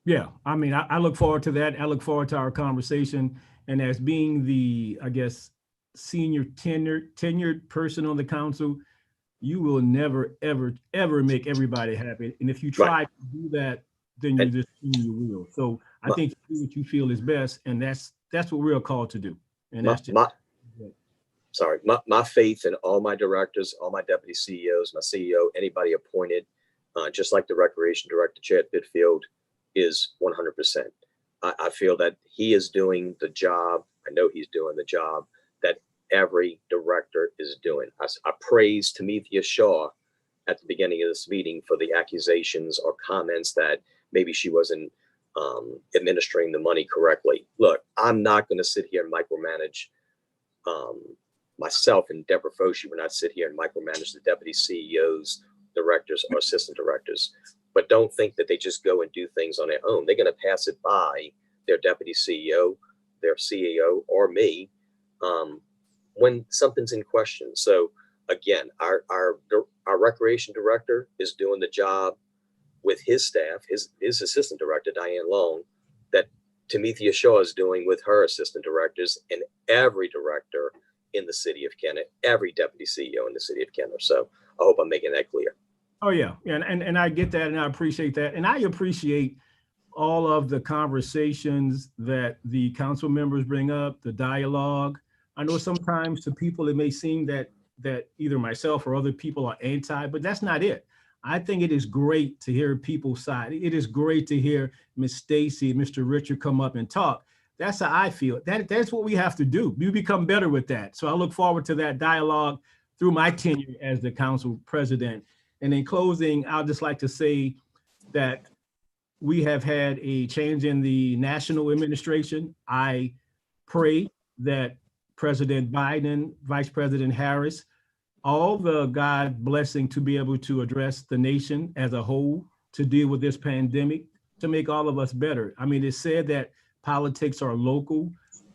Yeah, I mean, I look forward to that. I look forward to our conversation. And as being the, I guess, senior tenured person on the council, you will never, ever make everybody happy. And if you try to do that, then you just you will. So I think you do what you feel is best, and that's what we're called to do. And that's just my faith in all my directors, all my deputy CEOs, my CEO, anybody appointed, just like the recreation director, Chad Bitfield, is 100%. I feel that he is doing the job. I know he's doing the job that every director is doing. I praise Tamithia Shaw at the beginning of this meeting for the accusations or comments that maybe she wasn't administering the money correctly. Look, I'm not going to sit here and micromanage myself and Deborah Foshi. We're not sit here and micromanage the deputy CEOs, directors, or assistant directors. But don't think that they just go and do things on their own. They're going to pass it by their deputy CEO, their CEO, or me when something's in question. So again, our recreation director is doing the job with his staff, his assistant director, Diane Long, that Tamithia Shaw is doing with her assistant directors and every director in the city of Kenner, every deputy CEO in the city of Kenner. So I hope I'm making that clear. Oh yeah, and I get that, and I appreciate that, and I appreciate all of the conversations that the council members bring up, the dialogue. I know sometimes to people it may seem that either myself or other people are anti, but that's not it. I think it is great to hear people's side. It is great to hear Miss Stacy, Mr. Richard come up and talk. That's how I feel. That's what we have to do. We become better with that. So I look forward to that dialogue through my tenure as the council president. And in closing, I'd just like to say that we have had a change in the national administration. I pray that President Biden, Vice President Harris, all the God blessing to be able to address the nation as a whole, to deal with this pandemic, to make all of us better. I mean, it's said that politics are local,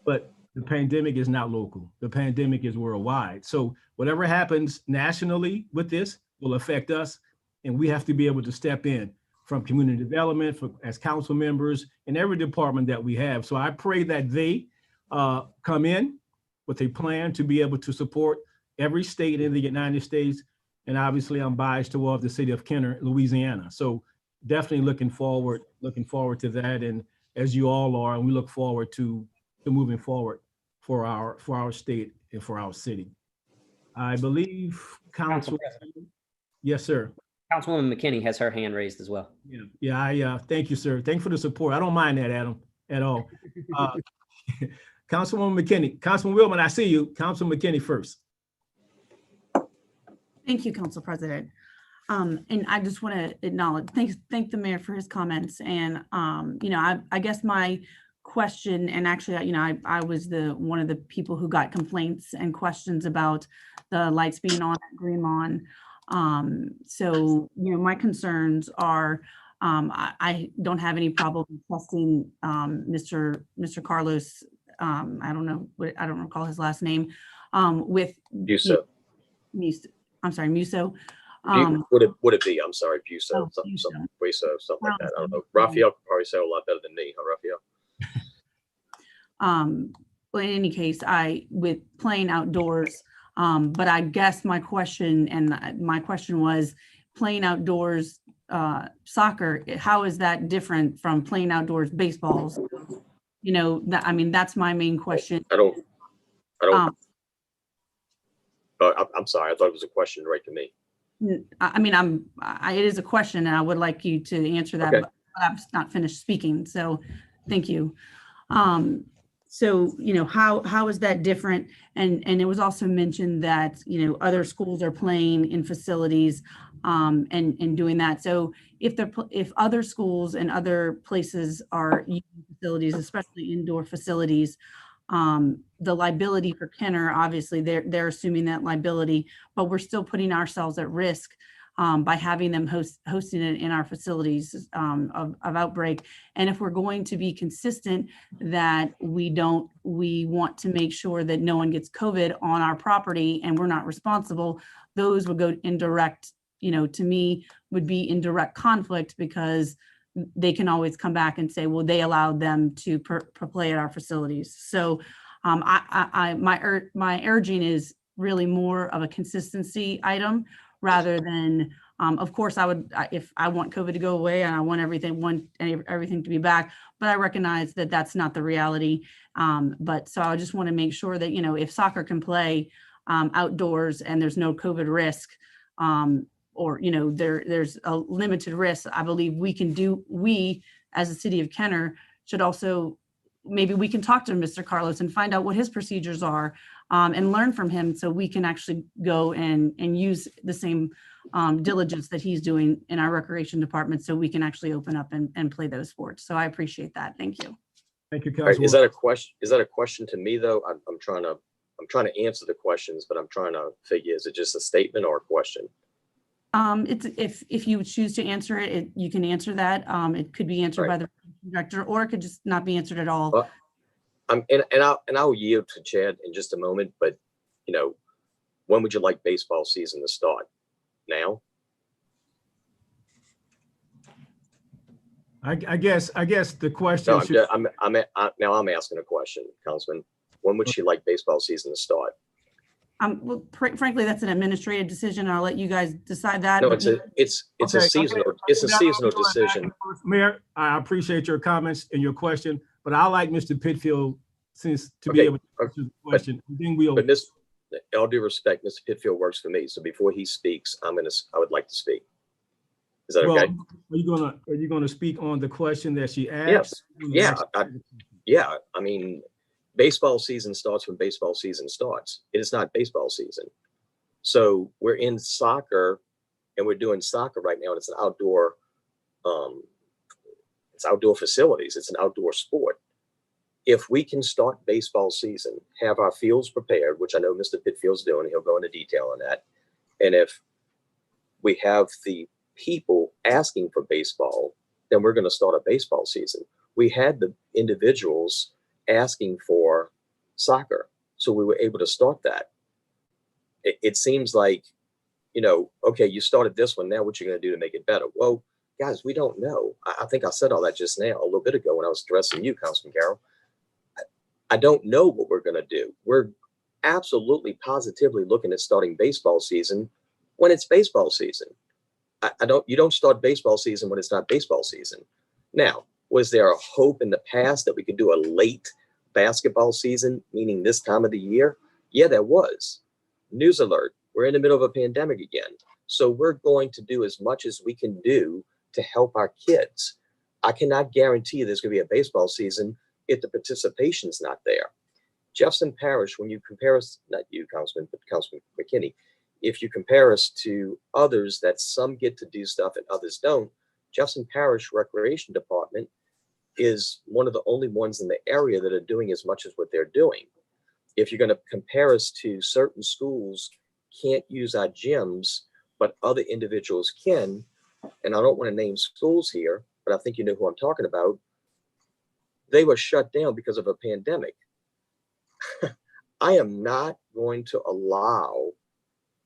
but the pandemic is not local. The pandemic is worldwide. So whatever happens nationally with this will affect us, and we have to be able to step in from community development, as council members, in every department that we have. So I pray that they come in with a plan to be able to support every state in the United States. And obviously I'm biased toward the city of Kenner, Louisiana. So definitely looking forward to that. And as you all are, and we look forward to moving forward for our state and for our city. I believe Council. Yes, sir. Councilwoman McKinney has her hand raised as well. Yeah. Thank you, sir. Thank you for the support. I don't mind that, Adam, at all. Councilwoman McKinney, Councilman Willman, I see you. Councilman McKinney first. Thank you, Council President. And I just want to acknowledge, thank the mayor for his comments. And, I guess my question, and actually, I was one of the people who got complaints and questions about the lights being on at Green Lawn. So, my concerns are, I don't have any problem trusting Mr. Carlos. I don't recall his last name. With Muso. I'm sorry, Muso. Would it be? I'm sorry, Buso, something like that. I don't know. Raphael could probably say a lot better than me, huh, Raphael? Well, in any case, with playing outdoors, but I guess my question was playing outdoors soccer. How is that different from playing outdoors baseballs? That's my main question. I don't. I'm sorry. I thought it was a question right to me. I mean, it is a question and I would like you to answer that, Okay. but I've not finished speaking. So thank you. So, how is that different? And it was also mentioned that, other schools are playing in facilities and doing that. So if other schools and other places are using facilities, especially indoor facilities, the liability for Kenner, obviously they're assuming that liability, but we're still putting ourselves at risk by having them hosting it in our facilities of outbreak. And if we're going to be consistent that we want to make sure that no one gets COVID on our property and we're not responsible, those would go in direct, to me, would be in direct conflict, because they can always come back and say, well, they allowed them to play at our facilities. So my urging is really more of a consistency item rather than, of course, if I want COVID to go away and I want everything to be back, but I recognize that that's not the reality. But so I just want to make sure that, if soccer can play outdoors and there's no COVID risk, or there's a limited risk, I believe we as the city of Kenner should also, maybe we can talk to Mr. Carlos and find out what his procedures are and learn from him, so we can actually go and use the same diligence that he's doing in our recreation department, so we can actually open up and play those sports. So I appreciate that. Thank you. Thank you, All right, Councilwoman. is that a question to me though? I'm trying to answer the questions, but I'm trying to figure, is it just a statement or a question? It's if you choose to answer it, you can answer that. It could be answered by the director, or it could just not be answered at all. I'll yield to Chad in just a moment, but when would you like baseball season to start? Now? I guess the question. No, now I'm asking a question, Councilman. When would she like baseball season to start? Well, frankly, that's an administrative decision. I'll let you guys decide that. No, it's a seasonal decision. Mayor, I appreciate your comments and your question, but I like Mr. Pitfield to be able to answer the question. But all due respect, Mr. Pitfield works for me. So before he speaks, I would like to speak. Is that okay? Are you gonna speak on the question that she asked? Yes. Yeah. I mean, baseball season starts when baseball season starts. It is not baseball season. So we're in soccer and we're doing soccer right now. And it's an outdoor, facilities. It's an outdoor sport. If we can start baseball season, have our fields prepared, which I know Mr. Pitfield's doing, he'll go into detail on that. And if we have the people asking for baseball, then we're going to start a baseball season. We had the individuals asking for soccer, so we were able to start that. It seems like, okay, you started this one, now what you're going to do to make it better? Well, guys, we don't know. I think I said all that just now, a little bit ago when I was addressing you, Councilman Carroll. I don't know what we're going to do. We're absolutely positively looking at starting baseball season when it's baseball season. You don't start baseball season when it's not baseball season. Now, was there a hope in the past that we could do a late basketball season, meaning this time of the year? Yeah, there was. News alert, we're in the middle of a pandemic again. So we're going to do as much as we can do to help our kids. I cannot guarantee there's going to be a baseball season if the participation's not there. Jefferson Parish, when you compare us, not you, Councilman, but Councilman McKinney, if you compare us to others that some get to do stuff and others don't, Jefferson Parish Recreation Department is one of the only ones in the area that are doing as much as what they're doing. If you're going to compare us to certain schools can't use our gyms, but other individuals can, and I don't want to name schools here, but I think you know who I'm talking about, they were shut down because of a pandemic. I am not going to allow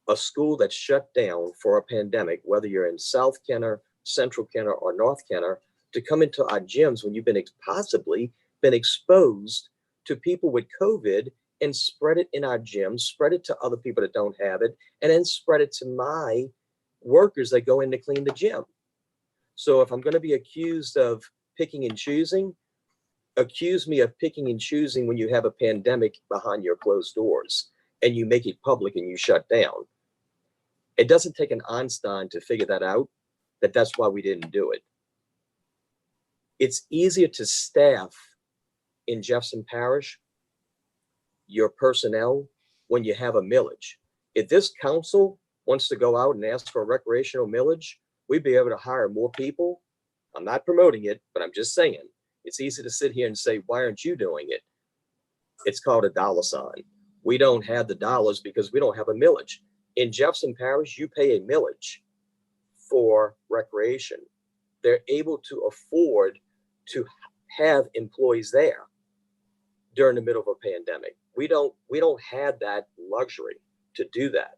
a school that's shut down for a pandemic, whether you're in South Kenner, Central Kenner, or North Kenner, to come into our gyms when you've possibly been exposed to people with COVID and spread it in our gyms, spread it to other people that don't have it, and then spread it to my workers that go in to clean the gym. So if I'm going to be accused of picking and choosing, accuse me of picking and choosing when you have a pandemic behind your closed doors and you make it public and you shut down. It doesn't take an Einstein to figure that out, that's why we didn't do it. It's easier to staff in Jefferson Parish your personnel when you have a millage. If this council wants to go out and ask for a recreational millage, we'd be able to hire more people. I'm not promoting it, but I'm just saying, it's easy to sit here and say, why aren't you doing it? It's called a dollar sign. We don't have the dollars because we don't have a millage. In Jefferson Parish, you pay a millage for recreation. They're able to afford to have employees there during the middle of a pandemic. We don't have that luxury to do that.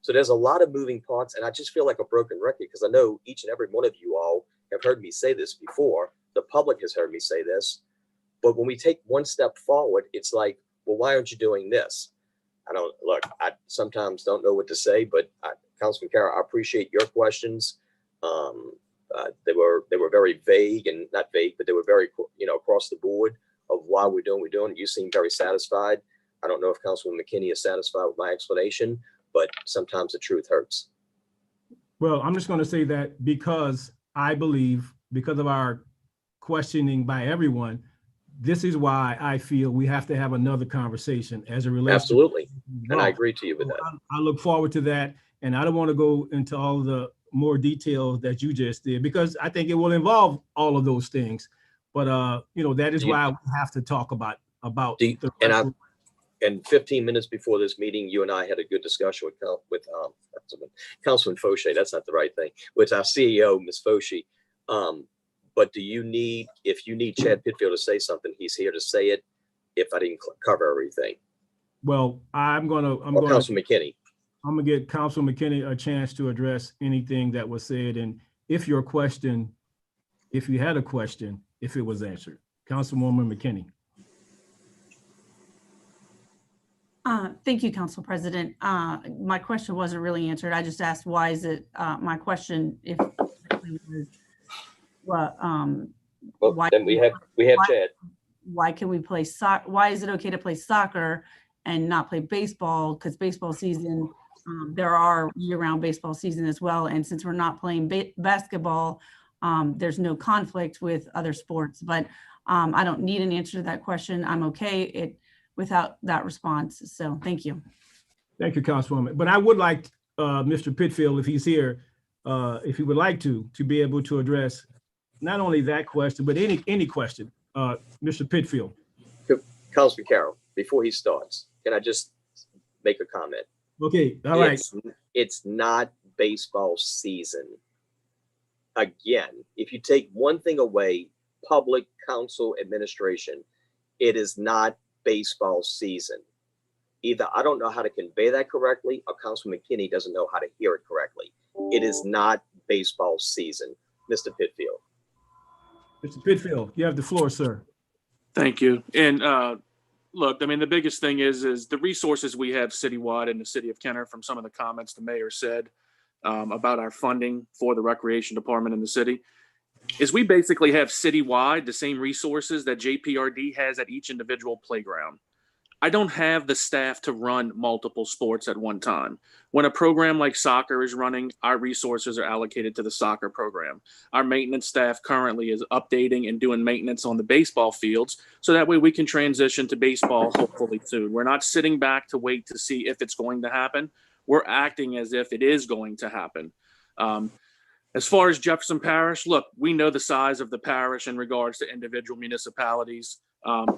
So there's a lot of moving parts, and I just feel like a broken record because I know each and every one of you all have heard me say this before. The public has heard me say this, but when we take one step forward, it's like, well, why aren't you doing this? I sometimes don't know what to say, but Councilman Carroll, I appreciate your questions. They were very vague, and not vague, but they were very, across the board of why we're doing what we're doing. You seem very satisfied. I don't know if Councilman McKinney is satisfied with my explanation, but sometimes the truth hurts. Well, I'm just going to say that because I believe, because of our questioning by everyone, this is why I feel we have to have another conversation as it relates. Absolutely. And I agree to you with that. I look forward to that. And I don't want to go into all of the more details that you just did, because I think it will involve all of those things. But, that is why we have to talk about and 15 minutes before this meeting, you and I had a good discussion with Councilman Fauché. That's not the right thing. With our CEO, Ms. Fauché. But if you need Chad Pitfield to say something, he's here to say it. If I didn't cover everything. Well, Councilman McKinney. I'm gonna get Councilman McKinney a chance to address anything that was said, and if you had a question, if it was answered. Councilwoman McKinney. Thank you, Council President. My question wasn't really answered. I just asked, why is it, my question, if was, why, then we have Chad. Why can we play soccer? Why is it okay to play soccer and not play baseball? Because baseball season, there are year-round baseball season as well. And since we're not playing basketball, there's no conflict with other sports. But I don't need an answer to that question. I'm okay without that response. So thank you. Thank you, Councilwoman. But I would like Mr. Pitfield, if he's here, if he would like to be able to address not only that question, but any question. Mr. Pitfield. Councilman Carroll, before he starts, can I just make a comment? Okay, all right. It's not baseball season. Again, if you take one thing away, public council administration, it is not baseball season. Either I don't know how to convey that correctly, or Councilman McKinney doesn't know how to hear it correctly. It is not baseball season. Mr. Pitfield. Mr. Pitfield, you have the floor, sir. Thank you. And look, I mean, the biggest thing is the resources we have citywide in the city of Kenner, from some of the comments the mayor said about our funding for the recreation department in the city, is we basically have citywide the same resources that JPRD has at each individual playground. I don't have the staff to run multiple sports at one time. When a program like soccer is running, our resources are allocated to the soccer program. Our maintenance staff currently is updating and doing maintenance on the baseball fields, so that way we can transition to baseball hopefully soon. We're not sitting back to wait to see if it's going to happen. We're acting as if it is going to happen. As far as Jefferson Parish, look, we know the size of the parish in regards to individual municipalities.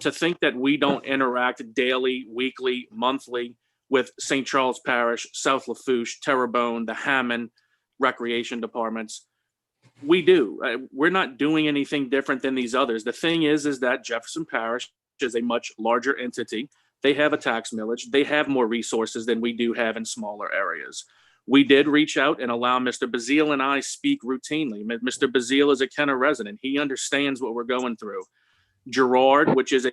To think that we don't interact daily, weekly, monthly with St. Charles Parish, South Lafourche, Terrebonne, the Hammond recreation departments, we do. We're not doing anything different than these others. The thing is that Jefferson Parish is a much larger entity. They have a tax millage. They have more resources than we do have in smaller areas. We did reach out and allow Mr. Bazile and I speak routinely. Mr. Bazile is a Kenner resident. He understands what we're going through. Girard, which is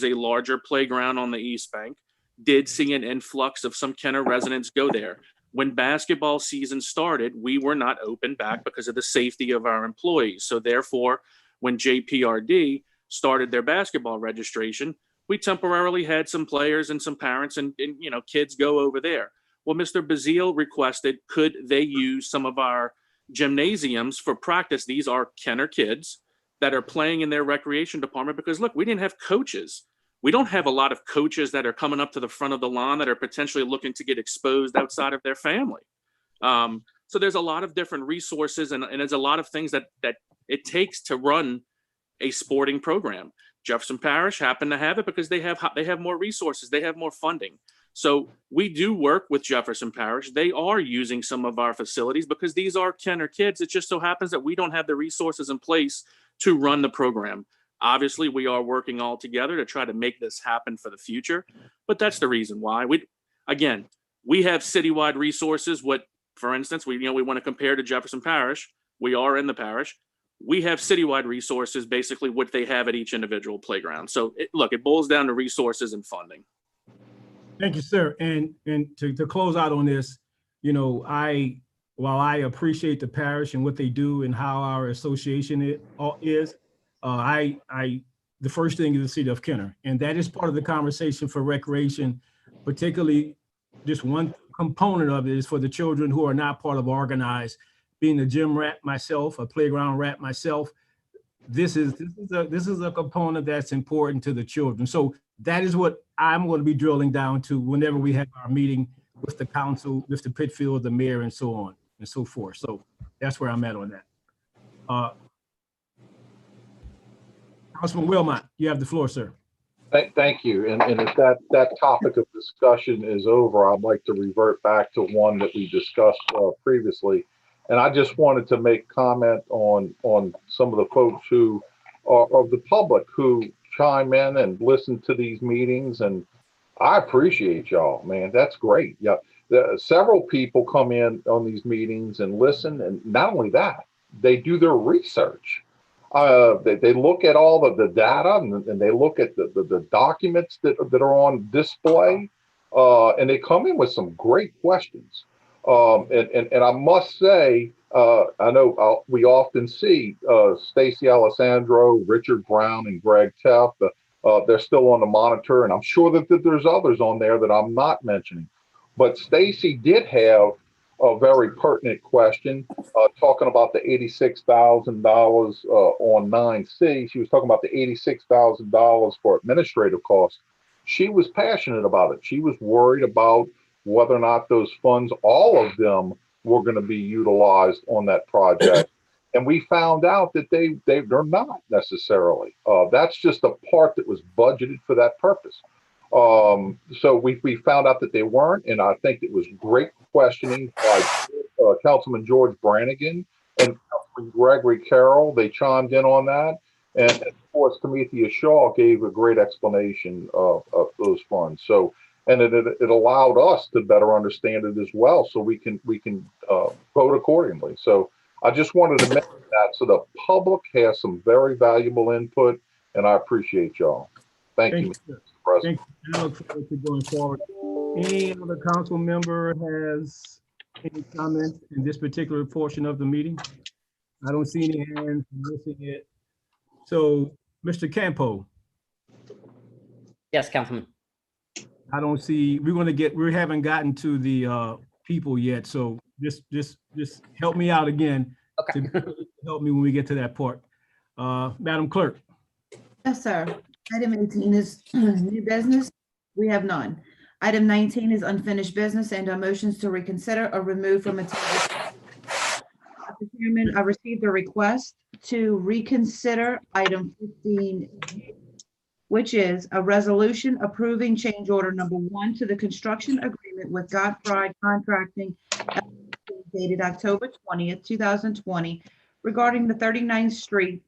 a larger playground on the East Bank, did see an influx of some Kenner residents go there. When basketball season started, we were not open back because of the safety of our employees. So therefore, when JPRD started their basketball registration, we temporarily had some players and some parents and kids go over there. Well, Mr. Bazile requested, could they use some of our gymnasiums for practice? These are Kenner kids that are playing in their recreation department because look, we didn't have coaches. We don't have a lot of coaches that are coming up to the front of the lawn that are potentially looking to get exposed outside of their family. So there's a lot of different resources and there's a lot of things that it takes to run a sporting program. Jefferson Parish happened to have it because they have more resources, they have more funding. So we do work with Jefferson Parish. They are using some of our facilities because these are Kenner kids. It just so happens that we don't have the resources in place to run the program. Obviously, we are working all together to try to make this happen for the future, but that's the reason why. We have citywide resources. For instance, we want to compare to Jefferson Parish. We are in the parish. We have citywide resources, basically what they have at each individual playground. So it boils down to resources and funding. Thank you, sir. And to close out on this, while I appreciate the parish and what they do and how our association is, the first thing is the city of Kenner, and that is part of the conversation for recreation, particularly just one component of it is for the children who are not part of organized. Being a gym rat myself, a playground rat myself, this is a component that's important to the children. So that is what I'm going to be drilling down to whenever we have our meeting with the council, Mr. Pitfield, the mayor, and so on and so forth. So that's where I'm at on that. Councilman Wilmot, you have the floor, sir. Thank you. And if that topic of discussion is over, I'd like to revert back to one that we discussed previously. And I just wanted to make comment on some of the folks who are of the public who chime in and listen to these meetings. And I appreciate y'all, man. That's great. Yeah, several people come in on these meetings and listen. And not only that, they do their research. They look at all the data and they look at the documents that are on display, and they come in with some great questions. And I must say, I know we often see Stacy Alessandro, Richard Brown, and Greg Teff. They're still on the monitor, and I'm sure that there's others on there that I'm not mentioning. But Stacy did have a very pertinent question, talking about the $86,000 on 9C. She was talking about the $86,000 for administrative costs. She was passionate about it. She was worried about whether or not those funds, all of them, were going to be utilized on that project. And we found out that they're not necessarily. That's just a part that was budgeted for that purpose. So we found out that they weren't, and I think it was great questioning by Councilman George Brannigan and Councilman Gregory Carroll. They chimed in on that. And of course, Tamithia Shaw gave a great explanation of those funds. So, and it allowed us to better understand it as well, so we can vote accordingly. So I just wanted to mention that so the public has some very valuable input, and I appreciate y'all. Thank you, Mr. President. Thank you. I look forward to going forward. Any other council member has any comments in this particular portion of the meeting? I don't see any hands. I'm missing it. So, Mr. Campo. Yes, Councilman. I don't see, we haven't gotten to the people yet. So just help me out again. Okay. To help me when we get to that part. Madam Clerk. Yes, sir. Item 18 is new business. We have none. Item 19 is unfinished business and motions to reconsider or remove from its. Mr. Chairman, I received a request to reconsider item 15, which is a resolution approving change order number 1 to the construction agreement with Godfrey Contracting dated October 20th, 2020 regarding the 39th Street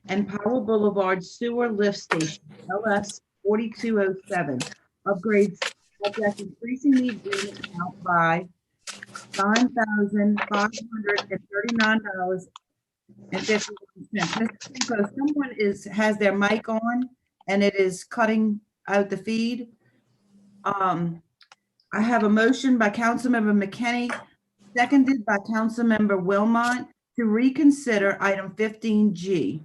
and Powell Boulevard Sewer Lift Station, LS 4207, upgrades subject increasing the agreement amount by $9,539.51. Mr. Cinco, someone has their mic on and it is cutting out the feed. I have a motion by Councilmember McKinney, seconded by Councilmember Wilmot, to reconsider item 15G.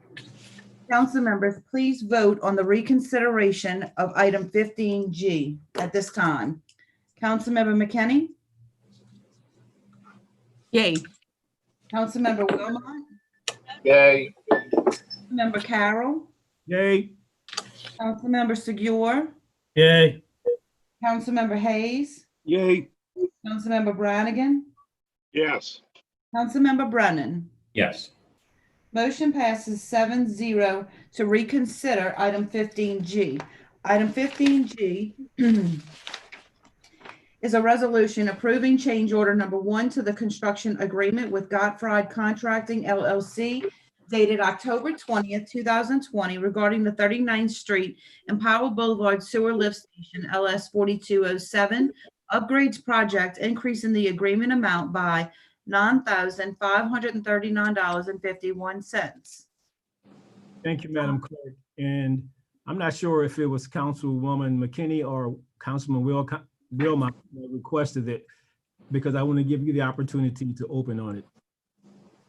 Council members, please vote on the reconsideration of item 15G at this time. Councilmember McKinney, Yay. Councilmember Wilmot, Yay. Member Carroll, Yay. Councilmember Segura, Yay. Councilmember Hayes, Yay. Councilmember Brannigan, Yes. Councilmember Brennan. Yes. Motion passes 7-0 to reconsider item 15G. Item 15G is a resolution approving change order number 1 to the construction agreement with Godfrey Contracting LLC dated October 20th, 2020 regarding the 39th Street and Powell Boulevard Sewer Lift Station LS 4207 upgrades project, increasing the agreement amount by $9,539.51. Thank you, Madam Clerk. And I'm not sure if it was Councilwoman McKinney or Councilman Wilmot that requested it, because I want to give you the opportunity to open on it.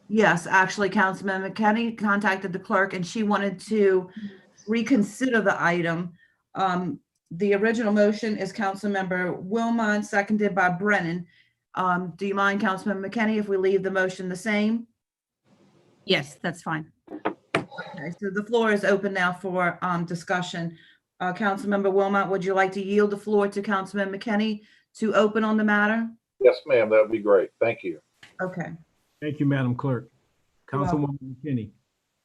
Yes, actually, Councilman McKinney contacted the clerk and she wanted to reconsider the item. The original motion is Councilmember Wilmot, seconded by Brennan. Do you mind, Councilman McKinney, if we leave the motion the same? Yes, that's fine. Okay, so the floor is open now for discussion. Councilmember Wilmot, would you like to yield the floor to Councilman McKinney to open on the matter? Yes, ma'am. That would be great. Thank you. Okay. Thank you, Madam Clerk. Councilwoman McKinney.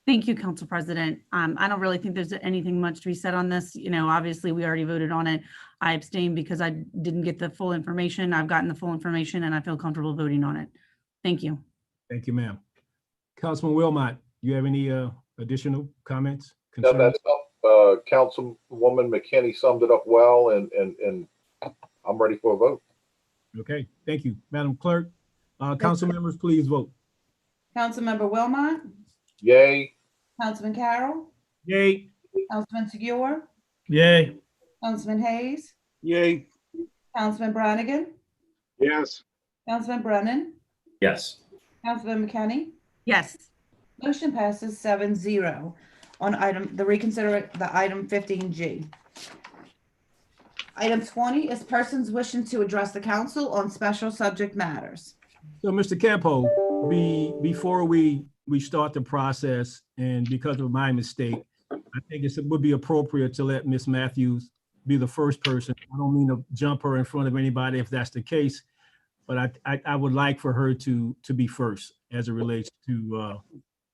Thank you, Council President. I don't really think there's anything much to be said on this. You know, obviously we already voted on it. I abstained because I didn't get the full information. I've gotten the full information and I feel comfortable voting on it. Thank you. Thank you, ma'am. Councilman Wilmot, you have any additional comments? No, concerns? that's Councilwoman McKinney summed it up well, and I'm ready for a vote. Okay, thank you. Madam Clerk, council members, please vote. Councilmember Wilmot, Yay. Councilman Carroll, Yay. Councilman Segura, Yay. Councilman Hayes, Yay. Councilman Brannigan, Yes. Councilman Brennan, Yes. Councilman McKinney. Yes. Motion passes 7-0 on item 15G. Item 20 is persons wishing to address the council on special subject matters. So, Mr. Campo, before we start the process, and because of my mistake, I think it would be appropriate to let Ms. Matthews be the first person. I don't mean to jump her in front of anybody if that's the case, but I would like for her to be first as it relates to.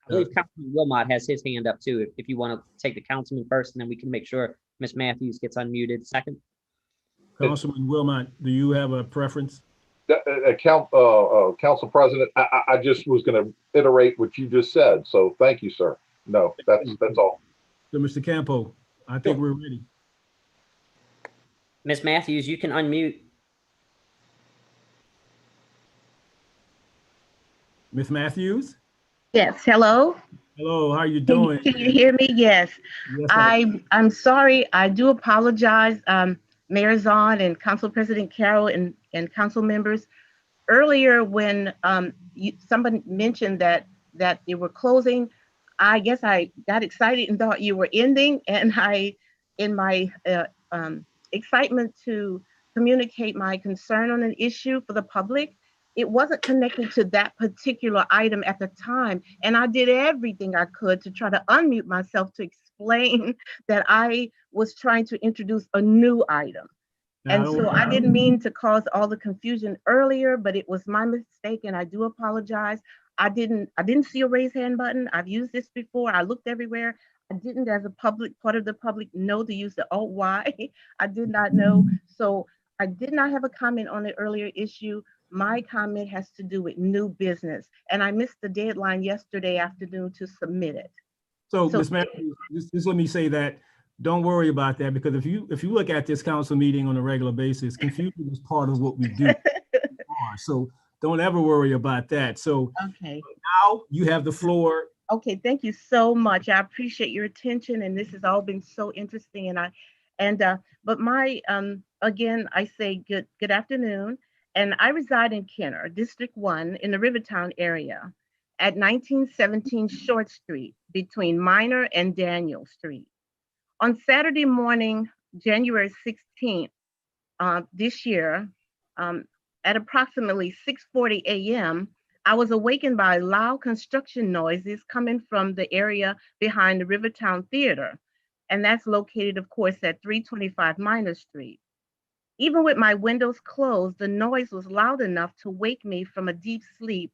I believe Councilman Wilmot has his hand up too. If you want to take the councilman first, and then we can make sure Ms. Matthews gets unmuted second. Councilman Wilmot, do you have a preference? Council President, I just was going to iterate what you just said. So thank you, sir. No, that's all. So, Mr. Campo, I think we're ready. Ms. Matthews, you can unmute. Ms. Matthews? Yes, hello? Hello, how are you doing? Can you hear me? Yes. Yes, I'm sorry. I do apologize, Mayor Zahn and Council President Carroll and council members. Earlier, when somebody mentioned that they were closing, I guess I got excited and thought you were ending, and in my excitement to communicate my concern on an issue for the public, it wasn't connected to that particular item at the time. And I did everything I could to try to unmute myself to explain that I was trying to introduce a new item. And so I didn't mean to cause all the confusion earlier, but it was my mistake and I do apologize. I didn't see a raise hand button. I've used this before. I looked everywhere. I didn't, as a part of the public, know to use the Alt-Y. I did not know. So I did not have a comment on the earlier issue. My comment has to do with new business, and I missed the deadline yesterday afternoon to submit it. So Ms. Matthews, just let me say that, don't worry about that, because if you look at this council meeting on a regular basis, confusion is part of what we do. So don't ever worry about that. So okay, now you have the floor. Okay, thank you so much. I appreciate your attention, and this has all been so interesting. But my again, I say good afternoon. And I reside in Kenner, District 1 in the Rivertown area. at 1917 Short Street between Minor and Daniel Street. On Saturday morning, January 16th, this year, at approximately 6:40 a.m., I was awakened by loud construction noises coming from the area behind the Rivertown Theater, and that's located, of course, at 325 Minor Street. Even with my windows closed, the noise was loud enough to wake me from a deep sleep,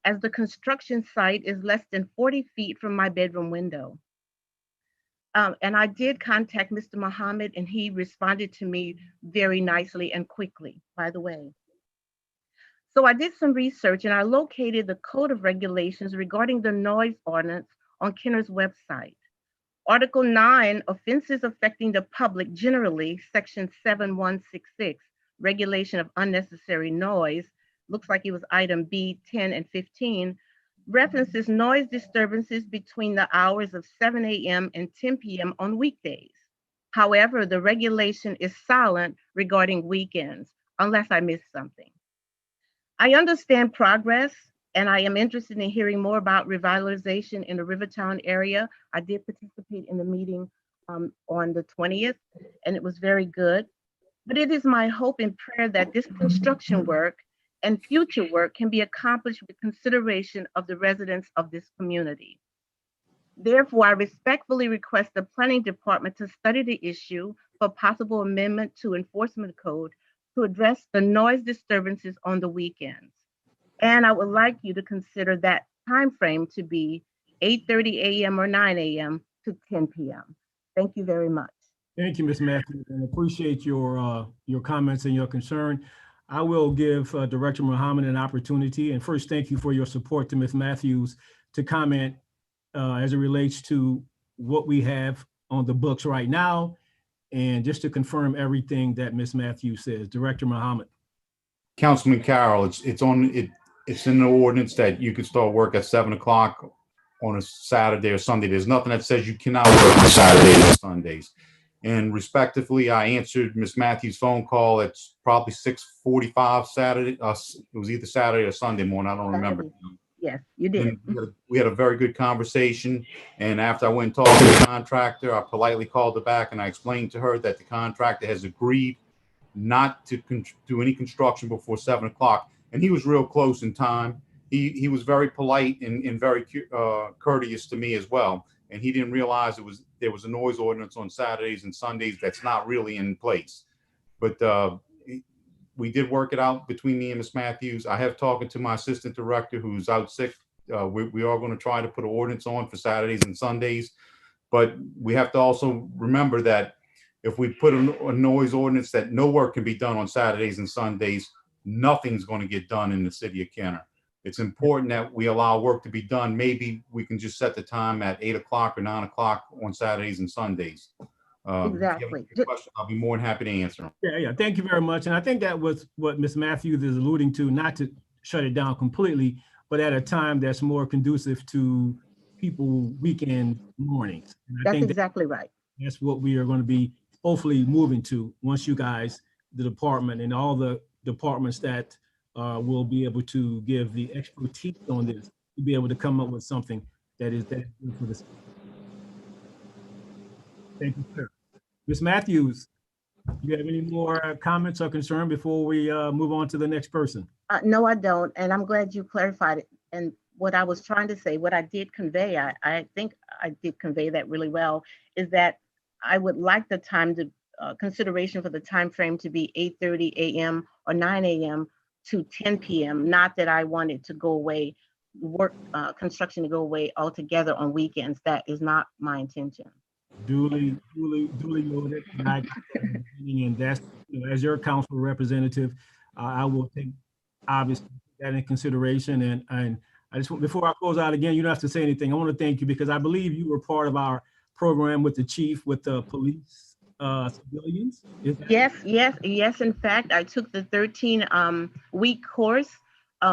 as the construction site is less than 40 feet from my bedroom window. And I did contact Mr. Muhammad, and he responded to me very nicely and quickly, by the way. So I did some research, and I located the Code of Regulations regarding the noise ordinance on Kenner's website. Article 9, offenses affecting the public generally, section 7166, regulation of unnecessary noise, looks like it was item B, 10 and 15, references noise disturbances between the hours of 7 a.m. and 10 p.m. on weekdays. However, the regulation is silent regarding weekends, unless I missed something. I understand progress, and I am interested in hearing more about revitalization in the Rivertown area. I did participate in the meeting on the 20th, and it was very good. But it is my hope and prayer that this construction work and future work can be accomplished with consideration of the residents of this community. Therefore, I respectfully request the Planning Department to study the issue for possible amendment to enforcement code to address the noise disturbances on the weekends. And I would like you to consider that time frame to be 8:30 a.m. or 9 a.m. to 10 p.m. Thank you very much. Thank you, Ms. Matthews, and appreciate your comments and your concern. I will give Director Muhammad an opportunity. And first, thank you for your support to Ms. Matthews to comment as it relates to what we have on the books right now, and just to confirm everything that Ms. Matthews says. Director Muhammad. Councilman Carroll, it's in the ordinance that you can start work at 7 o'clock on a Saturday or Sunday. There's nothing that says you cannot work on Saturdays or Sundays. And respectively, I answered Ms. Matthews' phone call. It's probably 6:45 Saturday. It was either Saturday or Sunday morning. I don't remember. Yes, you did. We had a very good conversation. And after I went and talked to the contractor, I politely called her back and I explained to her that the contractor has agreed not to do any construction before 7 o'clock. And he was real close in time. He was very polite and very courteous to me as well. And he didn't realize there was a noise ordinance on Saturdays and Sundays that's not really in place. But we did work it out between me and Ms. Matthews. I have talked to my assistant director who's out sick. We are going to try to put an ordinance on for Saturdays and Sundays. But we have to also remember that if we put a noise ordinance that no work can be done on Saturdays and Sundays, nothing's going to get done in the city of Kenner. It's important that we allow work to be done. Maybe we can just set the time at 8 o'clock or 9 o'clock on Saturdays and Sundays. Exactly. If you have any questions, I'll be more than happy to answer them. Yeah. Thank you very much. And I think that was what Ms. Matthews is alluding to, not to shut it down completely, but at a time that's more conducive to people weekend mornings. And I That's think exactly right. That's what we are going to be hopefully moving to once you guys, the department and all the departments that will be able to give the expertise on this, to be able to come up with something that is good for this. Thank you, sir. Ms. Matthews, do you have any more comments or concern before we move on to the next person? No, I don't. And I'm glad you clarified it. And what I was trying to say, what I did convey, I think I did convey that really well, is that I would like the time to consideration for the time frame to be 8:30 a.m. or 9 a.m. to 10 p.m. Not that I wanted to go away, construction to go away altogether on weekends. That is not my intention. Duly noted. And that's, as your council representative, I will take obviously that in consideration. And I just want, before I close out again, you don't have to say anything. I want to thank you because I believe you were part of our program with the chief, with the police civilians. Yes. In fact, I took the 13-week course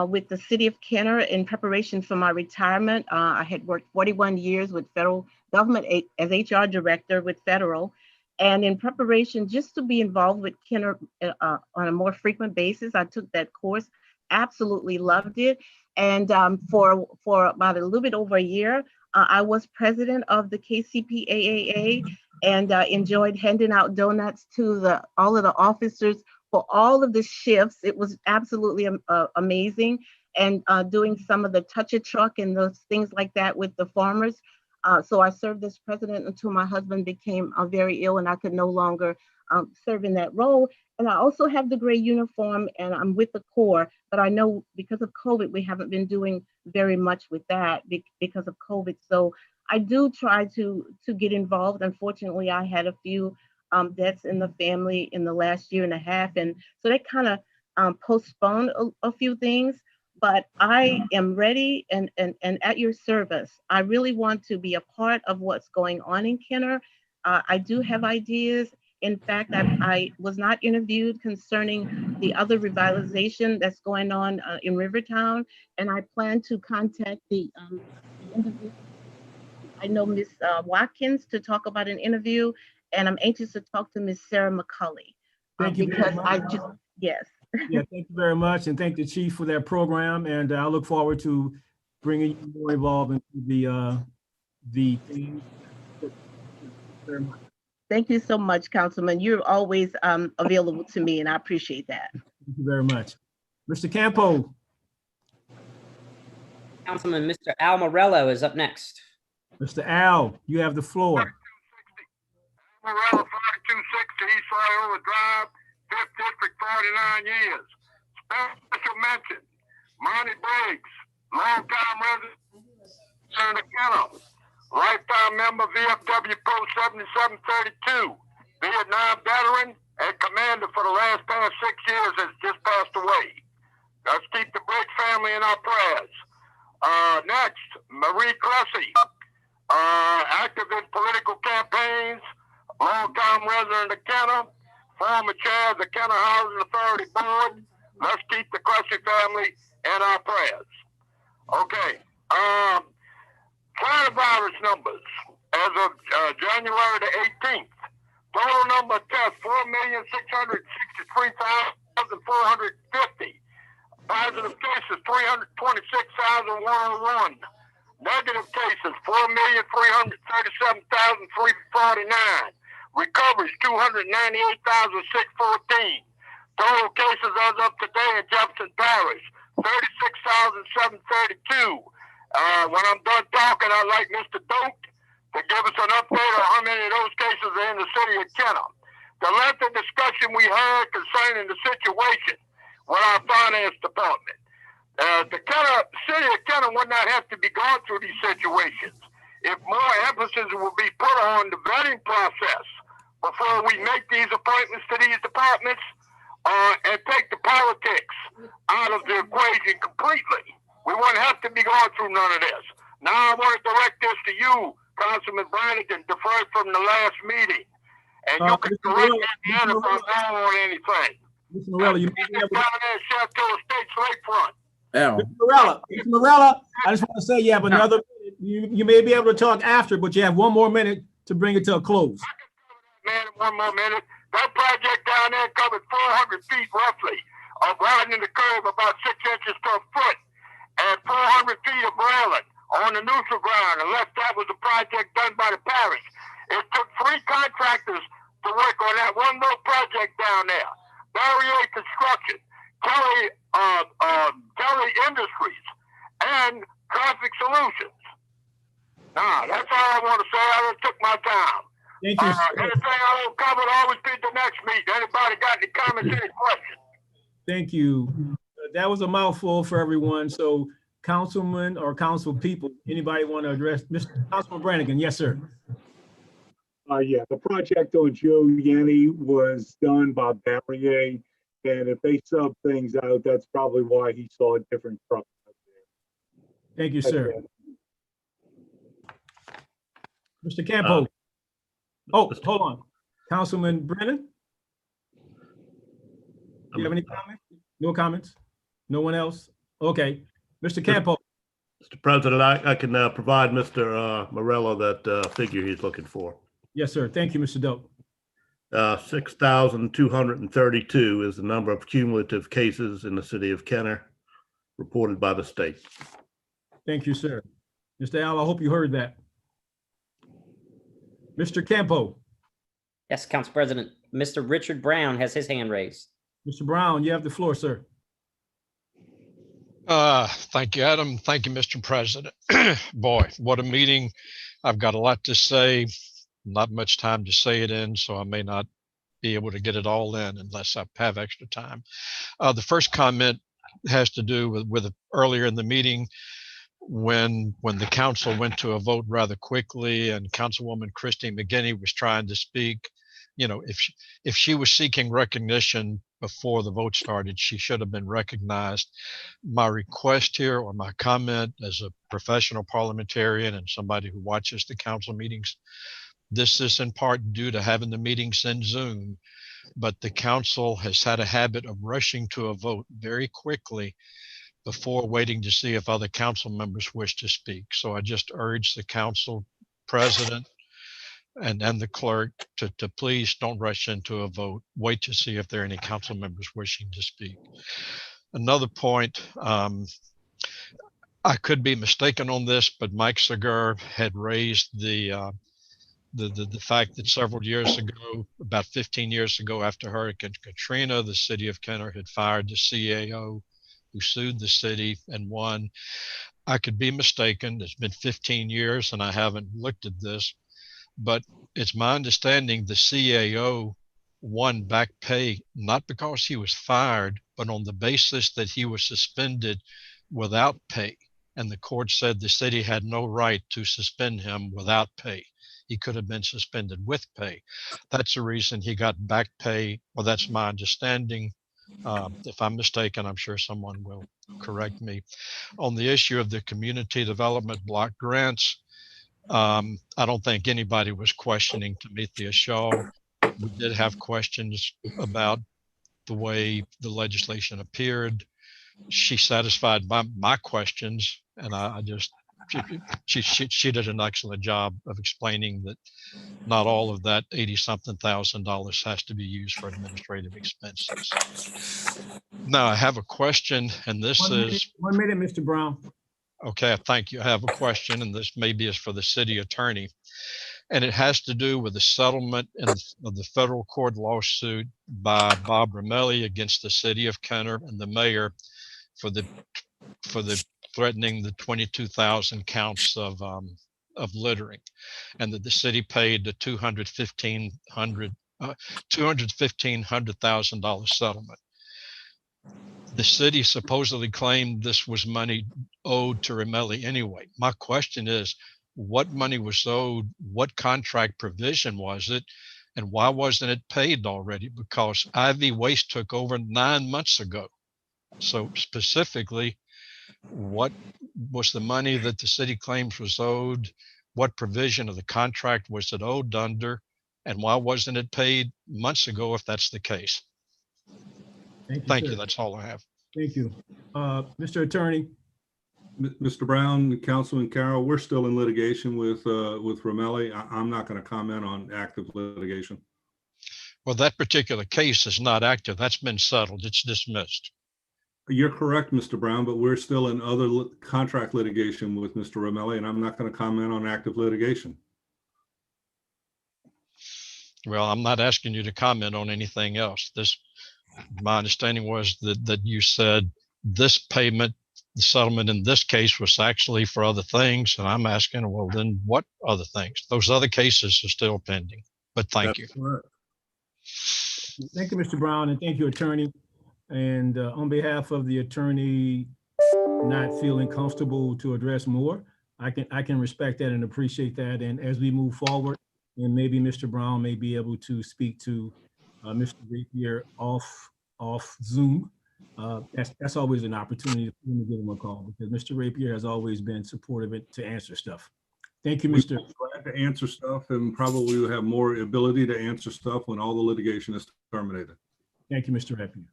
with the city of Kenner in preparation for my retirement. I had worked 41 years with federal government as HR director with federal. And in preparation just to be involved with Kenner on a more frequent basis, I took that course, absolutely loved it. And for about a little bit over a year, I was president of the KCPAAA and enjoyed handing out donuts to all of the officers for all of the shifts. It was absolutely amazing. And doing some of the touch-a-truck and those things like that with the farmers. So I served as president until my husband became very ill and I could no longer serve in that role. And I also have the gray uniform and I'm with the Corps, but I know because of COVID, we haven't been doing very much with that because of COVID. So I do try to get involved. Unfortunately, I had a few deaths in the family in the last year and a half. And so that kind of postponed a few things, but I am ready and at your service. I really want to be a part of what's going on in Kenner. I do have ideas. In fact, I was not interviewed concerning the other revitalization that's going on in Rivertown, and I plan to contact the individual. I know Miss Watkins to talk about an interview, and I'm anxious to talk to Miss Sarah McCulley. Thank you very much. Yes. Yeah, thank you very much, and thank the chief for that program, and I look forward to bringing you more involved into the thing. Very much. Thank you so much, Councilman. You're always available to me, and I appreciate that. Thank you very much. Mr. Campo. Councilman, Mr. Al Morello is up next. Mr. Al, you have the floor. Morello, 4260 East Loyola Drive, 5th District, 49 years. Special mention, Monty Briggs, longtime resident, Senator Kenner, lifetime member, VFW Post 7732, Vietnam veteran and commander for the last past 6 years, has just passed away. Let's keep the Briggs family in our prayers. Next, Marie Cressy, active in political campaigns, longtime resident of Kenner, former chair of the Kenner Housing Authority Board. Let's keep the Cressy family in our prayers. Okay. Coronavirus numbers as of January the 18th. Total number of tests, 4,663,450. Positive cases, 326,101. Negative cases, 4,337,349. Recoveries, 298,614. Total cases as of today in Jefferson Parish, 36,732. When I'm done talking, I'd like Mr. Doak to give us an update on how many of those cases are in the city of Kenner. The lengthy discussion we had concerning the situation with our finance department. The city of Kenner would not have to be going through these situations if more emphasis will be put on the vetting process before we make these appointments to these departments and take the politics out of the equation completely. We wouldn't have to be going through none of this. Now I want to direct this to you, Councilman Brannigan, deferred from the last meeting. And you can correct me at the end if I'm wrong on anything. Mr. Morello, you may be able to... Mr. Morello, I just want to say you have another minute. You may be able to talk after, but you have 1 more minute to bring it to a close. Man, 1 more minute. That project down there covered 400 feet roughly of widening the curb about 6 inches per foot and 400 feet of railing on the neutral ground, unless that was a project done by the parish. It took 3 contractors to work on that one little project down there. Barrier Construction, Kelly Industries, and Traffic Solutions. Nah, that's all I want to say. I done took my time. Thank you. Anything I don't cover will always be the next meeting. Anybody got any comments, any questions? Thank you. That was a mouthful for everyone. So councilman or council people, anybody want to address Mr. Councilman Brannigan? Yes, sir. Yeah, the project on Joe Yanni was done by Barrier, and if they sub things out, that's probably why he saw a different truck out there. Thank you, sir. Mr. Campo. Hold on. Councilman Brennan? Do you have any comments? No comments? No one else? Okay. Mr. Campo. Mr. President, I can provide Mr. Morello that figure he's looking for. Yes, sir. Thank you, Mr. Doak. 6,232 is the number of cumulative cases in the city of Kenner. reported by the state. Thank you, sir. Mr. Al, I hope you heard that. Mr. Campo. Yes, Council President. Mr. Richard Brown has his hand raised. Mr. Brown, you have the floor, sir. Thank you, Adam. Thank you, Mr. President. Boy, what a meeting. I've got a lot to say, not much time to say it in, so I may not be able to get it all in unless I have extra time. The first comment has to do with earlier in the meeting when the council went to a vote rather quickly and Councilwoman Christie McGinney was trying to speak. You know, if she was seeking recognition before the vote started, she should have been recognized. My request here, or my comment as a professional parliamentarian and somebody who watches the council meetings, this is in part due to having the meetings in Zoom, but the council has had a habit of rushing to a vote very quickly before waiting to see if other council members wish to speak. So I just urge the council president and the clerk to please don't rush into a vote. Wait to see if there are any council members wishing to speak. Another point, I could be mistaken on this, but Mike Segur had raised the fact that several years ago, about 15 years ago after Hurricane Katrina, the city of Kenner had fired the CAO who sued the city and won. I could be mistaken. It's been 15 years and I haven't looked at this, but it's my understanding the CAO won back pay, not because he was fired, but on the basis that he was suspended without pay. And the court said the city had no right to suspend him without pay. He could have been suspended with pay. That's the reason he got back pay. Well, that's my understanding. If I'm mistaken, I'm sure someone will correct me. On the issue of the community development block grants, I don't think anybody was questioning Tamithia Shaw. We did have questions about the way the legislation appeared. She satisfied my questions, and I just she did an excellent job of explaining that not all of that $80-something thousand has to be used for administrative expenses. Now I have a question, and this is 1 minute, Mr. Brown. okay. Thank you. I have a question, and this maybe is for the city attorney, and it has to do with the settlement of the federal court lawsuit by Bob Ramelli against the city of Kenner and the mayor for the threatening the 22,000 counts of littering, and that the city paid the $215,000 settlement. The city supposedly claimed this was money owed to Ramelli anyway. My question is, what money was owed? What contract provision was it? And why wasn't it paid already? Because Ivy Waste took over 9 months ago. So specifically, what was the money that the city claims was owed? What provision of the contract was it owed under? And why wasn't it paid months ago if that's the case? Thank you. That's all I have. Thank you. Mr. Attorney. Mr. Brown, Councilman Carroll, we're still in litigation with Ramelli. I'm not going to comment on active litigation. Well, that particular case is not active. That's been settled. It's dismissed. You're correct, Mr. Brown, but we're still in other contract litigation with Mr. Ramelli, and I'm not going to comment on active litigation. Well, I'm not asking you to comment on anything else. My understanding was that you said this payment, the settlement in this case was actually for other things, and I'm asking, well, then what other things? Those other cases are still pending, but thank you. Correct. Thank you, Mr. Brown, and thank you, attorney. And on behalf of the attorney not feeling comfortable to address more, I can respect that and appreciate that. And as we move forward, and maybe Mr. Brown may be able to speak to Mr. Rapier off Zoom. That's always an opportunity to give him a call, because Mr. Rapier has always been supportive to answer stuff. Thank you, Mr. Glad to answer stuff, and probably will have more ability to answer stuff when all the litigation is terminated. Thank you, Mr. Rapier.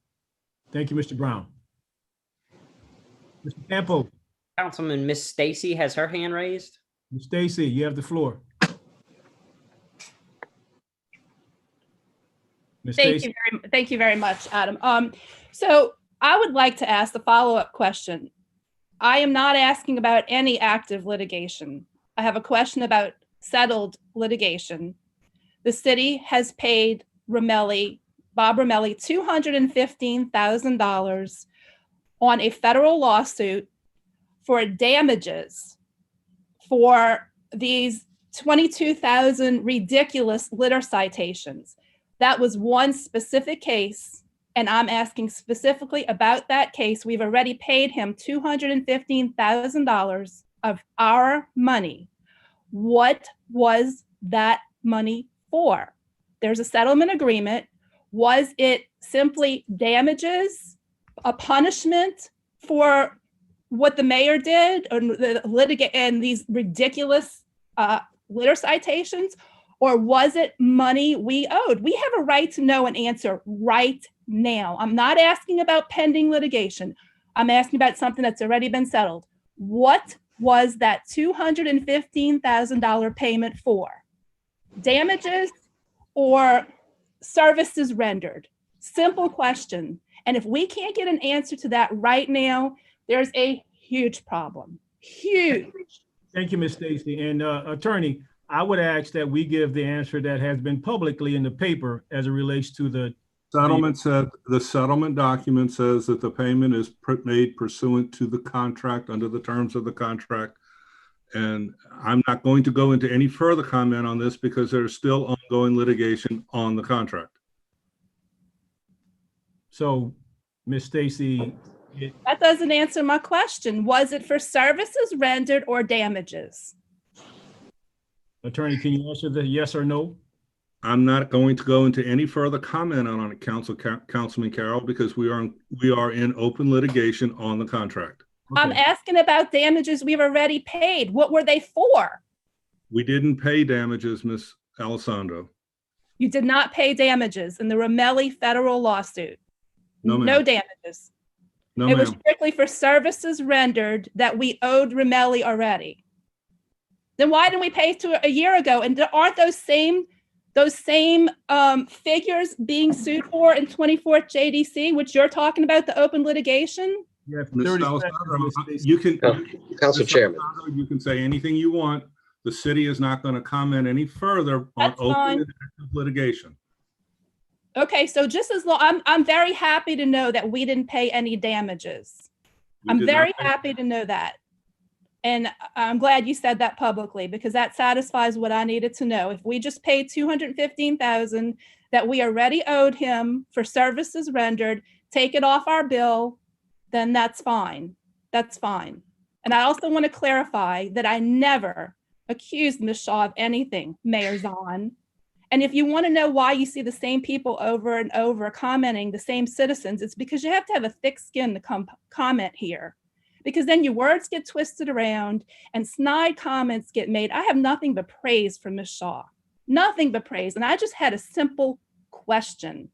Thank you, Mr. Brown. Mr. Campo. Councilman Miss Stacy has her hand raised. Ms. Stacy, you have the floor. Thank you very much, Adam. So I would like to ask the follow-up question. I am not asking about any active litigation. I have a question about settled litigation. The city has paid Bob Romelli, $215,000 on a federal lawsuit for damages for these 22,000 ridiculous litter citations. That was one specific case, and I'm asking specifically about that case. We've already paid him $215,000 of our money. What was that money for? There's a settlement agreement. Was it simply damages, a punishment for what the mayor did and these ridiculous litter citations? Or was it money we owed? We have a right to know an answer right now. I'm not asking about pending litigation. I'm asking about something that's already been settled. What was that $215,000 payment for? Damages or services rendered? Simple question. And if we can't get an answer to that right now, there's a huge problem. Huge. Thank you, Ms. Stacy. And Attorney, I would ask that we give the answer that has been publicly in the paper as it relates to the Settlement said, the settlement document says that the payment is made pursuant to the contract under the terms of the contract. And I'm not going to go into any further comment on this because there's still ongoing litigation on the contract. So, Ms. Stacy, that doesn't answer my question. Was it for services rendered or damages? Attorney, can you answer the yes or no? I'm not going to go into any further comment on it, Councilman Carroll, because we are in open litigation on the contract. Okay. I'm asking about damages we've already paid. What were they for? We didn't pay damages, Ms. Alessandro. You did not pay damages in the Romelli federal lawsuit. No, ma'am. No damages. No, it was ma'am. strictly for services rendered that we owed Romelli already. Then why didn't we pay to a year ago? And aren't those same figures being sued for in 24th JDC, which you're talking about, the open litigation? Yeah, Ms. Alessandro, you can, Council Chairman. You can say anything you want. The city is not going to comment any further on open litigation. Okay, so just as long, I'm very happy to know that we didn't pay any damages. I'm very happy to know that. And I'm glad you said that publicly because that satisfies what I needed to know. If we just paid $215,000 that we already owed him for services rendered, take it off our bill, then that's fine. That's fine. And I also want to clarify that I never accused Ms. Shaw of anything, Mayor Zahn. And if you want to know why you see the same people over and over commenting, the same citizens, it's because you have to have a thick skin to comment here. Because then your words get twisted around and snide comments get made. I have nothing but praise for Ms. Shaw. Nothing but praise. And I just had a simple question.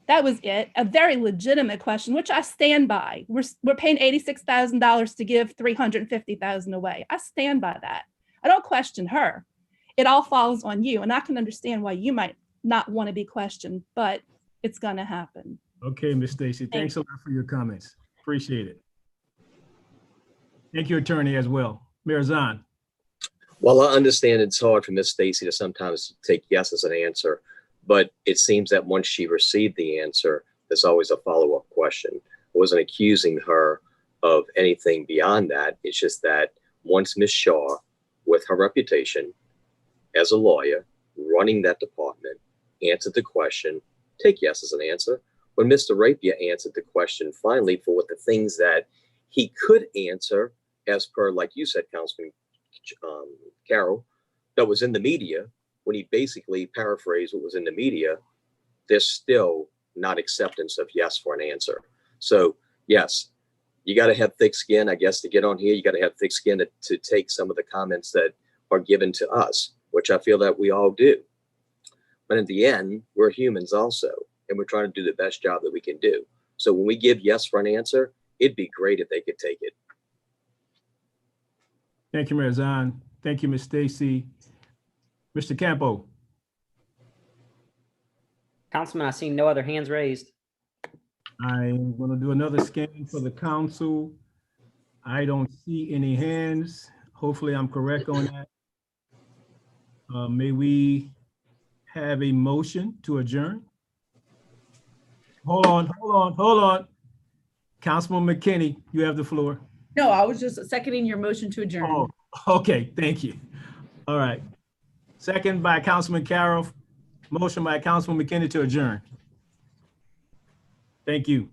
That was it. A very legitimate question, which I stand by. We're paying $86,000 to give $350,000 away. I stand by that. I don't question her. It all falls on you. And I can understand why you might not want to be questioned, but it's going to happen. Okay, Ms. Stacy, thanks a lot for your comments. Appreciate it. Thank you, Attorney, as well. Mayor Zahn. Well, I understand it's hard for Ms. Stacy to sometimes take yes as an answer, but it seems that once she received the answer, there's always a follow-up question. I wasn't accusing her of anything beyond that. It's just that once Ms. Shaw, with her reputation as a lawyer, running that department, answered the question, take yes as an answer. When Mr. Rapier answered the question finally for what the things that he could answer as per, like you said, Councilman Carroll, that was in the media, when he basically paraphrased what was in the media, there's still not acceptance of yes for an answer. So yes, you got to have thick skin, I guess, to get on here. You got to have thick skin to take some of the comments that are given to us, which I feel that we all do. But in the end, we're humans also, and we're trying to do the best job that we can do. So when we give yes for an answer, it'd be great if they could take it. Thank you, Mayor Zahn. Thank you, Ms. Stacy. Mr. Campo. Councilman, I see no other hands raised. I'm going to do another scan for the council. I don't see any hands. Hopefully I'm correct on that. May we have a motion to adjourn? Hold on. Councilman McKinney, you have the floor. No, I was just seconding your motion to adjourn. Oh, okay, thank you. All right. Second by Councilman Carroll, motion by Councilman McKinney to adjourn. Thank you.